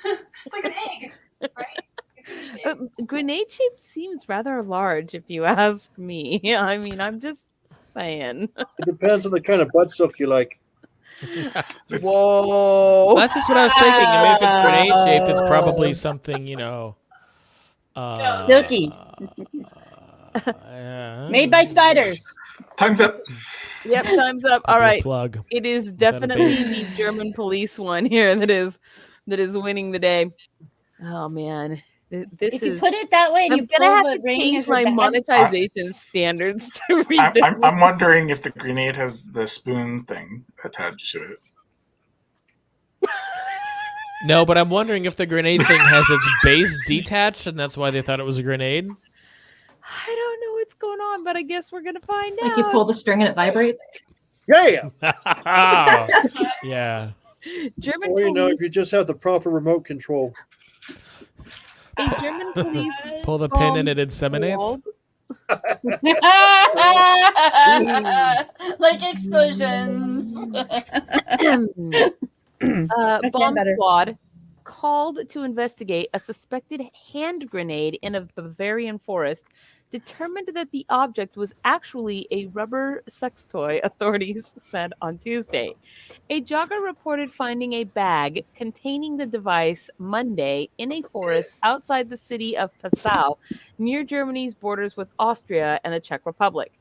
F: It's like an egg, right?
B: Grenade shape seems rather large, if you ask me. I mean, I'm just saying.
C: It depends on the kind of butt silk you like.
B: Whoa.
D: That's just what I was thinking. I mean, if it's grenade shaped, it's probably something,
A: Silky. Made by spiders.
E: Time's up.
B: Yep, time's up. All right.
D: Plug.
B: It is definitely
D: base?
B: the German police one here that is winning the day. Oh man. This
A: If you
B: is
A: put it that way, and
B: I'm
A: you
B: gonna
A: pull
B: have
A: the
B: to
A: ring
B: change
A: as a
B: my
A: bag-
B: monetization standards to read this.
E: I'm wondering if the grenade has the spoon thing attached to it.
D: No, but I'm wondering if the grenade thing has its base detached, and that's why they thought it was a grenade.
B: I don't know what's going on, but I guess we're gonna find
H: Like
B: out.
H: you pull the string and it vibrates.
C: Yeah.
D: Yeah.
B: German
C: Or,
B: police,
C: if you just have the proper remote control.
B: a German police
D: Pull the pin and it inseminates.
A: like explosions.
B: Bomb
A: better.
B: squad called to investigate a suspected hand grenade in a Bavarian forest determined that the object was actually a rubber sex toy, authorities said on Tuesday. A jogger reported finding a bag containing the device Monday in a forest outside the city of Passau, near Germany's borders with Austria and the Czech Republic.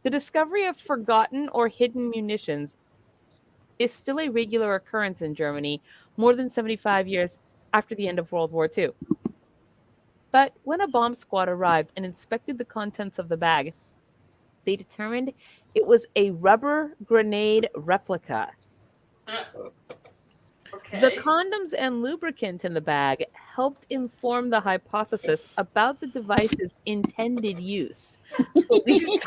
B: The discovery of forgotten or hidden munitions is still a regular occurrence in Germany more than 75 years after the end of World War II. But when a bomb squad arrived and inspected the contents of the bag, they determined it was a rubber grenade replica.
F: Okay.
B: The condoms and lubricant in the bag helped inform the hypothesis about the device's intended use. Police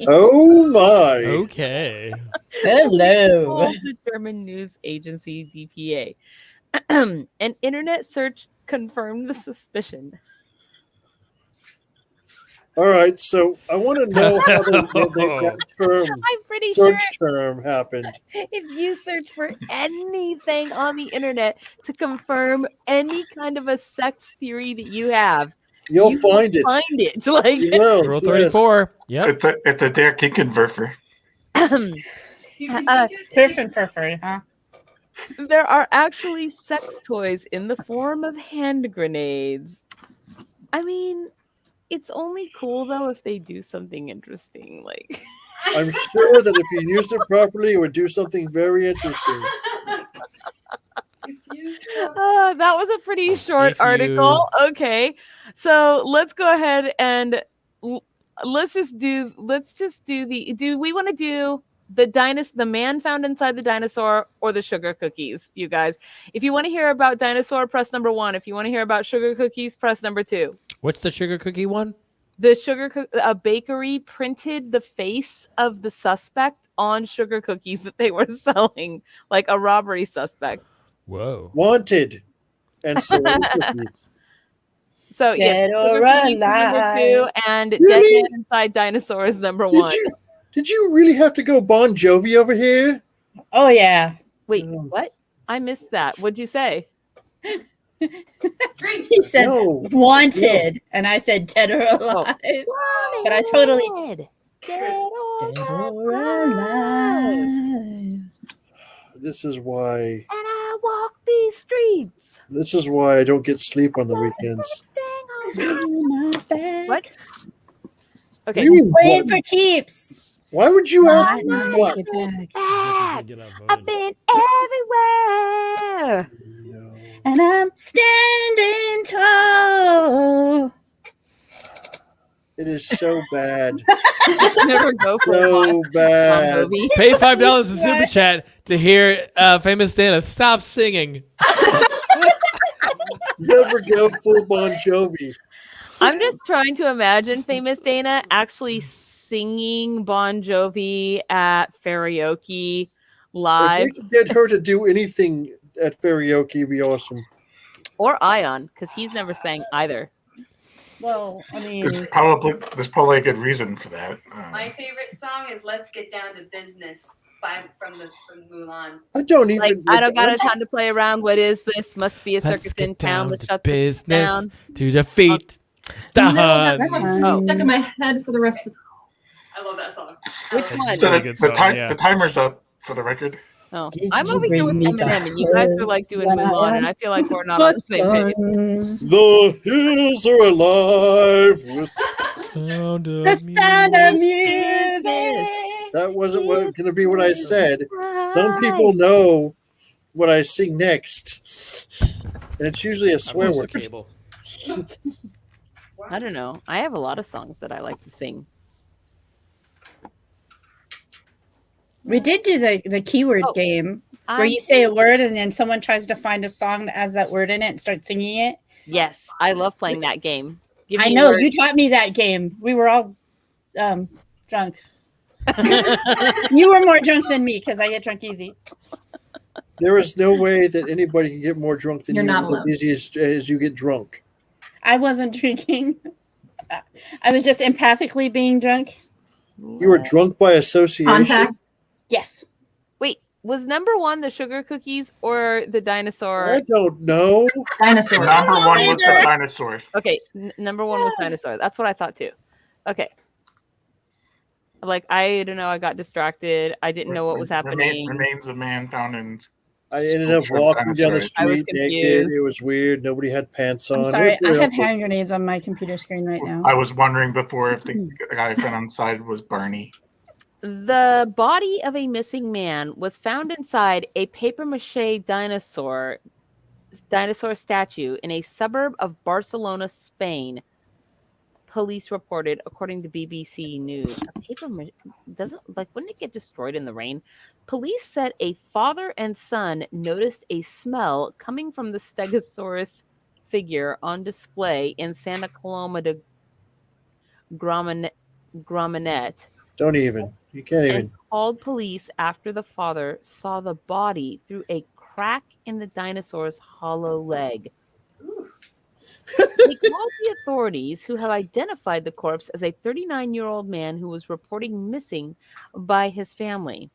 C: Oh my.
D: Okay.
A: Hello.
B: told the German news agency DPA. An internet search confirmed the suspicion.
C: All right, so I want to know how that term,
B: I'm pretty
C: search
B: sure
C: term happened.
B: if you search for anything on the internet to confirm any kind of a sex theory that you have,
C: You'll
B: you
C: find it.
B: Find it. Like,
C: You will.
D: Rule
C: Yes.
D: 34. Yep.
E: It's a Der Kinkenwerfer.
A: Perfect for free, huh?
B: there are actually sex toys in the form of hand grenades. I mean, it's only cool though if they do something interesting. Like,
C: I'm sure that if you used it properly, it would do something very interesting.
B: that was a pretty short
D: If you-
B: article. Okay, so let's go ahead and let's just do the. Do we want to do the man found inside the dinosaur, or the sugar cookies? You guys, if you want to hear about dinosaur, press number 1. If you want to hear about sugar cookies, press number 2.
D: What's the sugar cookie one?
B: The a bakery printed the face of the suspect on sugar cookies that they were selling, like a robbery suspect.
D: Whoa.
C: Wanted. And so cookies.
B: So yes,
A: Dead or
B: Sugar Cookies is number 2,
A: alive.
B: and Dead
C: Really?
B: Man Inside Dinosaur is number 1.
C: Did you really have to go Bon Jovi over here?
A: Oh yeah.
B: Wait, what? I missed that. What'd you say?
F: Drink.
A: He said
C: No.
A: wanted, and I said dead or alive. But I totally
B: Dead
A: dead or alive.
C: This is why.
B: And I walk these streets.
C: This is why I don't get sleep on the weekends.
B: What?
C: What
B: Okay.
C: do you mean,
A: Playing
C: what?
A: for keeps.
C: Why would you ask
A: Not
C: me
A: make
C: what?
A: it back.
B: Back.
D: Get outvoted.
B: I've been everywhere.
C: No.
A: And I'm standing tall.
C: It is so bad.
B: Never go for
C: So bad.
B: movie.
D: Pay $5 in super chat to hear Famous Dana stop singing.
C: Never go full Bon Jovi.
B: I'm just trying to imagine Famous Dana actually singing Bon Jovi at karaoke live,
C: If we could get her to do anything at karaoke, it'd be awesome.
B: or Ion, because he's never sang either.
A: Well, I mean,
E: There's probably a good reason for that.
F: My favorite song is "Let's Get Down to Business" from Mulan.
C: I don't even.
B: Like, I don't got a time to play around. What is this? Must be a
D: Let's
B: circus in
D: get
B: town.
D: down
B: Let's
D: to
B: shut this
D: business
B: down.
D: to defeat the
H: No, that one's
D: Huns.
H: stuck in my head for the rest of.
F: I love that song.
B: Which
D: That's
B: one?
E: So
D: really
E: the,
D: good
E: the,
D: song,
E: ti-
D: yeah.
E: the timer's up for the record.
B: Oh,
A: Did
B: I'm
A: you
B: over here with
A: bring me
B: Eminem, and you guys are like doing
A: when I
B: Mulan, and I feel like we're not on the same page.
A: sons.
C: The hills are alive with.
D: Sound of
A: The sound of
D: music.
A: music.
C: That wasn't going to be what I said. Some people know what I sing next, and it's usually a
D: I
C: swear
D: lost
C: word.
D: the cable.
B: I don't know. I have a lot of songs that I like to sing.
A: We did do the keyword
B: Oh,
A: game where you say a word and then someone tries to find a song that has that word in it and start singing it.
B: Yes, I love playing that game. Give
A: I
B: me
A: know
B: words.
A: you taught me that game. We were all drunk. You were more drunk than me because I get drunk easy.
C: There is no way that anybody can get more drunk than
H: You're
C: you
H: not
C: as
H: alone.
C: easy as you get drunk.
A: I wasn't drinking. I was just empathically being drunk.
C: You were drunk by association.
H: Contact.
A: Yes.
B: Wait, was number 1 the sugar cookies or the dinosaur?
C: I don't know.
H: Dinosaur.
E: Number 1 was the dinosaur.
B: Okay, number 1 was dinosaur. That's what I thought too. Okay. Like, I don't know. I got distracted. I didn't know what was happening.
E: Remains of man found in.
C: I ended up
E: Sculpture
C: walking down the
E: dinosaurs.
B: I was
C: street naked.
B: confused.
C: It was weird. Nobody had pants on.
A: I'm sorry.
C: It was
A: I
C: very
A: have
C: awkward.
A: hand grenades on my computer screen right now.
E: I was wondering before if the guy found on the side was Barney.
B: The body of a missing man was found inside a papier-mâché dinosaur statue in a suburb of Barcelona, Spain. Police reported, according to BBC News. A wouldn't it get destroyed in the rain? Police said a father and son noticed a smell coming from the Stegosaurus figure on display in Santa Coloma de Gramenet.
C: Don't even. You can't even.
B: And called police after the father saw the body through a crack in the dinosaur's hollow leg. They called the authorities, who have identified the corpse as a 39-year-old man who was reporting missing by his family.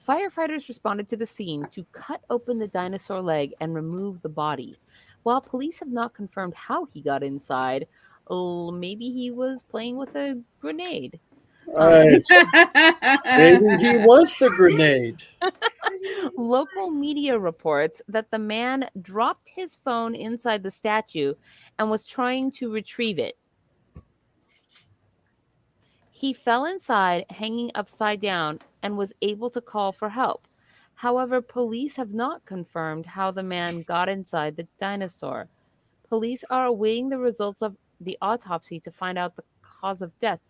B: Firefighters responded to the scene to cut open the dinosaur leg and remove the body. While police have not confirmed how he got inside, maybe he was playing with a grenade.
C: Maybe he was the grenade.
B: Local media reports that the man dropped his phone inside the statue and was trying to retrieve it. He fell inside, hanging upside down, and was able to call for help. However, police have not confirmed how the man got inside the dinosaur. Police are awaiting the results of the autopsy to find out the cause of death.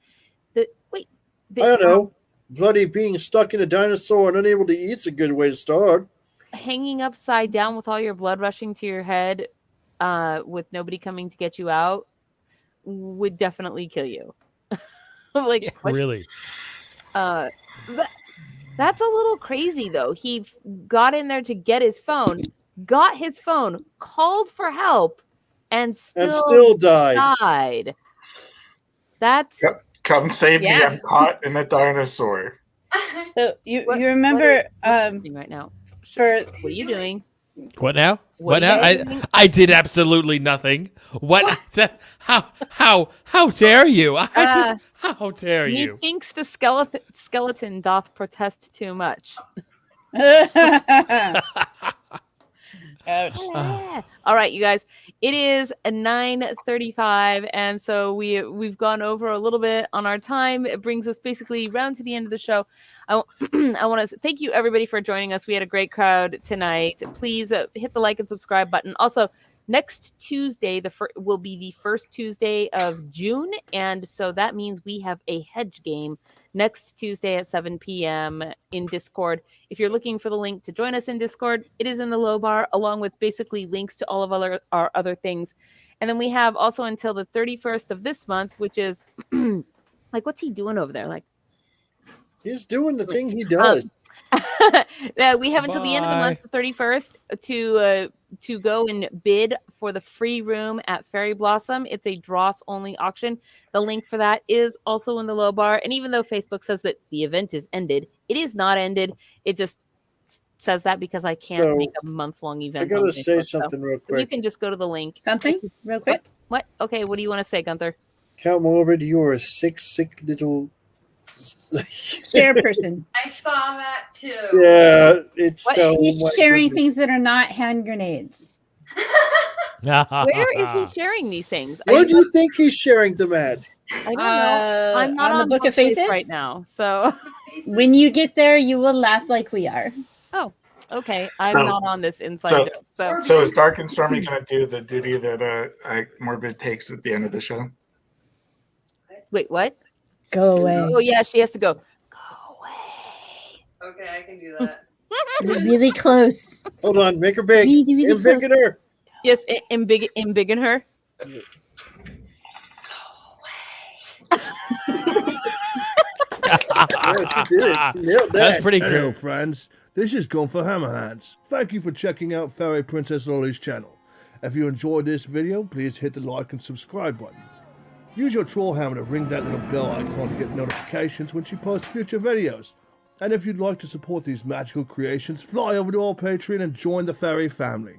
C: I don't know. Bloody being stuck in a dinosaur and unable to eat's a good way to start.
B: Hanging upside down with all your blood rushing to your head, with nobody coming to get you out, would definitely kill you.
D: Yeah, really.
B: That's a little crazy, though. He got in there to get his phone, got his phone, called for help, and
C: And
B: still
C: still died.
B: died. That's
E: Come save me!
A: Yeah.
E: I'm caught in a dinosaur.
A: So you
B: What-
A: remember
B: what's happening right now.
A: for
B: What are you doing?
D: What now? What
B: are
D: now?
B: you doing?
D: I did absolutely nothing. What? How dare you? How dare
B: He
D: you?
B: thinks the skeleton doth protest too much.
A: Ouch.
B: Yeah. All right, you guys. It is 9:35, and so we've gone over a little bit on our time. It brings us basically round to the end of the show. I want to thank you everybody for joining us. We had a great crowd tonight. Please hit the like and subscribe button. Also, next Tuesday will be the first Tuesday of June, and so that means we have a hedge game next Tuesday at 7 p.m. in Discord. If you're looking for the link to join us in Discord, it is in the low bar, along with basically links to all of our other things. And then we have also until the 31st of this month, which is like, what's he doing over there? Like,
C: He's doing the thing he does.
B: we have until the end of the month, the 31st, to go and bid for the free room at Fairyblossom. It's a Dross only auction. The link for that is also in the low bar. And even though Facebook says that the event is ended, it is not ended. It just says that because I can't make a month-long event.
C: I gotta
B: on
C: say
B: Facebook,
C: something real
B: You
C: quick.
B: can just go to the link.
A: Something real quick.
B: What? Okay, what do you want to say, Gunther?
C: Count Morbid, you're a sick little.
A: Share person.
F: I saw that too.
C: Yeah, it's so.
A: He's
C: my
A: sharing
C: goodness.
A: things that are not hand grenades.
B: Where is he sharing these things?
C: Where do you think he's sharing them at?
B: I don't know. I'm not
A: on the Book of
B: Bookface
A: Faces
B: right now, so.
A: When you get there, you will laugh like we are.
B: Oh, okay. I'm
E: So-
B: not on this inside
E: so-
B: joke. So
E: So is Dark and Stormy going to do the duty that Morbid takes at the end of the show?
B: wait, what?
A: Go away.
B: Oh yeah, she has to go. Go away.
F: Okay, I can do that.
A: You're really close.
C: Hold on, make her big.
A: Really, really
C: Invigorate her.
B: Yes, embiggen her.
C: Yeah, she did it. She nailed that.
D: That's pretty
I: Hello,
D: good.
I: friends. This is Gunther Hammerhands. Thank you for checking out Fairy Princess Lolly's channel. If you enjoyed this video, please hit the like and subscribe button. Use your troll hammer to ring that little bell icon to get notifications when she posts future videos. And if you'd like to support these magical creations, fly over to our Patreon and join the Fairy family.